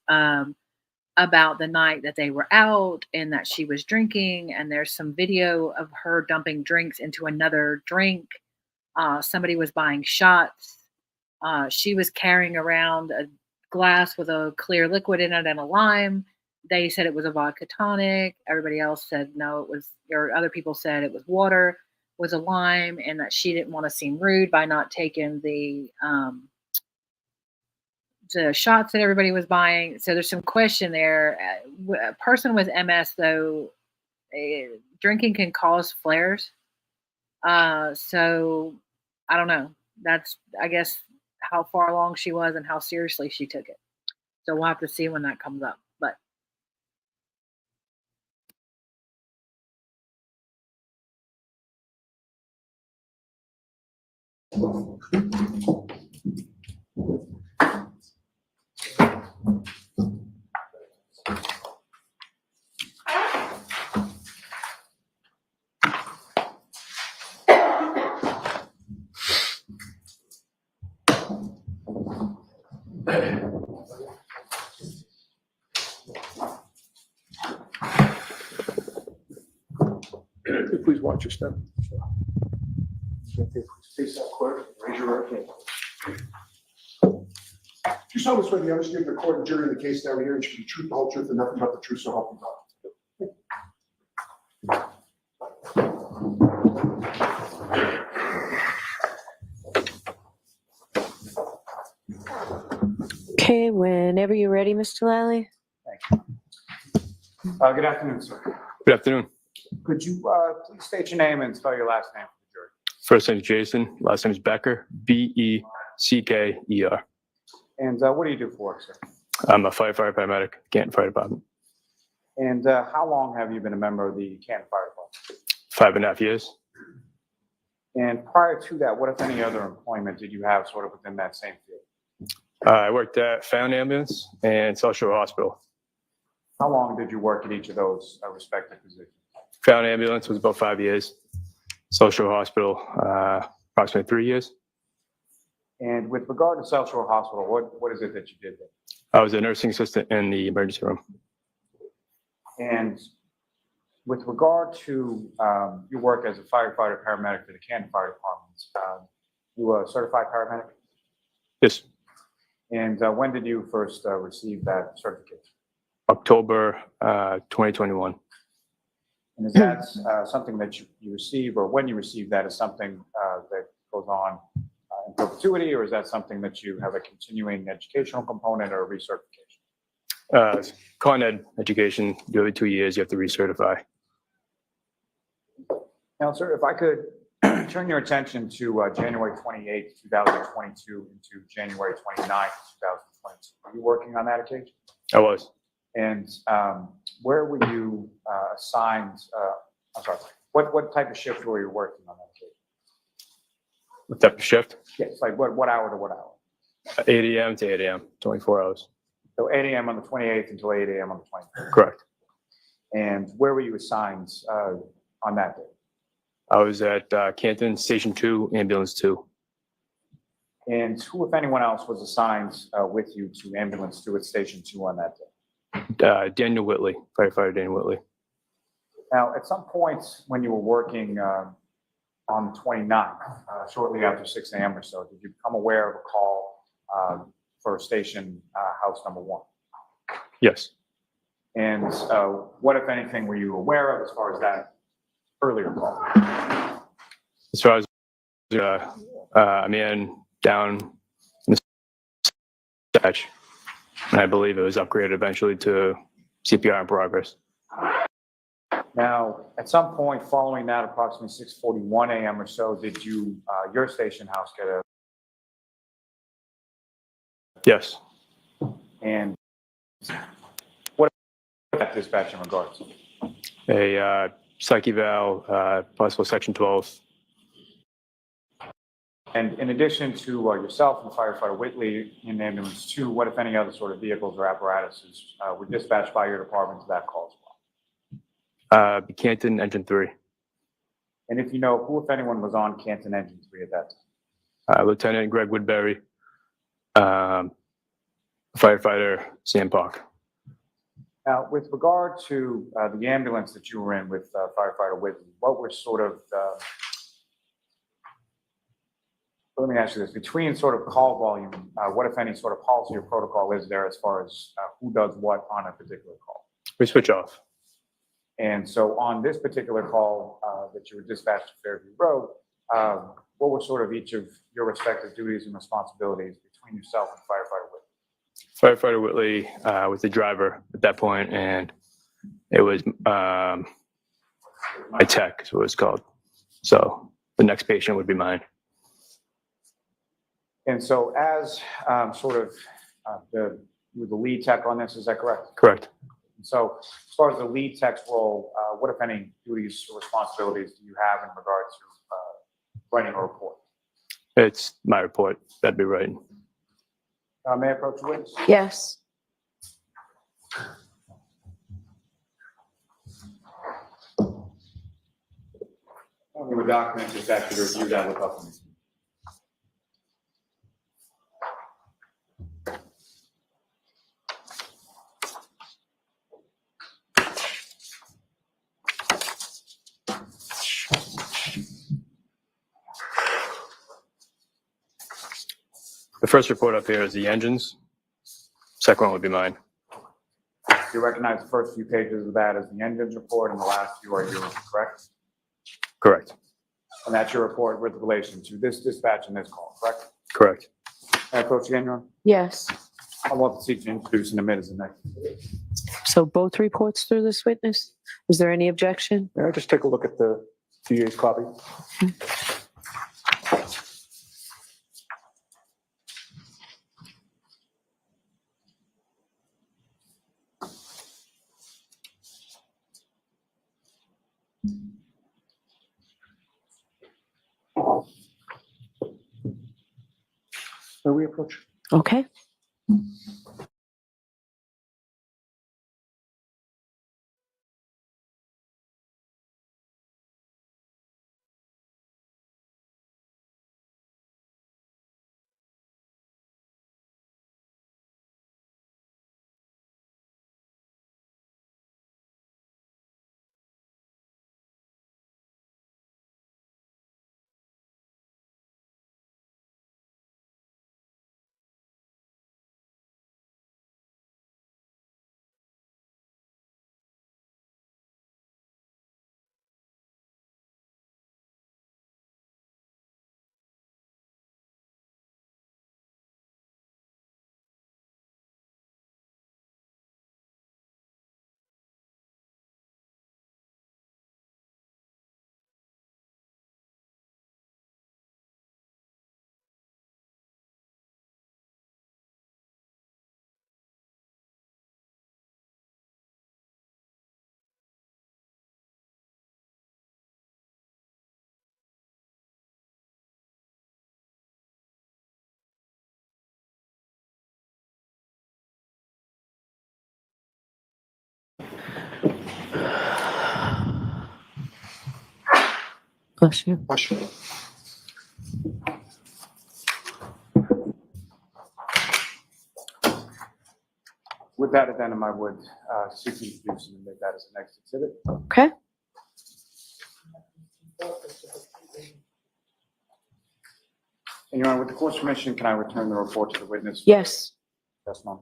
about the night that they were out and that she was drinking. And there's some video of her dumping drinks into another drink. Somebody was buying shots. She was carrying around glass with a clear liquid in it and a lime. They said it was a vodka tonic. Everybody else said no, it was, or other people said it was water with a lime, and that she didn't want to seem rude by not taking the shots that everybody was buying. So there's some question there. A person with MS, though, drinking can cause flares. So I don't know. That's, I guess, how far along she was and how seriously she took it. So we'll have to see when that comes up. But Please watch your step. Face that clerk, raise your right hand. Do you solemnly swear the honesty of the court and jury in the case down here and should be truth, the whole truth, and nothing but the truth, so help you God? Okay, whenever you're ready, Mr. Lally. Good afternoon, sir. Good afternoon. Could you please state your name and spell your last name for the jury? First name is Jason. Last name is Becker. Becker. And what do you do for work, sir? I'm a firefighter paramedic, Canton Fire Department. And how long have you been a member of the Canton Fire Department? 5.5 years. And prior to that, what, if any, other employment did you have sort of within that same field? I worked at Found Ambulance and South Shore Hospital. How long did you work at each of those respective positions? Found Ambulance was about 5 years. South Shore Hospital, approximately 3 years. And with regard to South Shore Hospital, what is it that you did there? I was a nursing assistant in the emergency room. And with regard to your work as a firefighter paramedic for the Canton Fire Department, you were a certified paramedic? Yes. And when did you first receive that certificate? October 2021. And is that something that you receive, or when you receive that, is something that goes on in perpetuity, or is that something that you have a continuing educational component or recertification? Con Ed education, every 2 years you have to recertify. Now, sir, if I could turn your attention to January 28th, 2022 into January 29th, 2022. Were you working on that occasion? I was. And where were you assigned? I'm sorry, what type of shift were you working on that occasion? What type of shift? Yes, like what hour to what hour? 8 a.m. to 8 a.m., 24 hours. So 8 a.m. on the 28th until 8 a.m. on the 29th. Correct. And where were you assigned on that day? I was at Canton Station 2, Ambulance 2. And who, if anyone else, was assigned with you to Ambulance 2 at Station 2 on that day? Daniel Whitley, firefighter Daniel Whitley. Now, at some point when you were working on the 29th, shortly after 6 a.m. or so, did you become aware of a call for station house number 1? Yes. And what, if anything, were you aware of as far as that earlier call? As far as a man down in the dispatch, and I believe it was upgraded eventually to CPR in progress. Now, at some point following that, approximately 6:41 a.m. or so, did you, your station house get a? Yes. And what that dispatch in regards? A psych eval, possible section 12. And in addition to yourself and firefighter Whitley in ambulance 2, what, if any, other sort of vehicles or apparatuses were dispatched by your department to that call as well? Canton Engine 3. And if you know, who, if anyone, was on Canton Engine 3 at that time? Lieutenant Greg Woodbury, firefighter Sam Park. Now, with regard to the ambulance that you were in with firefighter Whitley, what were sort of Let me ask you this, between sort of call volume, what if any sort of policy or protocol is there as far as who does what on a particular call? We switch off. And so on this particular call that you were dispatched to Fairview Road, what were sort of each of your respective duties and responsibilities between yourself and firefighter Whitley? Firefighter Whitley was the driver at that point, and it was my tech is what it's called. So the next patient would be mine. And so as sort of you were the lead tech on this, is that correct? Correct. And so as far as the lead tech's role, what if any duties or responsibilities do you have in regard to writing a report? It's my report. That'd be right. May I approach the witness? Yes. We have a document just actually review that with us. The first report up here is the engines. Second one would be mine. You recognize the first few pages of that as the engines report and the last few are yours, correct? Correct. And that's your report with relation to this dispatch and this call, correct? Correct. May I approach again, Your Honor? Yes. I want the seat to introduce in a minute as the next. So both reports through this witness? Is there any objection? May I just take a look at the DA's copy? May we approach? Okay. Bless you. With that addendum, I would seek to introduce and admit that as the next exhibit. Okay. And Your Honor, with the court's permission, can I return the report to the witness? Yes. Yes, ma'am.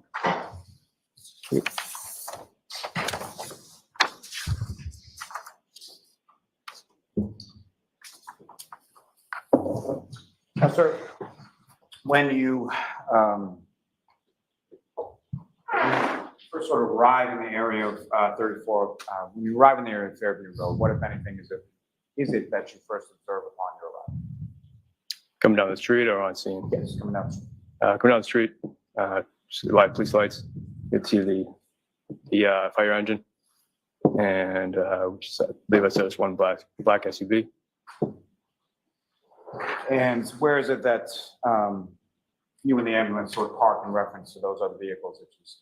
Now, sir, when you first sort of arrive in the area of 34, when you arrive in the area of Fairview Road, what, if anything, is it that you first observe upon your arrival? Coming down the street or on scene? Yes, coming down. Coming down the street, see the live police lights. You can see the fire engine, and which is, I believe I said it's one black SUV. And where is it that you and the ambulance sort of park in reference to those other vehicles that you see?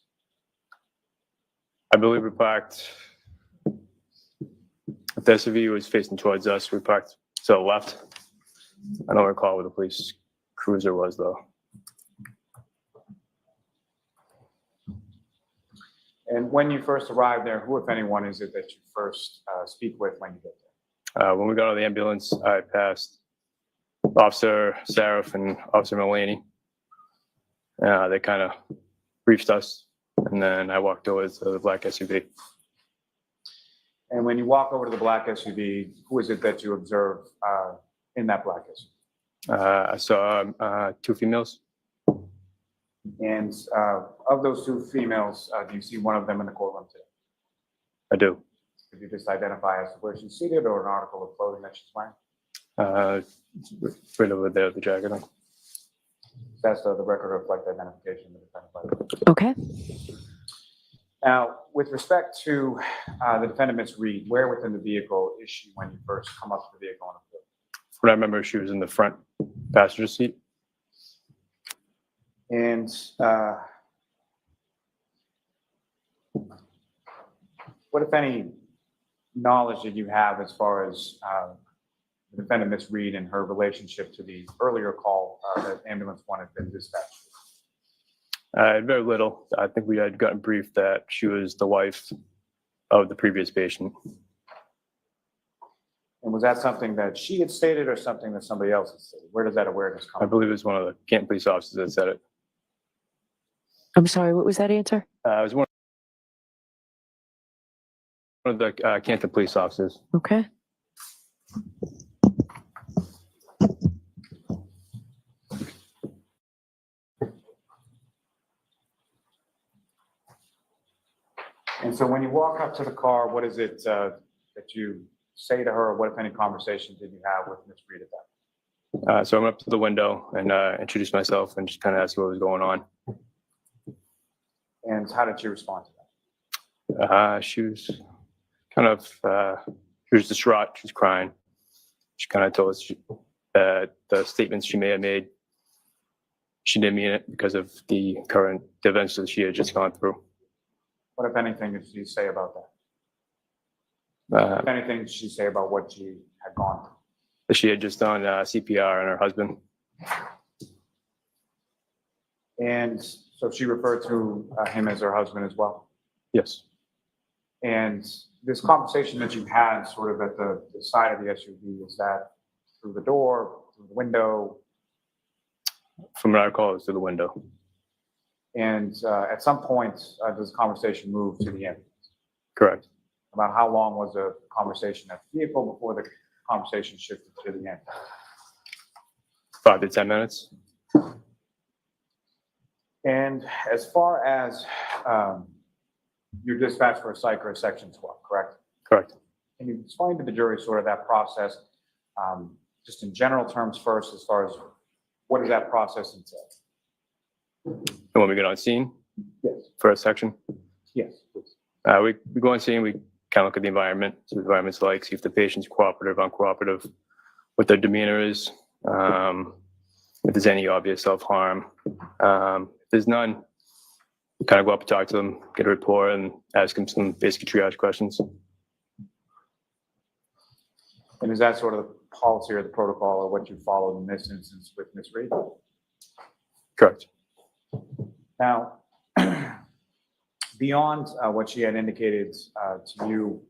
I believe we parked. If the SUV was facing towards us, we parked to the left. I don't recall where the police cruiser was, though. And when you first arrived there, who, if anyone, is it that you first speak with when you get there? When we got out of the ambulance, I passed Officer Saraf and Officer Mulaney. They kind of briefed us, and then I walked over to the black SUV. And when you walk over to the black SUV, who is it that you observe in that black SUV? I saw 2 females. And of those 2 females, do you see one of them in the courtroom today? I do. Could you just identify as to where she's seated or an article of clothing that she's wearing? Right over there, the jacket on. That's the record reflect identification of the defendant. Okay. Now, with respect to the defendant, Ms. Reed, where within the vehicle is she when you first come up to the vehicle on the floor? What I remember, she was in the front passenger seat. And what, if any, knowledge did you have as far as the defendant, Ms. Reed, and her relationship to the earlier call that ambulance 1 had been dispatched? Very little. I think we had gotten briefed that she was the wife of the previous patient. And was that something that she had stated or something that somebody else had stated? Where does that awareness come I from? believe it was one of the Canton police officers that said it. I'm sorry, what was that answer? It was one of the Canton police officers. Okay. And so when you walk up to the car, what is it that you say to her? What, if any, conversation did you have with Ms. Reed at that? So I went up to the window and introduced myself and just kind of asked what was going on. And how did she respond to that? She was kind of, she was distraught. She was crying. She kind of told us that the statements she may have made, she didn't mean it because of the current events that she had just gone through. What, if anything, did she say about that? If anything, did she say about what she had gone through? She had just done CPR on her husband. And so she referred to him as her husband as well? Yes. And this conversation that you had sort of at the side of the SUV, was that through the door, through the window? From what I recall, it was through the window. And at some point, does the conversation move to the ambulance? Correct. About how long was the conversation at the vehicle before the conversation shifted to the ambulance? 5 to 10 minutes. And as far as your dispatch for a psych or section 12, correct? Correct. Can you explain to the jury sort of that process, just in general terms first, as far as what does that process entail? And when we get on scene? Yes. For a section? Yes, please. We go on scene, we kind of look at the environment, see what the environment's like, see if the patient's cooperative, uncooperative, what their demeanor is, if there's any obvious self-harm. If there's none, we kind of go up and talk to them, get a report, and ask them some basic triage questions. And is that sort of the policy or the protocol or what you followed in this instance with Ms. Reed? Correct. Now, beyond what she had indicated to you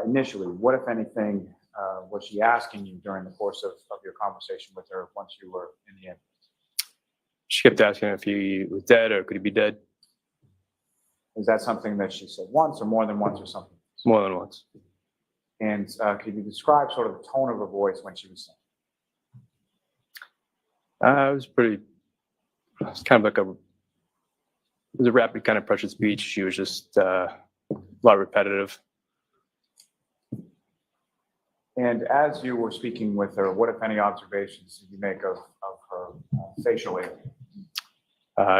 initially, what, if anything, was she asking you during the course of your conversation with her once you were in the ambulance? She kept asking if he was dead or could he be dead. Is that something that she said once or more than once or something? More than once. And could you describe sort of the tone of her voice when she was saying? It was pretty, it's kind of like it was a rapid kind of pressured speech. She was just a lot repetitive. And as you were speaking with her, what, if any, observations did you make of her facial area?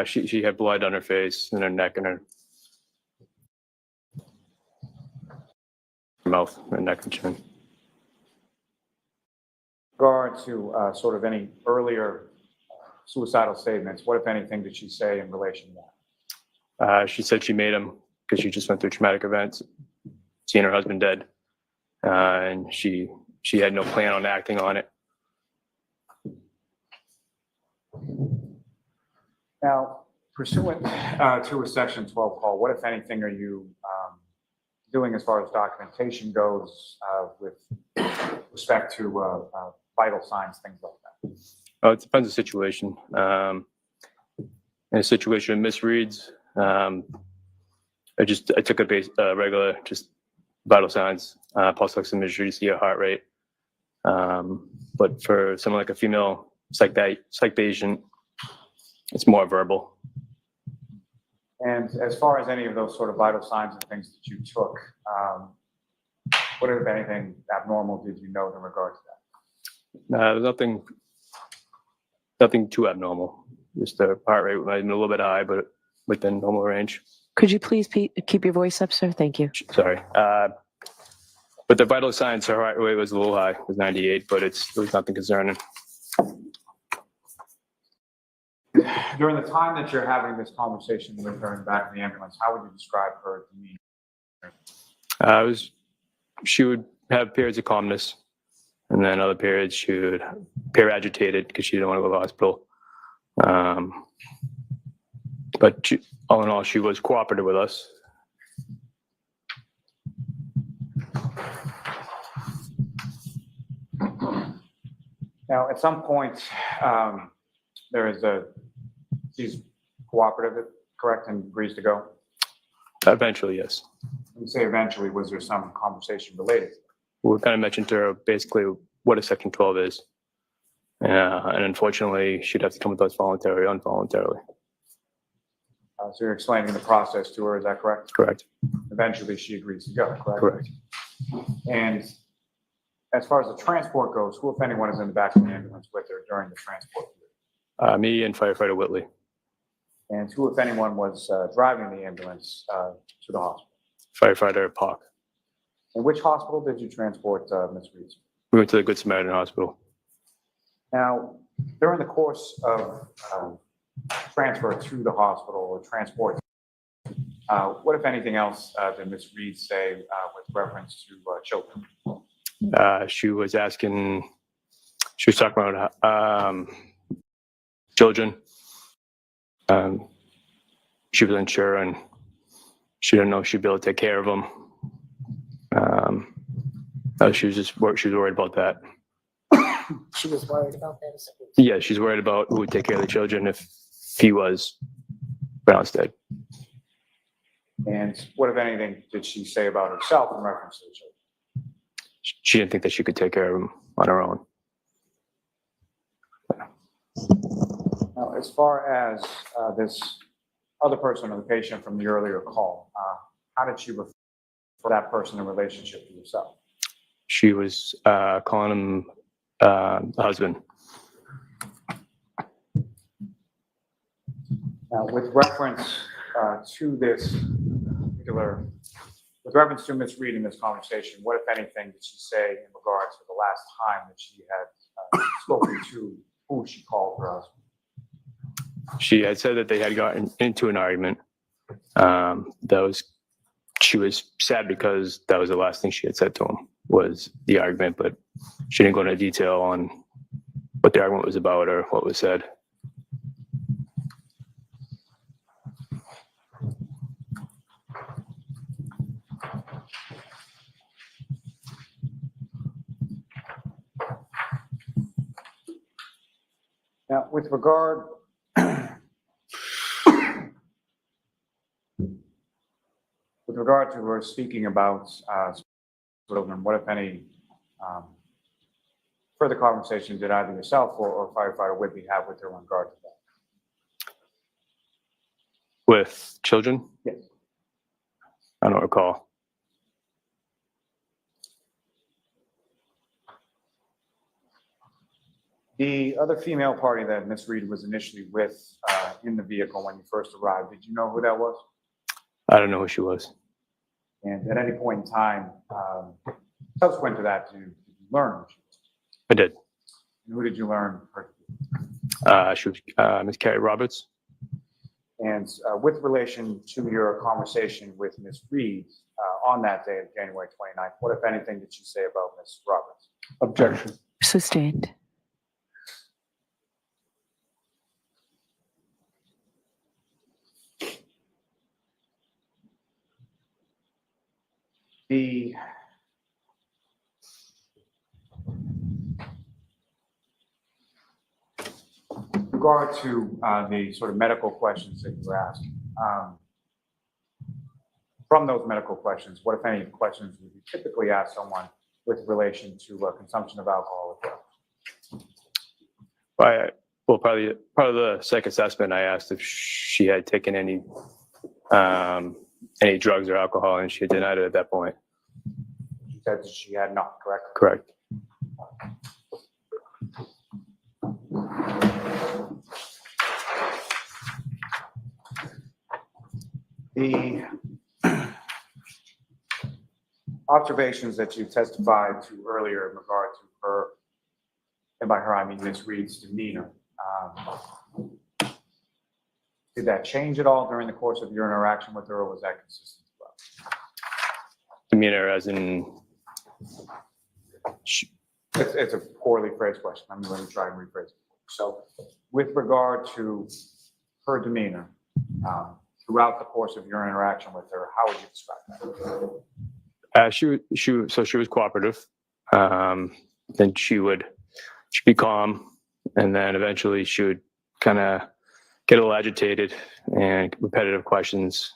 She had blood on her face and her neck and her mouth, her neck and chin. Regard to sort of any earlier suicidal statements, what, if anything, did she say in relation to that? She said she made him because she just went through traumatic events, seeing her husband dead, and she had no plan on acting on it. Now, pursuant to a Section 12 call, what, if anything, are you doing as far as documentation goes with respect to vital signs, things like that? It depends on the situation. In a situation of misreads, I took a regular, just vital signs, pulse oximetry, see a heart rate. But for someone like a female psych patient, it's more verbal. And as far as any of those sort of vital signs and things that you took, what, if anything, abnormal did you note in regard to that? There's nothing too abnormal. Just the heart rate might have been a little bit high, but within normal range. Could you please keep your voice up, sir? Thank you. Sorry. But the vital signs, her heart rate was a little high, it was 98, but it was nothing concerning. During the time that you're having this conversation with her in the back of the ambulance, how would you describe her demeanor? She would have periods of calmness, and then other periods she would appear agitated because she didn't want to go to the hospital. But all in all, she was cooperative with us. Now, at some point, she's cooperative, correct, and agrees to go? Eventually, yes. When you say eventually, was there some conversation related? We kind of mentioned to her basically what a Section 12 is. And unfortunately, she'd have to come with us involuntarily. So you're explaining the process to her, is that correct? Correct. Eventually, she agrees to go, correct? Correct. And as far as the transport goes, who, if anyone, is in the back of the ambulance with her during the transport period? Me and Firefighter Whitley. And who, if anyone, was driving the ambulance to the hospital? Firefighter Park. And which hospital did you transport Ms. Reed? We went to the Good Samaritan Hospital. Now, during the course of transfer to the hospital or transport, what, if anything else, did Ms. Reed say with reference to children? She was talking about children. She was unsure and she didn't know if she'd be able to take care of them. She was worried about that. She was worried about that. Yeah, she's worried about who would take care of the children if he was pronounced dead. And what, if anything, did she say about herself in reference to the children? She didn't think that she could take care of them on her own. Now, as far as this other person or the patient from the earlier call, how did she refer to that person in relationship to yourself? She was calling him the husband. Now, with reference to this particular, with reference to Ms. Reed in this conversation, what, if anything, did she say in regards to the last time that she had spoken to who she called her husband? She had said that they had gotten into an argument. She was sad because that was the last thing she had said to him was the argument, but she didn't go into detail on what the argument was about or what was said. Now, with regard to her speaking about children, what, if any, further conversation did either yourself or Firefighter Whitby have with her in regard to that? With children? Yes. I don't recall. The other female party that Ms. Reed was initially with in the vehicle when you first arrived, did you know who that was? I don't know who she was. And at any point in time, subsequent to that, did you learn who she was? I did. And who did you learn her to be? She was Ms. Carrie Roberts. And with relation to your conversation with Ms. Reed on that day of January 29th, what, if anything, did she say about Ms. Roberts? Objection. Sustained. regard to the sort of medical questions that you were asked, from those medical questions, what, if any, questions would you typically ask someone with relation to consumption of alcohol or drugs? Well, probably part of the psych assessment, I asked if she had taken any drugs or alcohol, and she had denied it at that point. She said she had not, correct? Correct. The observations that you testified to earlier in regard to her, and by her I mean Ms. Reed's demeanor, did that change at all during the course of your interaction with her, or was that consistent as well? Demeanor as in? It's a poorly phrased question. I'm going to try and rephrase it. So with regard to her demeanor, throughout the course of your interaction with her, how would you describe that? She was cooperative. Then she'd be calm, and then eventually she would kind of get a little agitated and repetitive questions.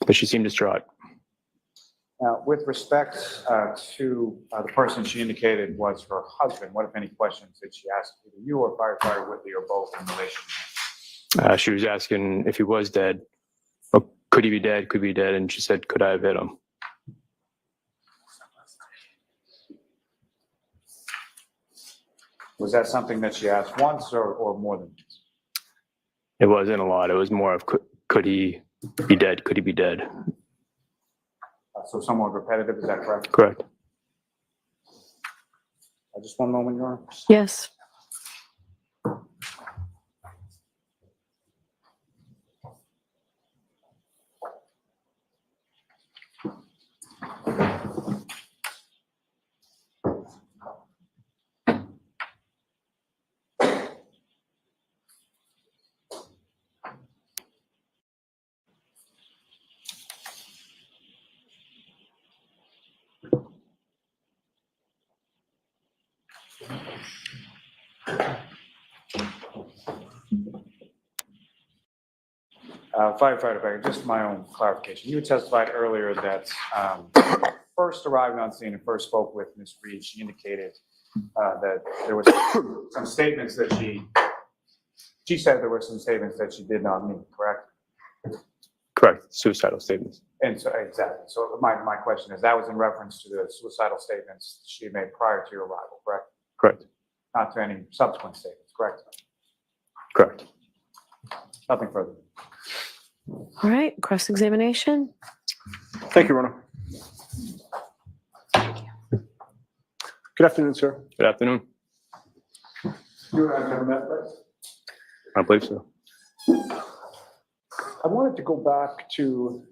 But she seemed distraught. Now, with respect to the person she indicated was her husband, what, if any, questions did she ask either you or Firefighter Whitley or both in relation to him? She was asking if he was dead, or could he be dead? Could be dead, and she said, "Could I have hit him?" Was that something that she asked once or more than once? It wasn't a lot. It was more of could he be dead? Could he be dead? So somewhat repetitive, is that correct? Correct. Just one moment, Your Honor. Yes. Firefighter Becker, just my own clarification. You testified earlier that first arriving on scene and first spoke with Ms. Reed, she indicated that there was some statements that she said there were some statements that she did not mean, correct? Correct. Suicidal statements. And so, exactly. So my question is, that was in reference to the suicidal statements she made prior to your arrival, correct? Correct. Not to any subsequent statements, correct? Correct. Nothing further. All right, cross-examination. Thank you, Rona. Good afternoon, sir. Good afternoon. You and I have never met, right? I believe so. I wanted to go back to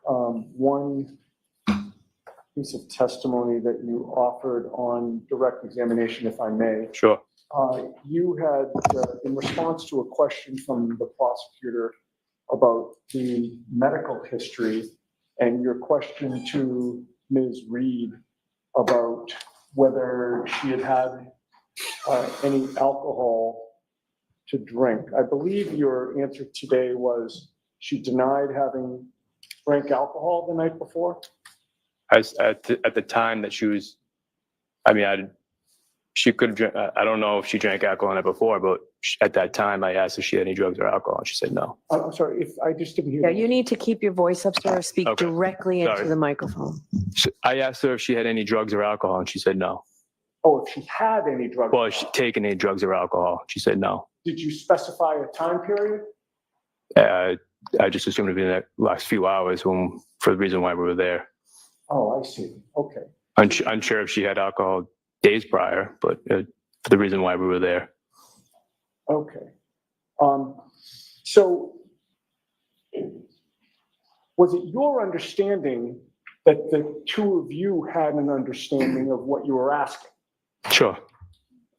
one piece of testimony that you offered on direct examination, if I may. Sure. You had, in response to a question from the prosecutor about the medical history and your question to Ms. Reed about whether she had had any alcohol to drink. I believe your answer today was she denied having drank alcohol the night before? At the time that she was, she could have, I don't know if she drank alcohol the night before, but at that time I asked if she had any drugs or alcohol, and she said no. I'm sorry, if I just didn't hear. Yeah, you need to keep your voice up, sir, or speak Okay. directly into Sorry. the microphone. I asked her if she had any drugs or alcohol, and she said no. Oh, if she had any drugs. Well, she taken any drugs or alcohol, she said no. Did you specify a time period? I just assumed it'd be in the last few hours for the reason why we were there. Oh, I see. Okay. Unsure if she had alcohol days prior, but for the reason why we were there. Okay. So was it your understanding that the two of you had an understanding of what you were asking? Sure.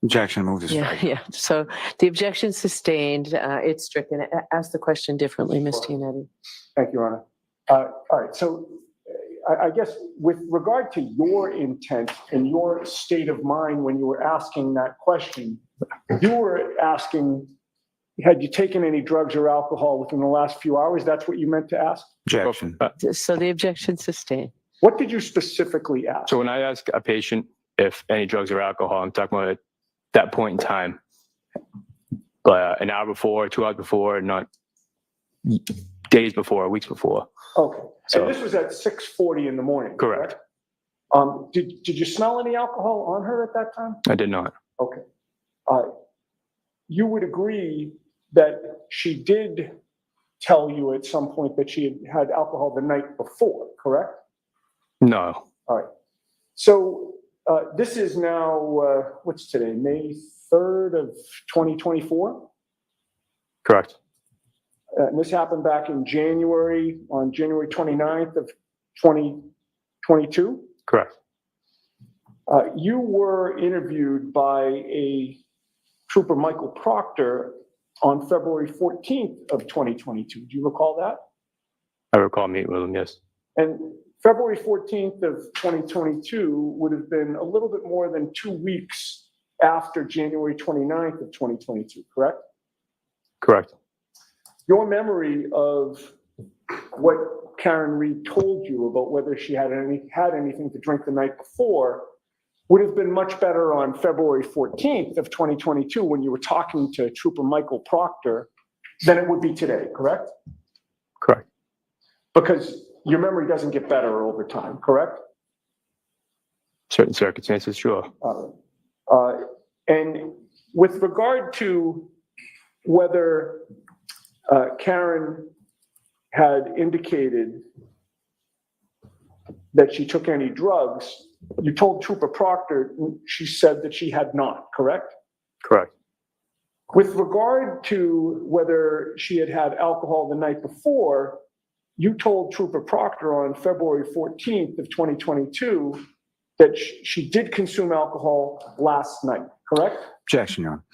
Objection, move this. Yeah. So the objection sustained. It's stricken. Ask the question differently, Ms. Tianetti. Thank you, Your Honor. All right. So I guess with regard to your intent and your state of mind when you were asking that question, You were asking, had you taken any drugs or alcohol within the last few hours? That's what you meant to ask? Objection. So the objection sustained. What did you specifically ask? So when I ask a patient if any drugs or alcohol, I'm talking about at that point in time. But an hour before, 2 hours before, not days before, weeks before. Okay. So- And this was at 6:40 in the morning? Correct. Did you smell any alcohol on her at that time? I did not. Okay. You would agree that she did tell you at some point that she had alcohol the night before, correct? No. All right. So this is now, what's today, May 3rd of 2024? Correct. And this happened back in January, on January 29th of 2022? Correct. You were interviewed by a Trooper Michael Proctor on February 14th of 2022. Do you recall that? I recall meeting with him, yes. And February 14th of 2022 would have been a little bit more than 2 weeks after January 29th of 2022, correct? Correct. Your memory of what Karen Reed told you about whether she had anything to drink the night before would have been much better on February 14th of 2022 when you were talking to Trooper Michael Proctor than it would be today, correct? Correct. Because your memory doesn't get better over time, correct? Certain circumstances, sure. And with regard to whether Karen had indicated that she took any drugs, you told Trooper Proctor she said that she had not, correct? Correct. With regard to whether she had had alcohol the night before, you told Trooper Proctor on February 14th of 2022 that she did consume alcohol last night, correct? Objection, Your Honor.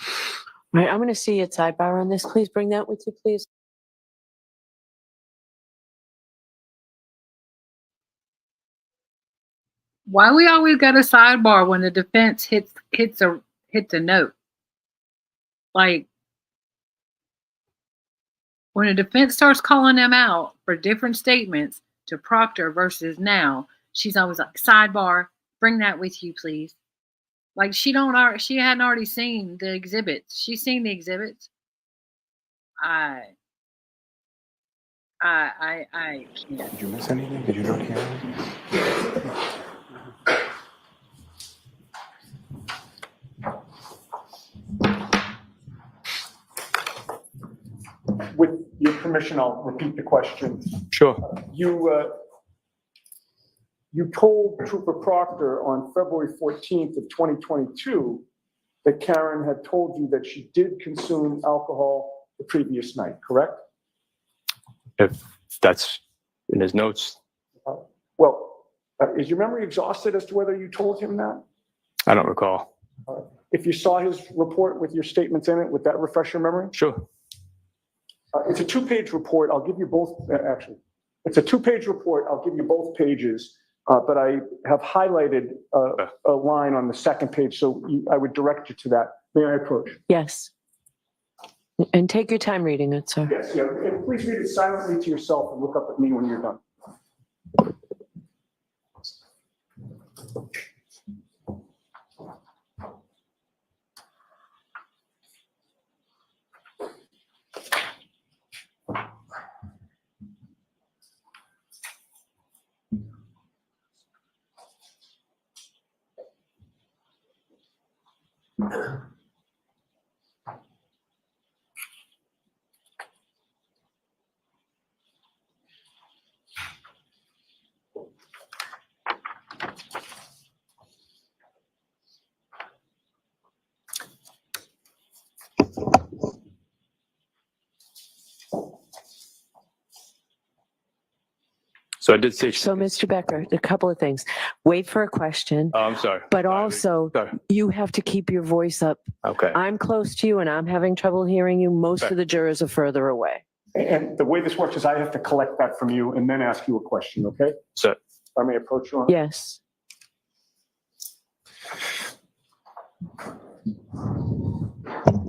All right, I'm going to see you at sidebar on this. Please bring that with you, please. Why we always got a sidebar when the defense hits a note? Like when the defense starts calling them out for different statements to Proctor versus now, she's always like, sidebar, bring that with you, please. Like she hadn't already seen the exhibits. She's seen the exhibits. I can't. Did you miss anything? Did you not hear anything? With your permission, I'll repeat the question. Sure. You told Trooper Proctor on February 14th of 2022 that Karen had told you that she did consume alcohol the previous night, correct? If that's in his notes, Is your memory exhausted as to whether you told him that? I don't recall. If you saw his report with your statements in it, would that refresh your memory? Sure. It's a 2-page report. I'll give you both, actually. It's a 2-page report. I'll give you both pages, but I have highlighted a line on the second page, so I would direct you to that. May I approach? Yes. And take your time reading it, sir. Yes, yeah, and please read it silently to yourself and look up at me when you're done. So I did say. So, Mr. Becker, a couple of things. Wait for a question, Oh, I'm sorry. but Sorry. also Sorry. you have to keep your voice up. Okay. I'm close to you and I'm having trouble hearing you. Most of the jurors are further away. And the way this works is I have to collect that from you and then ask you a question, okay? So, If I may approach you on it? Yes.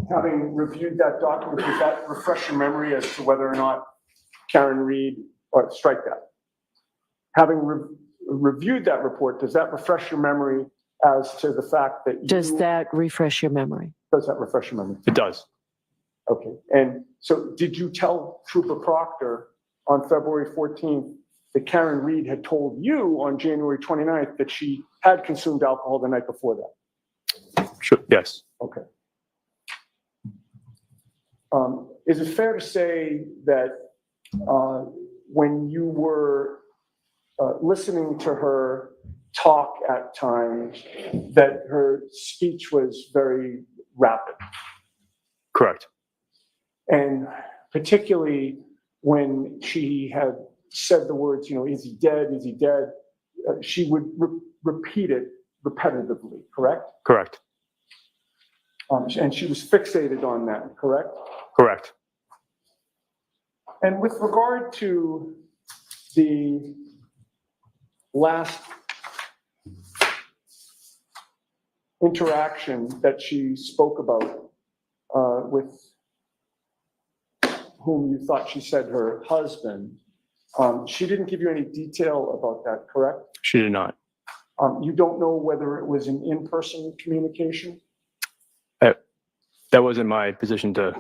Having reviewed that document, does that refresh your memory as to whether or not Karen Reed, or strike that? Having reviewed that report, does that refresh your memory as to the fact that Does that refresh your memory? Does that refresh your memory? It does. Okay. And so did you tell Trooper Proctor on February 14th that Karen Reed had told you on January 29th that she had consumed alcohol the night before that? Sure. Yes. Okay. Is it fair to say that when you were listening to her talk at times, that her speech was very rapid? Correct. And particularly when she had said the words, is he dead? Is he dead? She would repeat it repetitively, correct? Correct. And she was fixated on that, correct? Correct. And with regard to the last interaction that she spoke about with whom you thought she said her husband, she didn't give you any detail about that, correct? She did not. You don't know whether it was an in-person communication? That wasn't my position to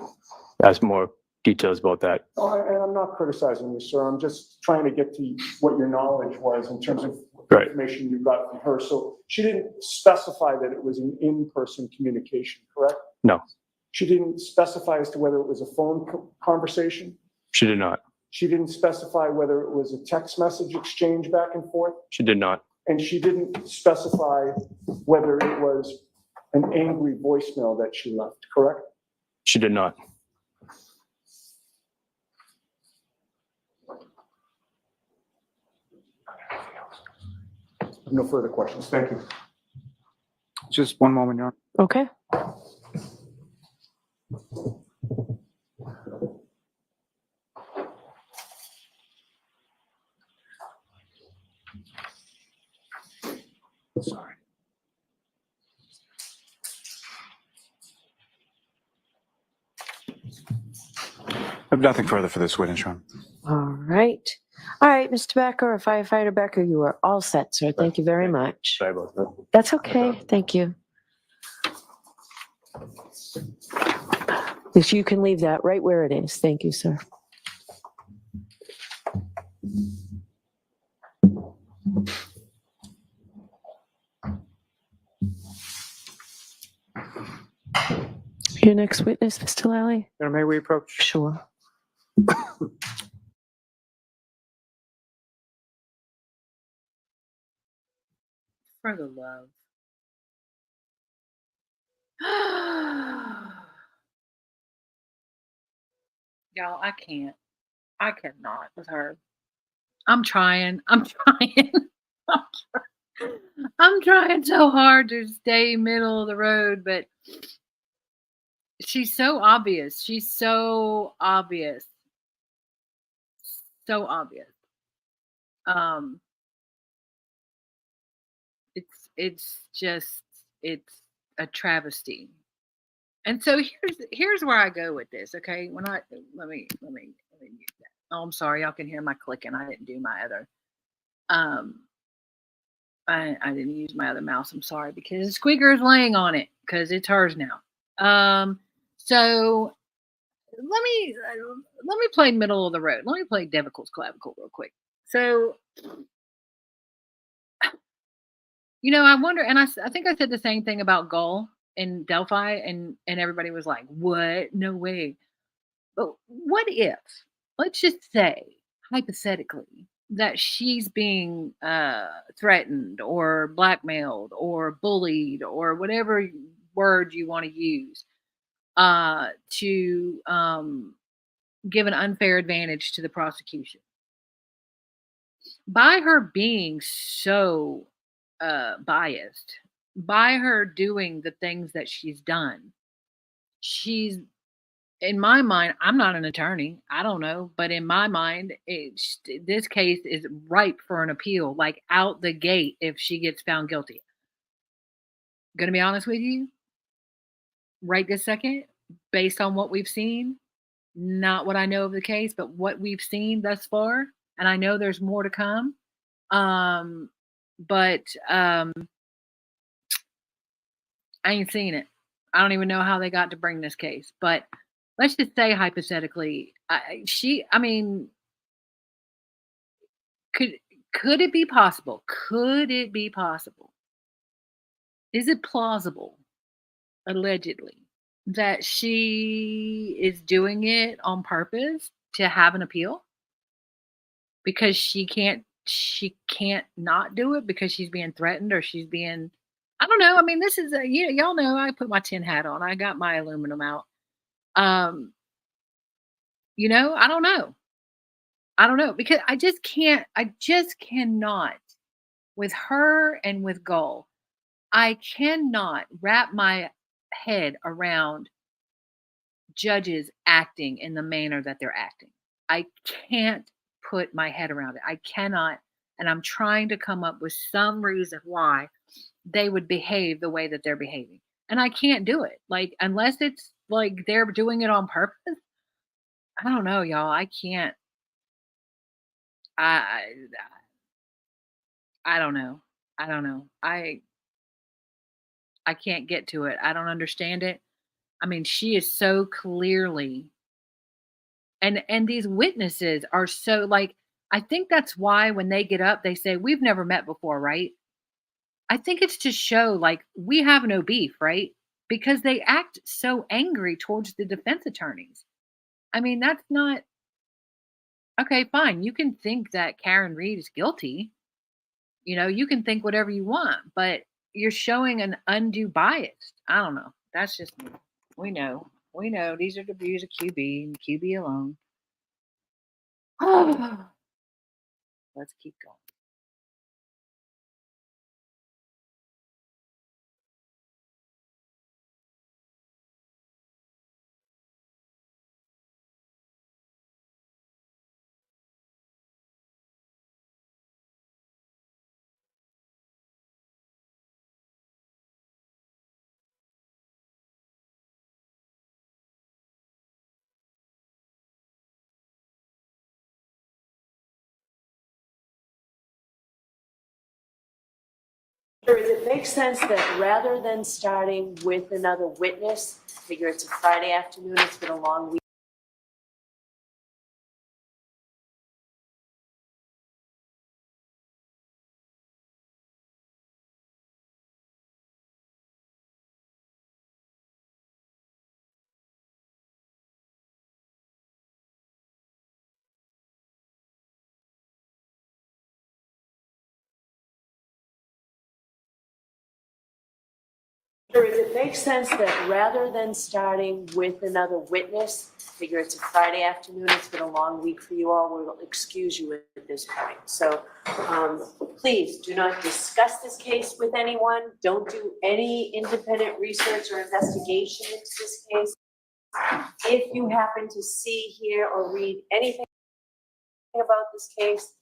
ask more details about that. And I'm not criticizing you, sir. I'm just trying to get to what your knowledge was in terms of Right. information you got from her. So she didn't specify that it was an in-person communication, correct? No, She didn't specify as to whether it was a phone conversation? she did not. She didn't specify whether it was a text message exchange back and forth? She did not. And she didn't specify whether it was an angry voicemail that she left, correct? She did not. No further questions. Thank you. Just one moment, Your Honor. Okay. Sorry. I have nothing further for this witness, Your Honor. All right. All right, Mr. Becker or Firefighter Becker, you are all set, sir. Thank you very much. Sorry about that. That's okay. Thank you. Yes, you can leave that right where it is. Thank you, sir. Your next witness, Mr. Lally? Your Honor, may we approach? Sure. For the love. Y'all, I can't. I cannot with her. I'm trying. I'm trying. I'm trying so hard to stay middle of the road, but she's so obvious. She's so obvious. So obvious. It's just it's a travesty. And so here's where I go with this, okay? When I let me use that. Oh, I'm sorry, y'all can hear my clicking. I didn't do my other I didn't use my other mouse. I'm sorry, because the squeaker is laying on it because it's hers now. So let me play middle of the road. Let me play Devicle's clavicle real quick. So I wonder, and I think I said the same thing about Gull in Delphi, and everybody was like, "What? No way." But what if, let's just say, hypothetically, that she's being threatened or blackmailed or bullied or whatever word you want to use to give an unfair advantage to the prosecution. By her being so biased, by her doing the things that she's done, she's, in my mind, I'm not an attorney. I don't know. But in my mind, this case is ripe for an appeal, like out the gate if she gets found guilty. Going to be honest with you, right this second, based on what we've seen, not what I know of the case, but what we've seen thus far, and I know there's more to come. Um, but I ain't seen it. I don't even know how they got to bring this case. But let's just say hypothetically, I mean, could could it be possible? Could it be possible? Is it plausible, allegedly, that she is doing it on purpose to have an appeal? Because she can't not do it because she's being threatened or she's being, I don't know. I mean, this is y'all know I put my tin hat on. I got my aluminum out. Um, I don't know. I don't know because I just cannot with her and with Gull. I cannot wrap my head around judges acting in the manner that they're acting. I can't put my head around it. I cannot. And I'm trying to come up with some reason why they would behave the way that they're behaving. And I can't do it. Like, unless it's like they're doing it on purpose. I don't know, y'all. I can't. I I don't know. I don't know. I can't get to it. I don't understand it. I mean, she is so clearly, and these witnesses are so like, I think that's why when they get up they say we've never met before, right? I think it's to show like we have no beef, right? Because they act so angry towards the defense attorneys. I mean, that's not okay, fine. You can think that Karen Reed is guilty. You can think whatever you want, but you're showing an undue bias. I don't know. That's just me. We know. We know these are the views of QB and QB alone. Let's keep going. Does it make sense that rather than starting with another witness, figure it's a Friday afternoon, it's been a long week. Does it make sense that rather than starting with another witness, figure it's a Friday afternoon, it's been a long week for you all, we'll excuse you at this point. So please do not discuss this case with anyone. Don't do any independent research or investigation into this case. If you happen to see, hear, or read anything about this case,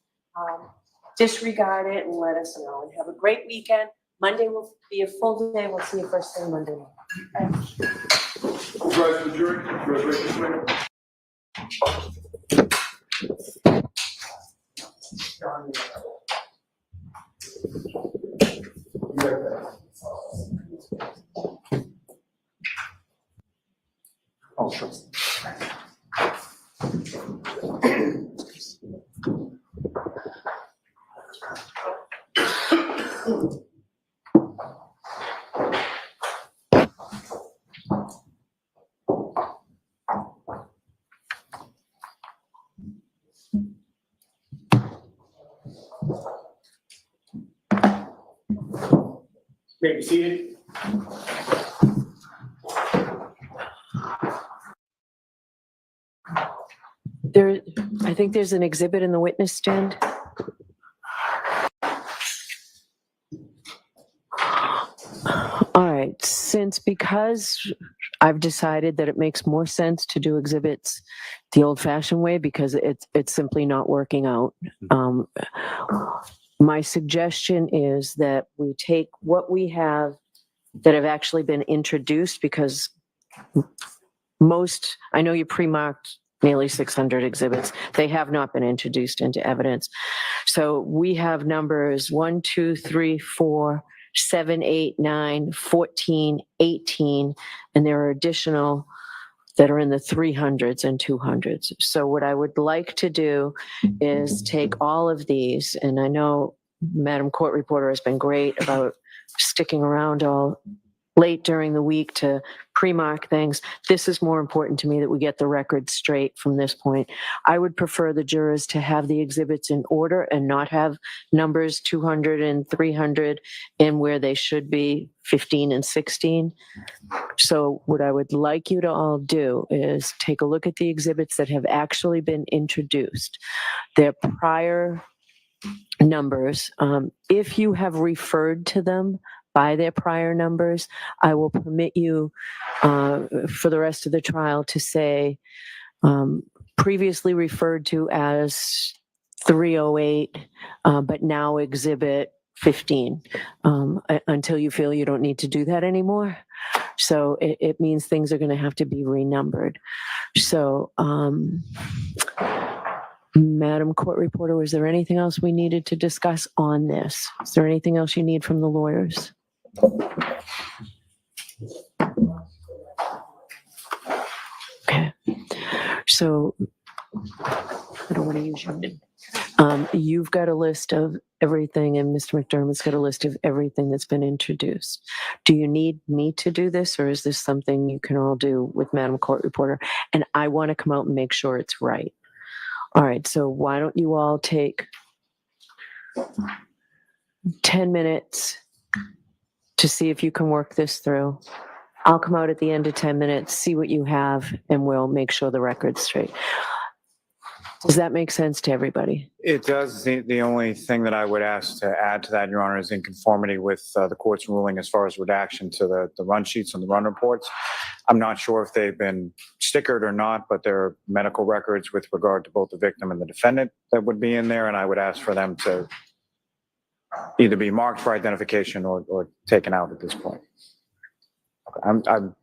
disregard it and let us know. And have a great weekend. Monday will be a full day. We'll see you first thing Monday morning. Rise the jury. Rise this way. Oh, sure. May be seated. I think there's an exhibit in the witness stand. All right, because I've decided that it makes more sense to do exhibits the old-fashioned way because it's simply not working out. My suggestion is that we take what we have that have actually been introduced because I know you pre-marked nearly 600 exhibits. They have not been introduced into evidence. So we have numbers 1, 2, 3, 4, 7, 8, 9, 14, 18, and there are additional that are in the 300s and 200s. So what I would like to do is take all of these, and I know Madam Court Reporter has been great about sticking around all late during the week to pre-mark things. This is more important to me that we get the record straight from this point. I would prefer the jurors to have the exhibits in order and not have numbers 200 and 300 in where they should be 15 and 16. So what I would like you to all do is take a look at the exhibits that have actually been introduced. Their prior numbers, if you have referred to them by their prior numbers, I will permit you for the rest of the trial to say previously referred to as 308, but now exhibit 15 until you feel you don't need to do that anymore. So it means things are going to have to be renumbered. So, Madam Court Reporter, was there anything else we needed to discuss on this? Is there anything else you need from the lawyers? Okay. So, I don't want to use your name. You've got a list of everything, and Mr. McDermott's got a list of everything that's been introduced. Do you need me to do this, or is this something you can all do with Madam Court Reporter? And I want to come out and make sure it's right. All right, so why don't you all take 10 minutes to see if you can work this through. I'll come out at the end of 10 minutes, see what you have, and we'll make sure the record's straight. Does that make sense to everybody? It does. The only thing that I would ask to add to that, Your Honor, is in conformity with the court's ruling as far as redaction to the run sheets and the run reports. I'm not sure if they've been stickered or not, but there are medical records with regard to both the victim and the defendant that would be in there, and I would ask for them to either be marked for identification or taken out at this point.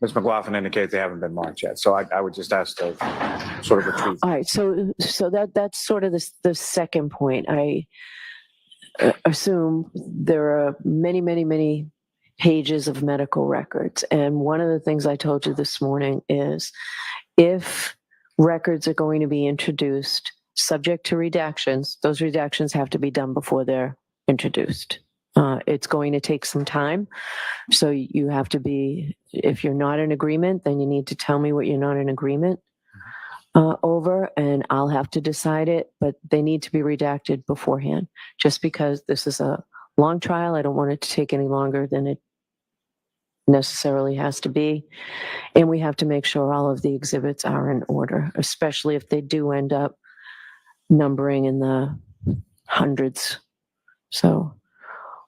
Ms. McLaughlin indicates they haven't been marked yet, so I would just ask to sort of retrieve. All right, so that's sort of the second point. I assume there are many pages of medical records, and one of the things I told you this morning is if records are going to be introduced subject to redactions, those redactions have to be done before they're introduced. It's going to take some time. So you have to be, if you're not in agreement, then you need to tell me what you're not in agreement over, and I'll have to decide it, but they need to be redacted beforehand. Just because this is a long trial, I don't want it to take any longer than it necessarily has to be. And we have to make sure all of the exhibits are in order, especially if they do end up numbering in the hundreds. So,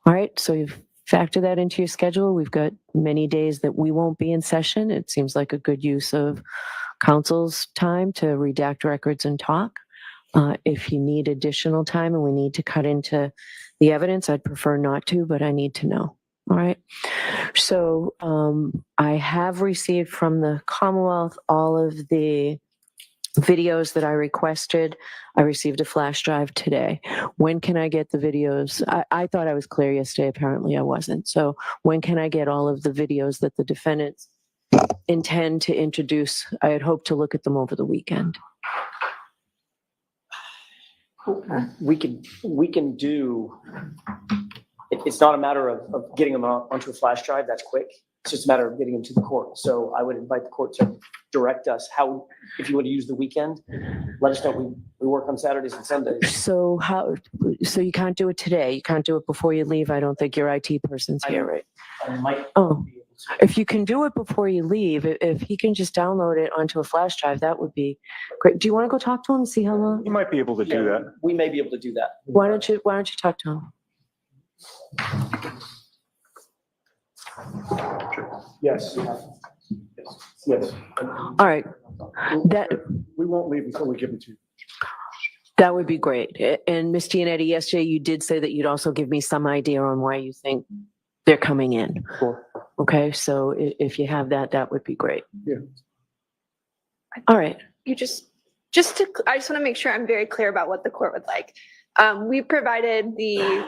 all right, so you've factor that into your schedule. We've got many days that we won't be in session. It seems like a good use of counsel's time to redact records and talk. If you need additional time and we need to cut into the evidence, I'd prefer not to, but I need to know. All right. So I have received from the Commonwealth all of the videos that I requested. I received a flash drive today. When can I get the videos? I thought I was clear yesterday. Apparently I wasn't. So when can I get all of the videos that the defendants intend to introduce? I had hoped to look at them over the weekend. We can do, it's not a matter of getting them onto a flash drive. That's quick. It's just a matter of getting them to the court. So I would invite the court to direct us how, if you want to use the weekend, let us know. We work on Saturdays and Sundays. So you can't do it today? You can't do it before you leave? I don't think your IT person's here, right? I might Oh, be able to. if you can do it before you leave, if he can just download it onto a flash drive, that would be great. Do you want to go talk to him and see how long? You might be able to do that. We may be able to do that. Why don't you talk to him? Yes. Yes. All right. We won't leave until we give it to you. That would be great. And Ms. Gianetti, yesterday you did say that you'd also give me some idea on why you think they're coming in. Sure. Okay, so if you have that, that would be great. Yeah. All right. You I just want to make sure I'm very clear about what the court would like. We provided the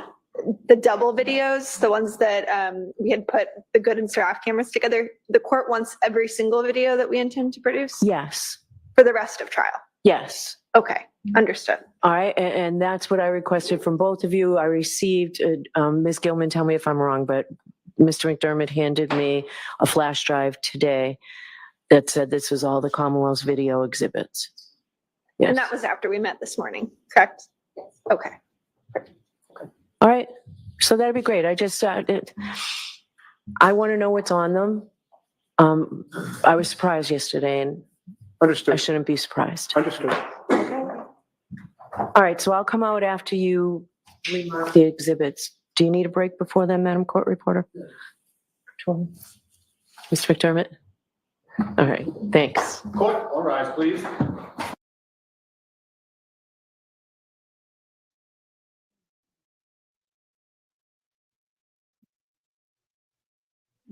double videos, the ones that we had put the good and Seraph cameras together. The court wants every single video that we intend to produce Yes. for the rest of trial. Yes. Okay, understood. All right. And that's what I requested from both of you. I received, Ms. Gilman, tell me if I'm wrong, but Mr. McDermott handed me a flash drive today that said this was all the Commonwealth's video exhibits. Yes. And that was after we met this morning, correct? Okay. All right. So that'd be great. I just, I want to know what's on them. I was surprised yesterday and I Understood. shouldn't be surprised. Understood. All right. So I'll come out after you remark the exhibits. Do you need a break before then, Madam Court Reporter? Mr. McDermott? All right. Thanks. Court, all rise, please.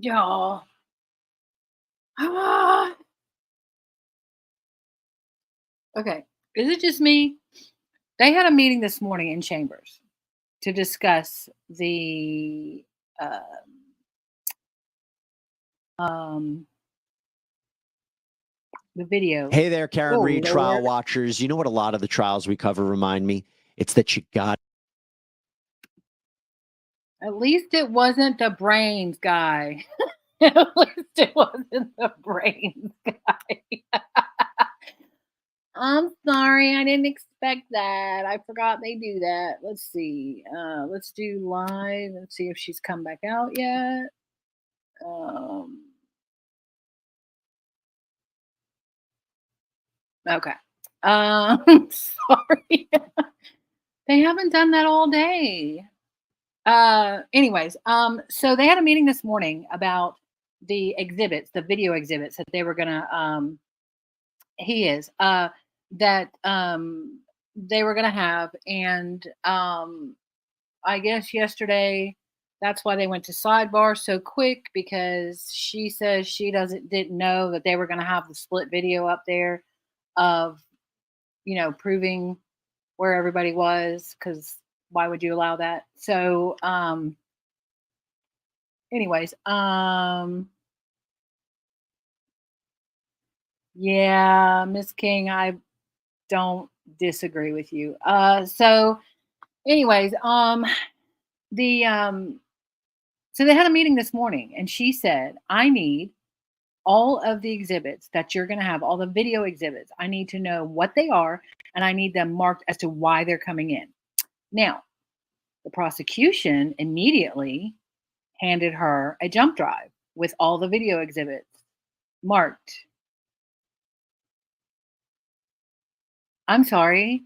Y'all. Ah. Okay. Is it just me? They had a meeting this morning in chambers to discuss the video. Hey there, Karen Oh, Reed, Lord. trial watchers. You know what a lot of the trials we cover remind me? It's that you got. At least it wasn't the brains guy. At least it wasn't the brains guy. I'm sorry, I didn't expect that. I forgot they do that. Let's see. Let's do live and see if she's come back out yet. Okay. Sorry. They haven't done that all day. Anyways, so they had a meeting this morning about the exhibits, the video exhibits that they were gonna that they were gonna have. And I guess yesterday that's why they went to sidebar so quick, because she says she didn't know that they were gonna have the split video up there of, proving where everybody was, because why would you allow that? So anyways, yeah, Miss King, I don't disagree with you. So anyways, the so they had a meeting this morning and she said, I need all of the exhibits that you're going to have, all the video exhibits. I need to know what they are and I need them marked as to why they're coming in. Now, the prosecution immediately handed her a jump drive with all the video exhibits marked. I'm sorry.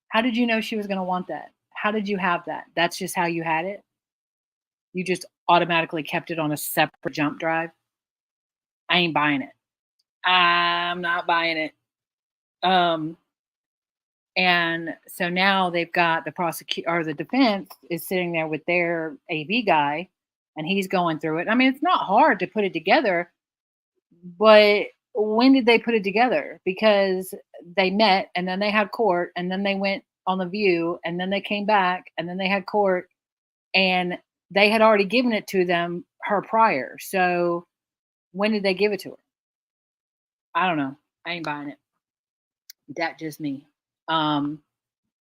How did you know she was going to want that? How did you have that? That's just how you had it? You just automatically kept it on a separate jump drive? I ain't buying it. I'm not buying it. And so now they've got the defense is sitting there with their AV guy and he's going through it. I mean, it's not hard to put it together, but when did they put it together? Because they met and then they had court and then they went on the view and then they came back and then they had court and they had already given it to her prior. So when did they give it to her? I don't know. I ain't buying it. That just me. And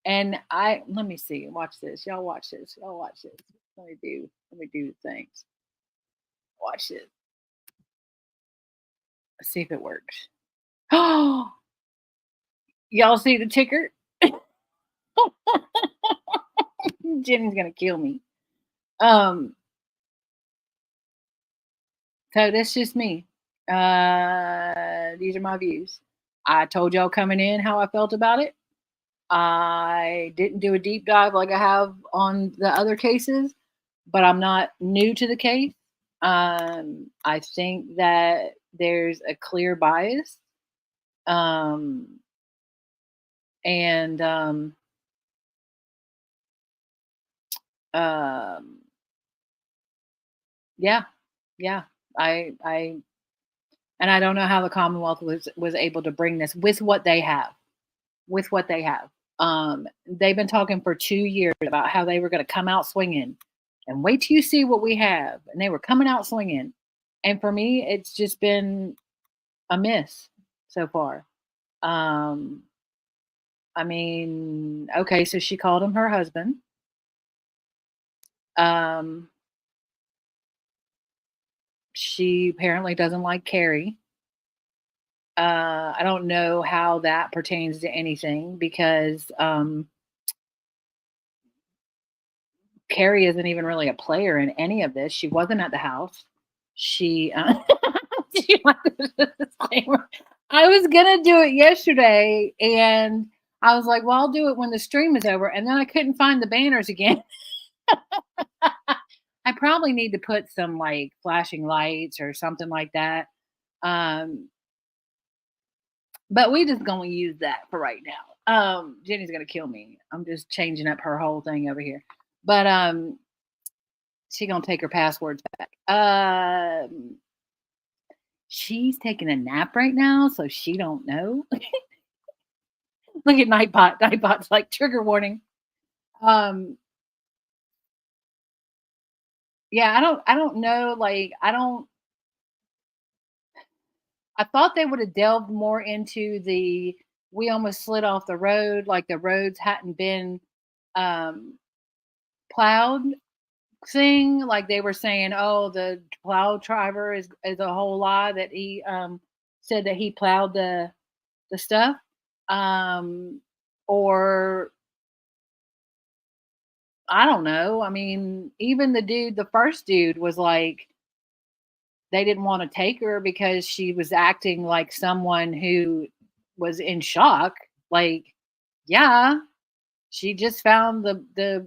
let me see. Watch this. Y'all watch this. Y'all watch this. Let me do the things. Watch it. Let's see if it works. Oh, y'all see the ticker? Jenny's gonna kill me. So that's just me. These are my views. I told y'all coming in how I felt about it. I didn't do a deep dive like I have on the other cases, but I'm not new to the case. I think that there's a clear bias. Yeah. I And I don't know how the Commonwealth was able to bring this with what they have. With what they have. They've been talking for 2 years about how they were going to come out swinging, and wait till you see what we have. And they were coming out swinging. And for me, it's just been a miss so far. I mean, okay, so she called him her husband. She apparently doesn't like Carrie. I don't know how that pertains to anything because Carrie isn't even really a player in any of this. She wasn't at the house. She, disclaimer. I was gonna do it yesterday, and I was like, "Well, I'll do it when the stream is over." And then I couldn't find the banners again. I probably need to put some like flashing lights or something like that. But we just gonna use that for right now. Jenny's gonna kill me. I'm just changing up her whole thing over here. But she gonna take her passwords back. She's taking a nap right now, so she don't know. Look at Nightbot. Nightbot's like trigger warning. Yeah, I don't know. Like I thought they would have delved more into we almost slid off the road, like the roads hadn't been plowed thing. Like they were saying, oh, the plow driver is a whole lie that he said that he plowed the stuff. Or I don't know. I mean, even the first dude was like, they didn't want to take her because she was acting like someone who was in shock. Like, yeah, she just found the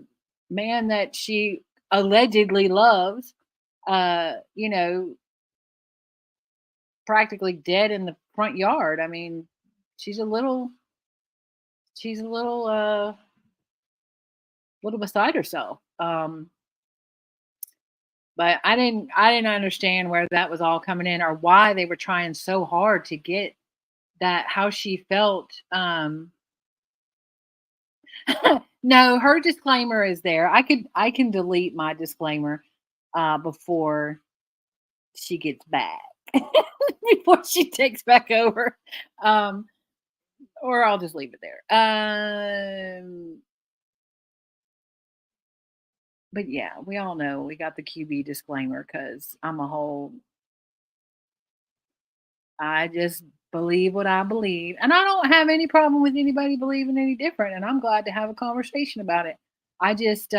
man that she allegedly loves, practically dead in the front yard. I mean, she's a little little beside herself. But I didn't understand where that was all coming in or why they were trying so hard to get that how she felt. No, her disclaimer is there. I can delete my disclaimer before she gets back. Before she takes back over. Or I'll just leave it there. But yeah, we all know we got the QB disclaimer because I just believe what I believe. And I don't have any problem with anybody believing any different. And I'm glad to have a conversation about it. I just,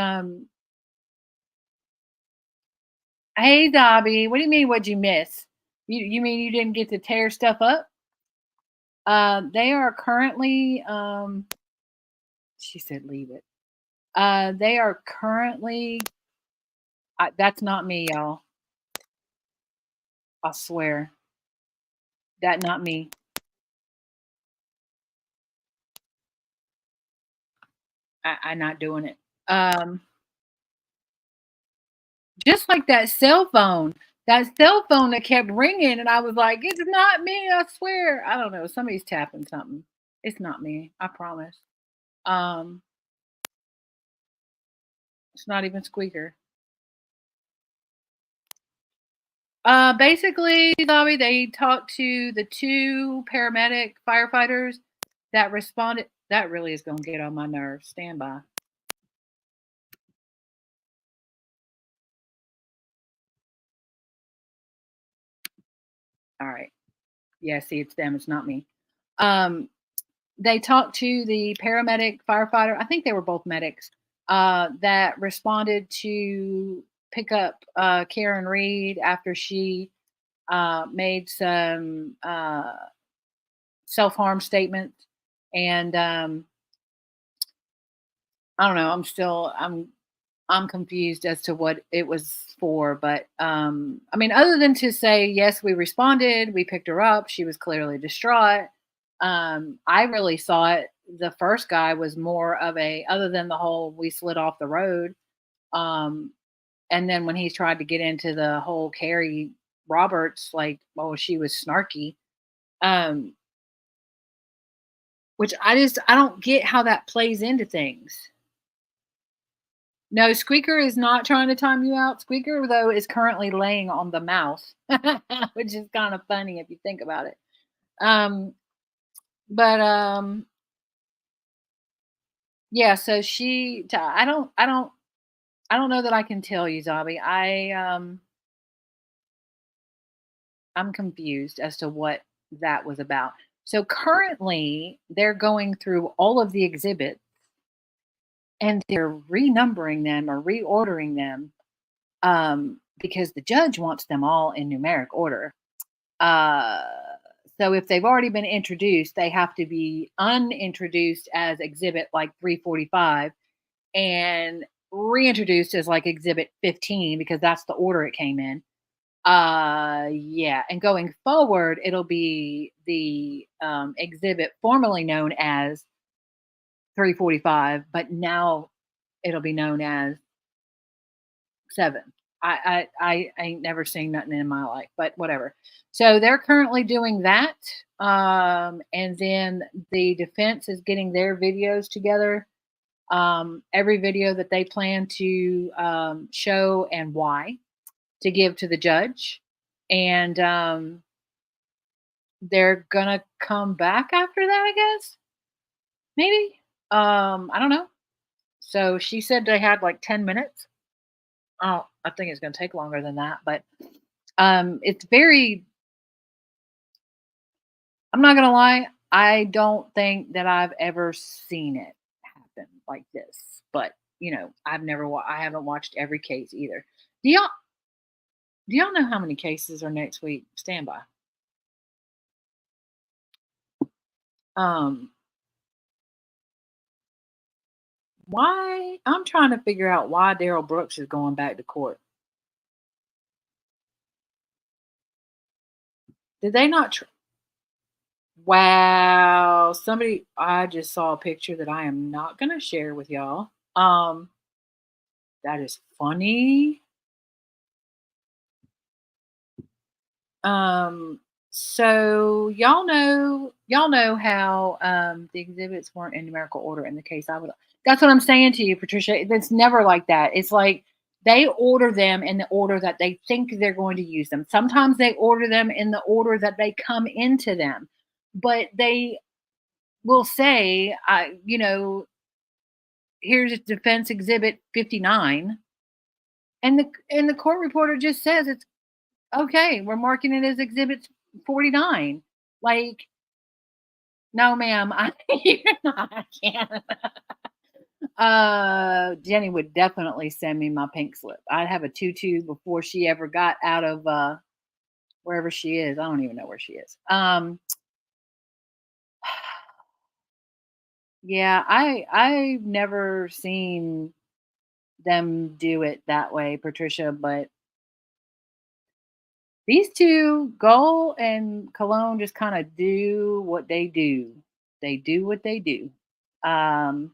hey, Dobby, what do you mean, what'd you miss? You mean you didn't get to tear stuff up? They are currently, she said, leave it. They are currently, that's not me, y'all. I swear. That not me. I'm not doing it. Just like that cell phone that kept ringing, and I was like, it's not me, I swear. I don't know. Somebody's tapping something. It's not me, I promise. It's not even Squeaker. Basically, Bobby, they talked to the 2 paramedic firefighters that responded. That really is going to get on my nerves. Stand by. All right. Yeah, see, it's them. It's not me. They talked to the paramedic firefighter. I think they were both medics that responded to pick up Karen Reed after she made some self-harm statements. And I don't know. I'm confused as to what it was for, but I mean, other than to say, yes, we responded, we picked her up. She was clearly distraught. I really thought the first guy was more of other than the whole, we slid off the road. And then when he tried to get into the whole Carrie Roberts, like, oh, she was snarky. Um, which I don't get how that plays into things. No, Squeaker is not trying to time you out. Squeaker, though, is currently laying on the mouse, which is kind of funny if you think about it. Um, but yeah. So I don't know that I can tell you, Zabi. I'm confused as to what that was about. So currently, they're going through all of the exhibits and they're renumbering them or reordering them because the judge wants them all in numeric order. Uh, so if they've already been introduced, they have to be unintroduced as exhibit like 345 and reintroduced as like exhibit 15 because that's the order it came in. Yeah, and going forward, it'll be the exhibit formerly known as 345, but now it'll be known as 7. I ain't never seen nothing in my life, but whatever. So they're currently doing that, and then the defense is getting their videos together. Every video that they plan to show and why to give to the judge, and they're gonna come back after that, I guess. Maybe. I don't know. So she said they had like 10 minutes. Oh, I think it's gonna take longer than that, but it's very I'm not gonna lie, I don't think that I've ever seen it happen like this. But I haven't watched every case either. Do y'all do y'all know how many cases are next week? Stand by. Um Why? I'm trying to figure out why Daryl Brooks is going back to court. Did they not? Wow! Somebody, I just saw a picture that I am not going to share with y'all. That is funny. Um, so y'all know how the exhibits weren't in numerical order in the case. That's what I'm saying to you, Patricia. It's never like that. It's like they order them in the order that they think they're going to use them. Sometimes they order them in the order that they come into them, but they will say, here's defense exhibit 59, and the court reporter just says it's okay, we're marking it as exhibit 49. Like, no, ma'am, you're not. I can't. Jenny would definitely send me my pink slip. I'd have a tutu before she ever got out of wherever she is. I don't even know where she is. Yeah, I've never seen them do it that way, Patricia, but these two, Gull and Cologne, just kind of do what they do. They do what they do. And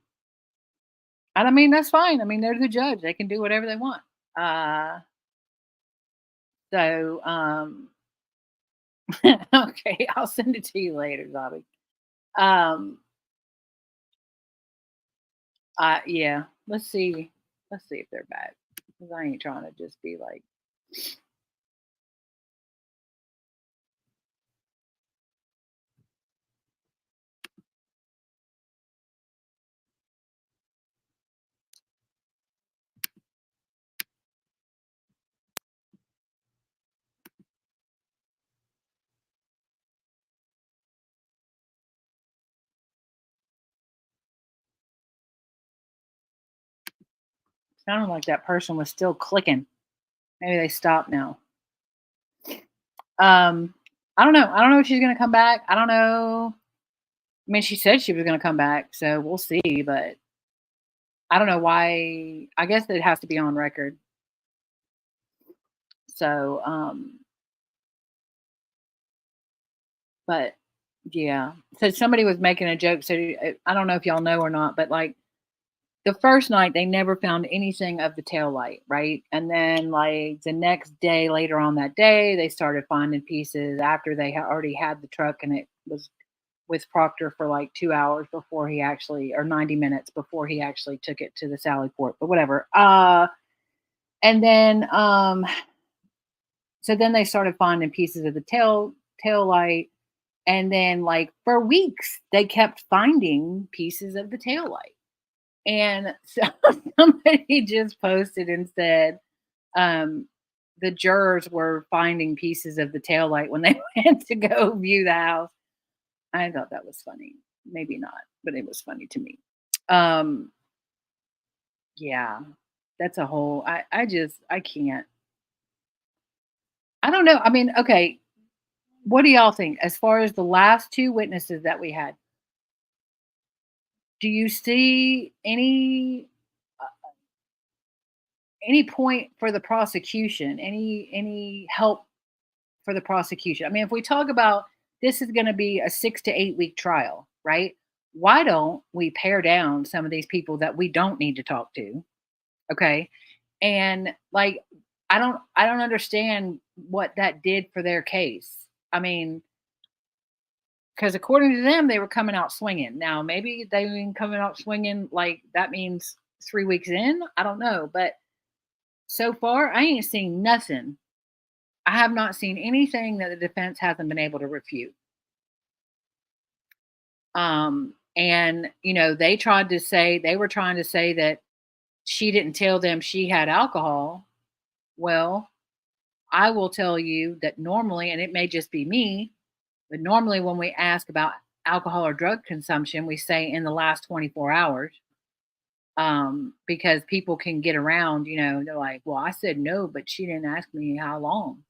I mean, that's fine. I mean, they're the judge. They can do whatever they want. Uh, so, okay, I'll send it to you later, Bobby. Um, yeah, let's see. Let's see if they're back. Because I ain't trying to just be like, sounded like that person was still clicking. Maybe they stopped now. I don't know. I don't know if she's gonna come back. I don't know. I mean, she said she was gonna come back, so we'll see. But I don't know why. I guess it has to be on record. So, but yeah. So somebody was making a joke. So I don't know if y'all know or not, but like the first night they never found anything of the tail light, right? And then like the next day, later on that day, they started finding pieces after they already had the truck and it was with Proctor for like 2 hours before he actually, or 90 minutes before he actually took it to the Sally Port, but whatever. And then, so then they started finding pieces of the tail light. And then like for weeks, they kept finding pieces of the tail light. And so somebody just posted and said, the jurors were finding pieces of the tail light when they went to go view the house. I thought that was funny. Maybe not, but it was funny to me. Yeah, that's a whole, I can't. I don't know. I mean, okay, what do y'all think as far as the last two witnesses that we had? Do you see any point for the prosecution, any help for the prosecution? I mean, if we talk about this is going to be a 6 to 8 week trial, right? Why don't we pare down some of these people that we don't need to talk to? Okay. And like I don't understand what that did for their case. I mean, because according to them, they were coming out swinging. Now, maybe they been coming out swinging like that means 3 weeks in. I don't know, but so far, I ain't seen nothing. I have not seen anything that the defense hasn't been able to refute. And they were trying to say that she didn't tell them she had alcohol. Well, I will tell you that normally, and it may just be me, but normally when we ask about alcohol or drug consumption, we say in the last 24 hours. Because people can get around, they're like, well, I said no, but she didn't ask me how long.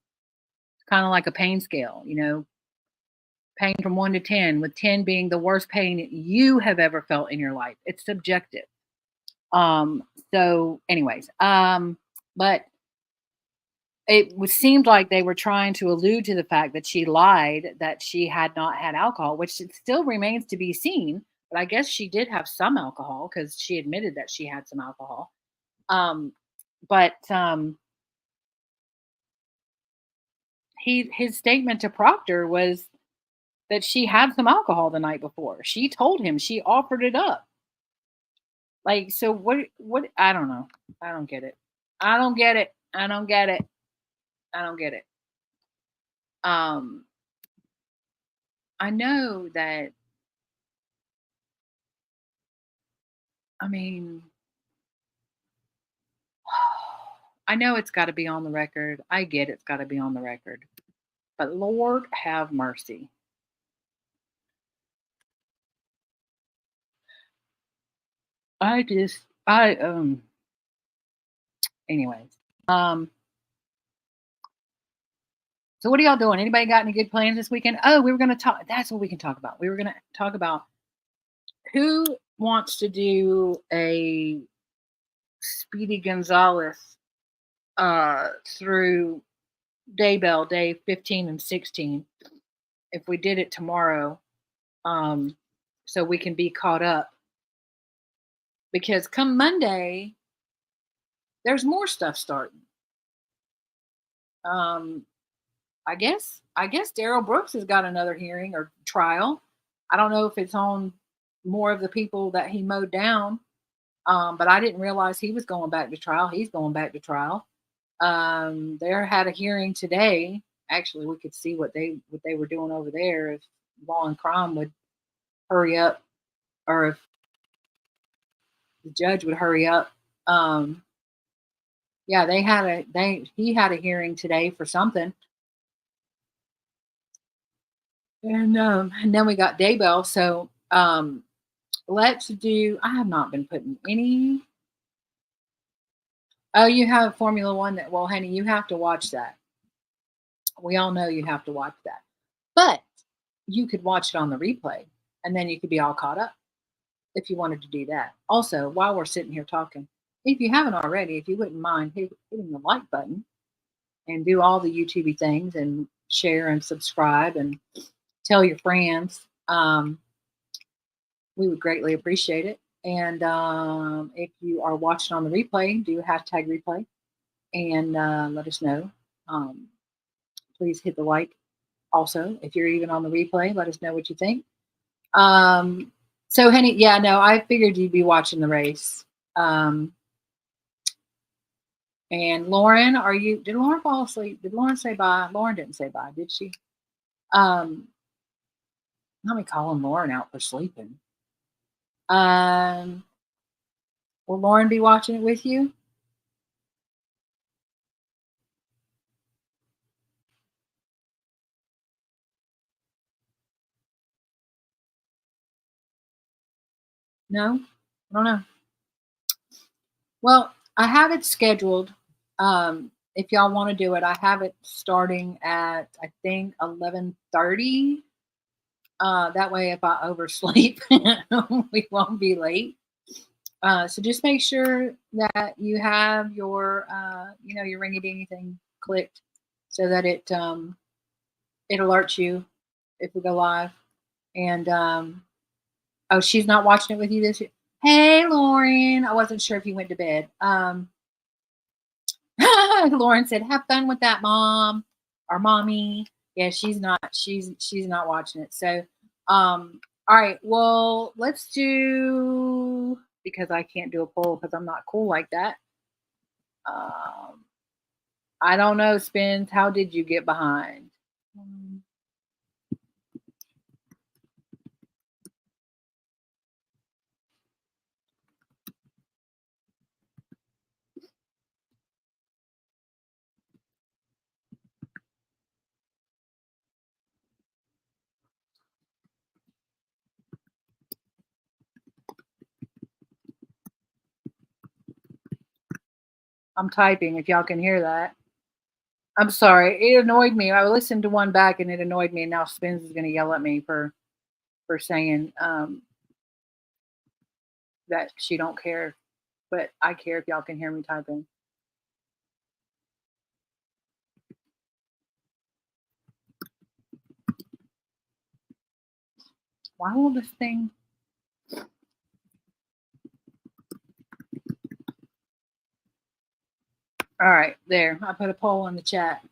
It's kind of like a pain scale, pain from 1 to 10, with 10 being the worst pain you have ever felt in your life. It's subjective. So anyways, but seemed like they were trying to allude to the fact that she lied, that she had not had alcohol, which it still remains to be seen. But I guess she did have some alcohol because she admitted that she had some alcohol. But his statement to Proctor was that she had some alcohol the night before. She told him, she offered it up. Like, so what, I don't know. I don't get it. I don't get it. I don't get it. I don't get it. I know that, I mean, I know it's got to be on the record. I get it's got to be on the record. But Lord have mercy. Anyways. So what are y'all doing? Anybody got any good plans this weekend? Oh, we were going to talk. That's what we can talk about. We were going to talk about who wants to do a Speedy Gonzalez through Daybell, day 15 and 16. If we did it tomorrow, so we can be caught up. Because come Monday, there's more stuff starting. I guess Daryl Brooks has got another hearing or trial. I don't know if it's on more of the people that he mowed down, but I didn't realize he was going back to trial. He's going back to trial. They had a hearing today. Actually, we could see what they were doing over there. If Law and Crime would hurry up, or if the judge would hurry up. Yeah, he had a hearing today for something. And then we got Daybell. So let's do, I have not been putting any. Oh, you have Formula One that, well, honey, you have to watch that. We all know you have to watch that. But you could watch it on the replay and then you could be all caught up if you wanted to do that. Also, while we're sitting here talking, if you haven't already, if you wouldn't mind hitting the like button and do all the YouTube things and share and subscribe and tell your friends. We would greatly appreciate it. And if you are watching on the replay, do hashtag replay and let us know. Please hit the like. Also, if you're even on the replay, let us know what you think. So Henny, yeah, no, I figured you'd be watching the race. And Lauren, did Lauren fall asleep? Did Lauren say bye? Lauren didn't say bye, did she? Let me calling Lauren out for sleeping. Will Lauren be watching it with you? No? I don't know. Well, I have it scheduled. If y'all want to do it, I have it starting at, I think, 11:30. That way, if I oversleep, we won't be late. So just make sure that you have your, your ringy-dingy thing clicked so that it alerts you if we go live. And oh, she's not watching it with you this year. Hey, Lauren, I wasn't sure if you went to bed. Lauren said, "Have fun with that, mom or mommy." Yeah, she's not. She's not watching it. So, all right. Well, let's do, because I can't do a poll because I'm not cool like that. I don't know, Spins. How did you get behind? I'm typing if y'all can hear that. I'm sorry. It annoyed me. I listened to one back and it annoyed me. And now Spins is going to yell at me for saying that she don't care. But I care if y'all can hear me typing. Why will this thing? All right, there. I put a poll in the chat.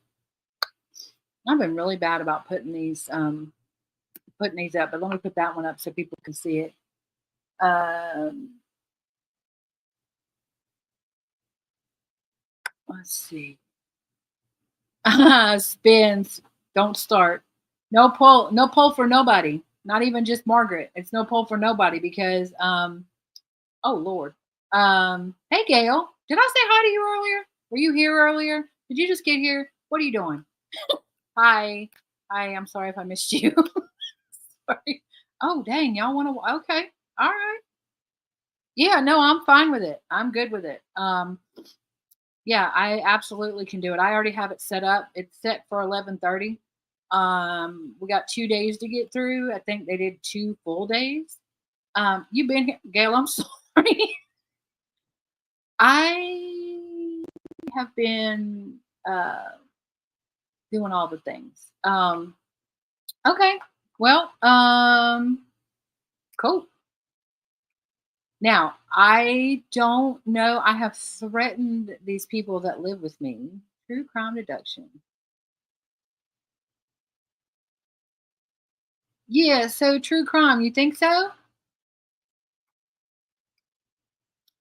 I've been really bad about putting these up, but let me put that one up so people can see it. Let's see. Spins. Don't start. No poll for nobody. Not even just Margaret. It's no poll for nobody because oh Lord. Hey Gail. Did I say hi to you earlier? Were you here earlier? Did you just get here? What are you doing? Hi. Hi, I'm sorry if I missed you. Sorry. Oh dang, y'all want to okay. All right. Yeah, no, I'm fine with it. I'm good with it. Yeah, I absolutely can do it. I already have it set up. It's set for 11:30. We got 2 days to get through. I think they did 2 full days. You've been here, Gail. I'm sorry. I have been doing all the things. Okay. Well, cool. Now, I don't know. I have threatened these people that live with me. True crime deduction. Yeah, so true crime. You think so?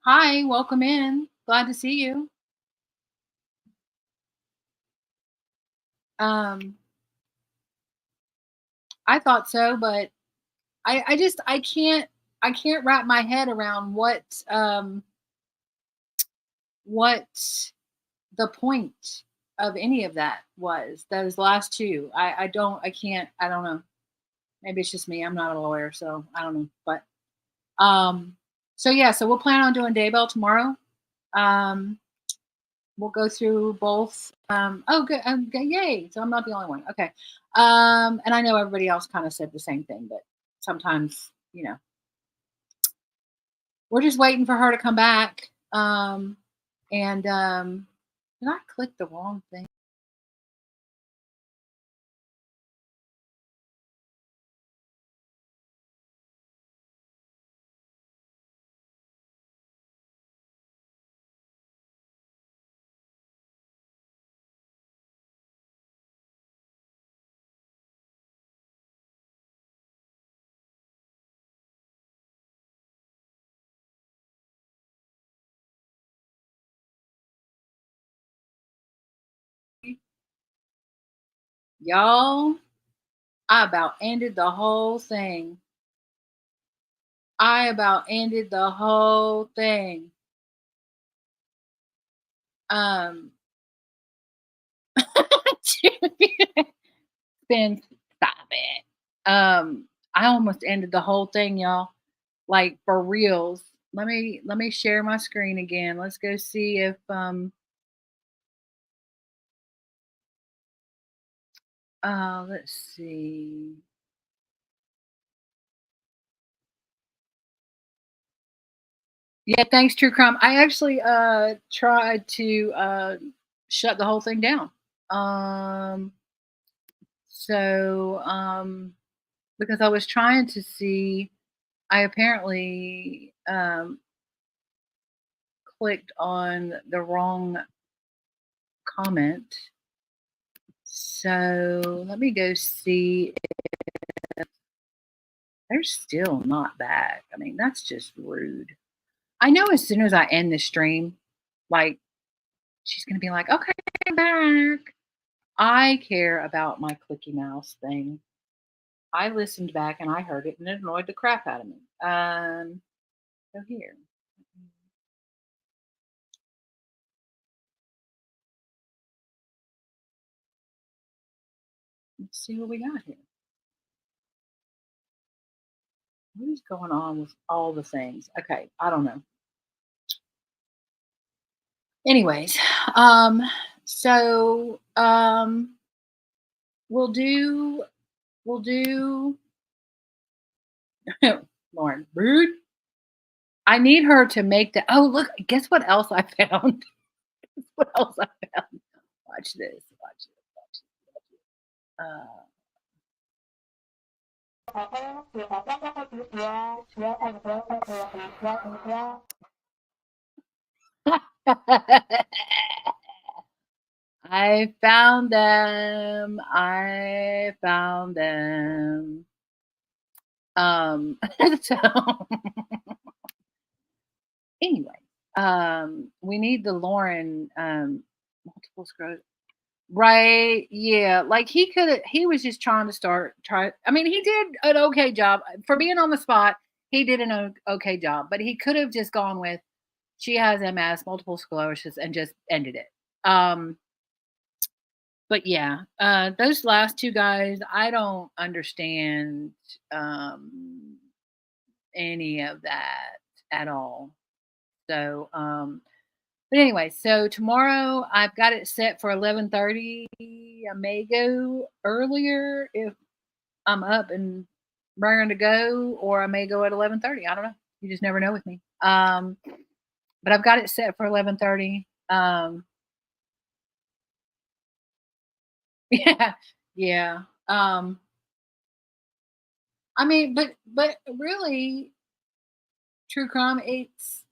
Hi, welcome in. Glad to see you. I thought so, but I can't wrap my head around what the point of any of that was. Those last two. I don't know. Maybe it's just me. I'm not a lawyer, so I don't know. But so yeah, so we'll plan on doing Daybell tomorrow. We'll go through both. Oh, good. Yay. So I'm not the only one. Okay. And I know everybody else kind of said the same thing, but sometimes, we're just waiting for her to come back. Did I click the wrong thing? Y'all, I about ended the whole thing. I about ended the whole thing. Ben, stop it. I almost ended the whole thing, y'all. Like for reals. Let me share my screen again. Let's go see if let's see. Yeah, thanks, True Crime. I actually tried to shut the whole thing down. So because I was trying to see, I apparently clicked on the wrong comment. So let me go see if they're still not back. I mean, that's just rude. I know as soon as I end the stream, like she's gonna be like, okay, I'm back. I care about my clicky mouse thing. I listened back and I heard it and it annoyed the crap out of me. So here. Let's see what we got here. What is going on with all the things? Okay, I don't know. Anyways, so we'll do Lauren rude. I need her to make the look, guess what else I found? What else I found? Watch this. Watch it. I found them. I found them. So anyway, we need the Lauren multiple sclerosis. Right. Yeah. Like he was just trying to try. I mean, he did an okay job for being on the spot. He did an okay job, but he could have just gone with she has MS, multiple sclerosis, and just ended it. But yeah, those last two guys, I don't understand any of that at all. So, but anyway, so tomorrow I've got it set for 11:30. I may go earlier if I'm up and raring to go, or I may go at 11:30. I don't know. You just never know with me. But I've got it set for 11:30. Yeah, yeah. I mean, but really, true crime. It's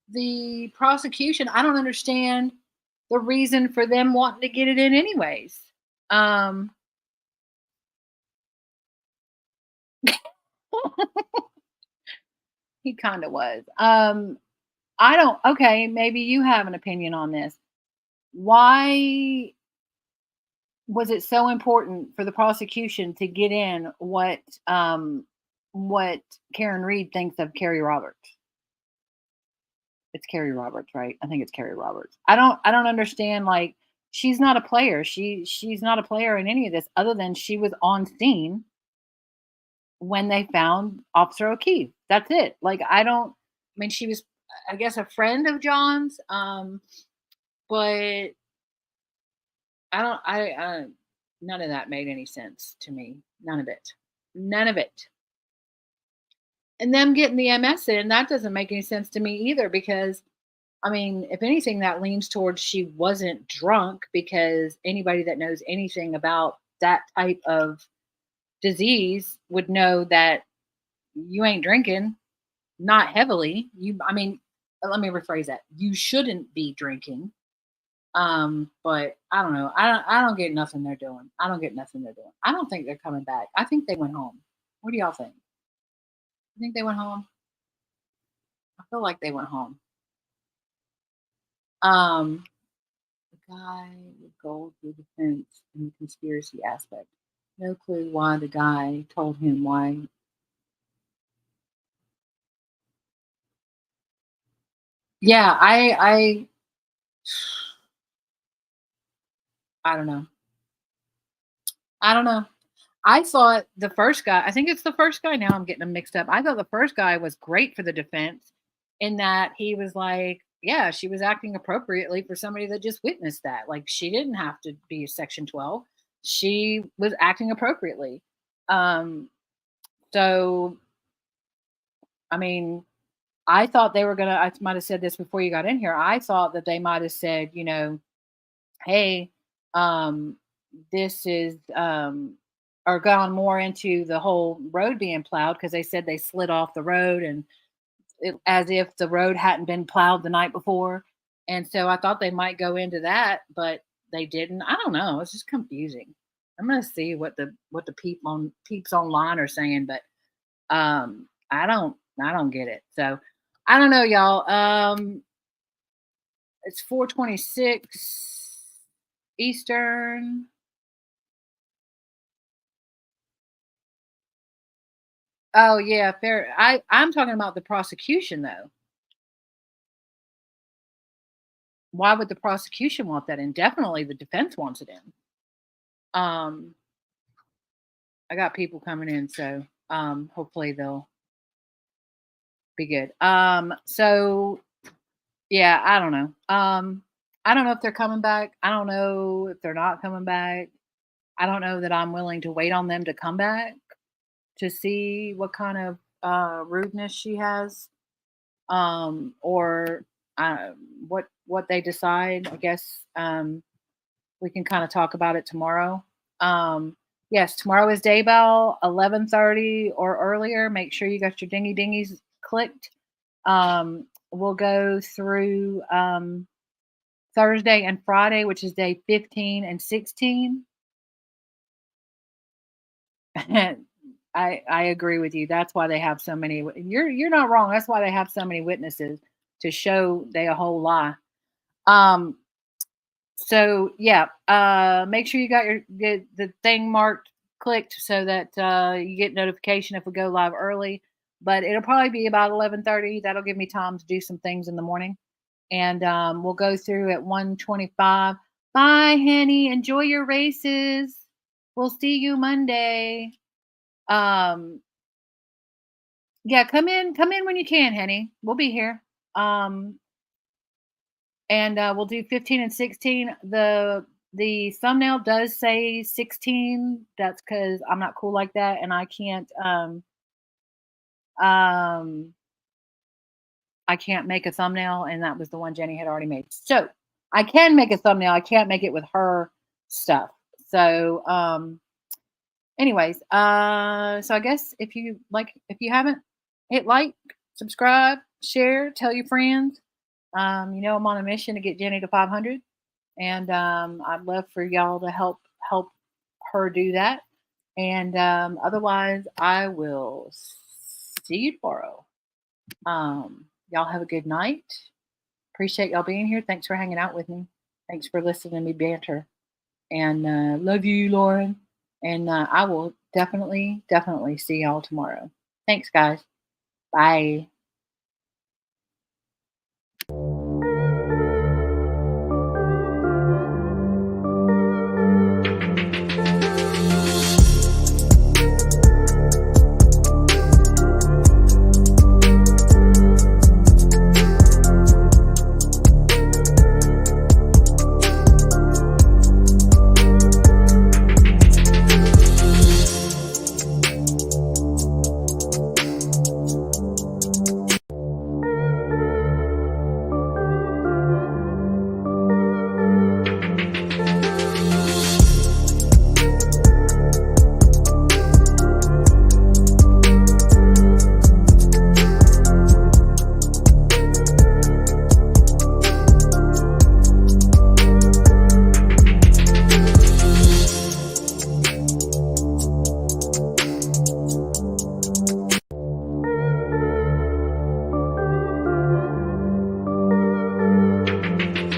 the prosecution. I don't understand the reason for them wanting to get it in anyways. Um, he kind of was. I don't. Okay, maybe you have an opinion on this. Why was it so important for the prosecution to get in what Karen Reed thinks of Carrie Roberts? It's Carrie Roberts, right? I think it's Carrie Roberts. I don't understand, like, she's not a player. She's not a player in any of this other than she was on scene when they found Officer O'Keefe. That's it. Like, I mean, she was, I guess, a friend of John's, but I none of that made any sense to me. None of it. None of it. And them getting the MS in, that doesn't make any sense to me either because I mean, if anything, that leans towards she wasn't drunk because anybody that knows anything about that type of disease would know that you ain't drinking, not heavily. I mean, let me rephrase that. You shouldn't be drinking. But I don't know. I don't get nothing they're doing. I don't get nothing they're doing. I don't think they're coming back. I think they went home. What do y'all think? You think they went home? I feel like they went home. Um, guy with gold for defense and the conspiracy aspect. No clue why the guy told him why. Yeah, I don't know. I don't know. I thought the first guy, I think it's the first guy now, I'm getting them mixed up. I thought the first guy was great for the defense in that he was like, yeah, she was acting appropriately for somebody that just witnessed that. Like she didn't have to be Section 12. She was acting appropriately. So, I mean, I thought they were going to, I might have said this before you got in here. I thought that they might have said, you know, hey, this is, or gone more into the whole road being plowed because they said they slid off the road and as if the road hadn't been plowed the night before. And so I thought they might go into that, but they didn't. I don't know. It's just confusing. I'm gonna see what the peeps online are saying, but I don't get it. So I don't know, y'all. It's 4:26 Eastern. Oh yeah, fair. I'm talking about the prosecution though. Why would the prosecution want that in? Definitely the defense wants it in. Um, I got people coming in, so hopefully they'll be good. So yeah, I don't know. I don't know if they're coming back. I don't know if they're not coming back. I don't know that I'm willing to wait on them to come back to see what kind of rudeness she has, or uh, what they decide. I guess we can kind of talk about it tomorrow. Yes, tomorrow is day bell, 11:30 or earlier. Make sure you got your dingy dingies clicked. We'll go through Thursday and Friday, which is day 15 and 16. I agree with you. That's why they have so many. You're not wrong. That's why they have so many witnesses to show they a whole lie. So yeah, make sure you got get the thing marked clicked so that you get notification if we go live early. But it'll probably be about 11:30. That'll give me time to do some things in the morning, and we'll go through at 1:25. Bye, Henny. Enjoy your races. We'll see you Monday. Um, yeah, come in when you can, Henny. We'll be here. And we'll do 15 and 16. The thumbnail does say 16. That's because I'm not cool like that, and I can't I can't make a thumbnail, and that was the one Jenny had already made. So I can make a thumbnail. I can't make it with her stuff. So anyways, so I guess if you haven't hit like, subscribe, share, tell your friends. You know, I'm on a mission to get Jenny to 500, and I'd love for y'all to help her do that. And otherwise, I will see you tomorrow. Y'all have a good night. Appreciate y'all being here. Thanks for hanging out with me. Thanks for listening to me banter. And love you, Lauren. And I will definitely see y'all tomorrow. Thanks, guys. Bye.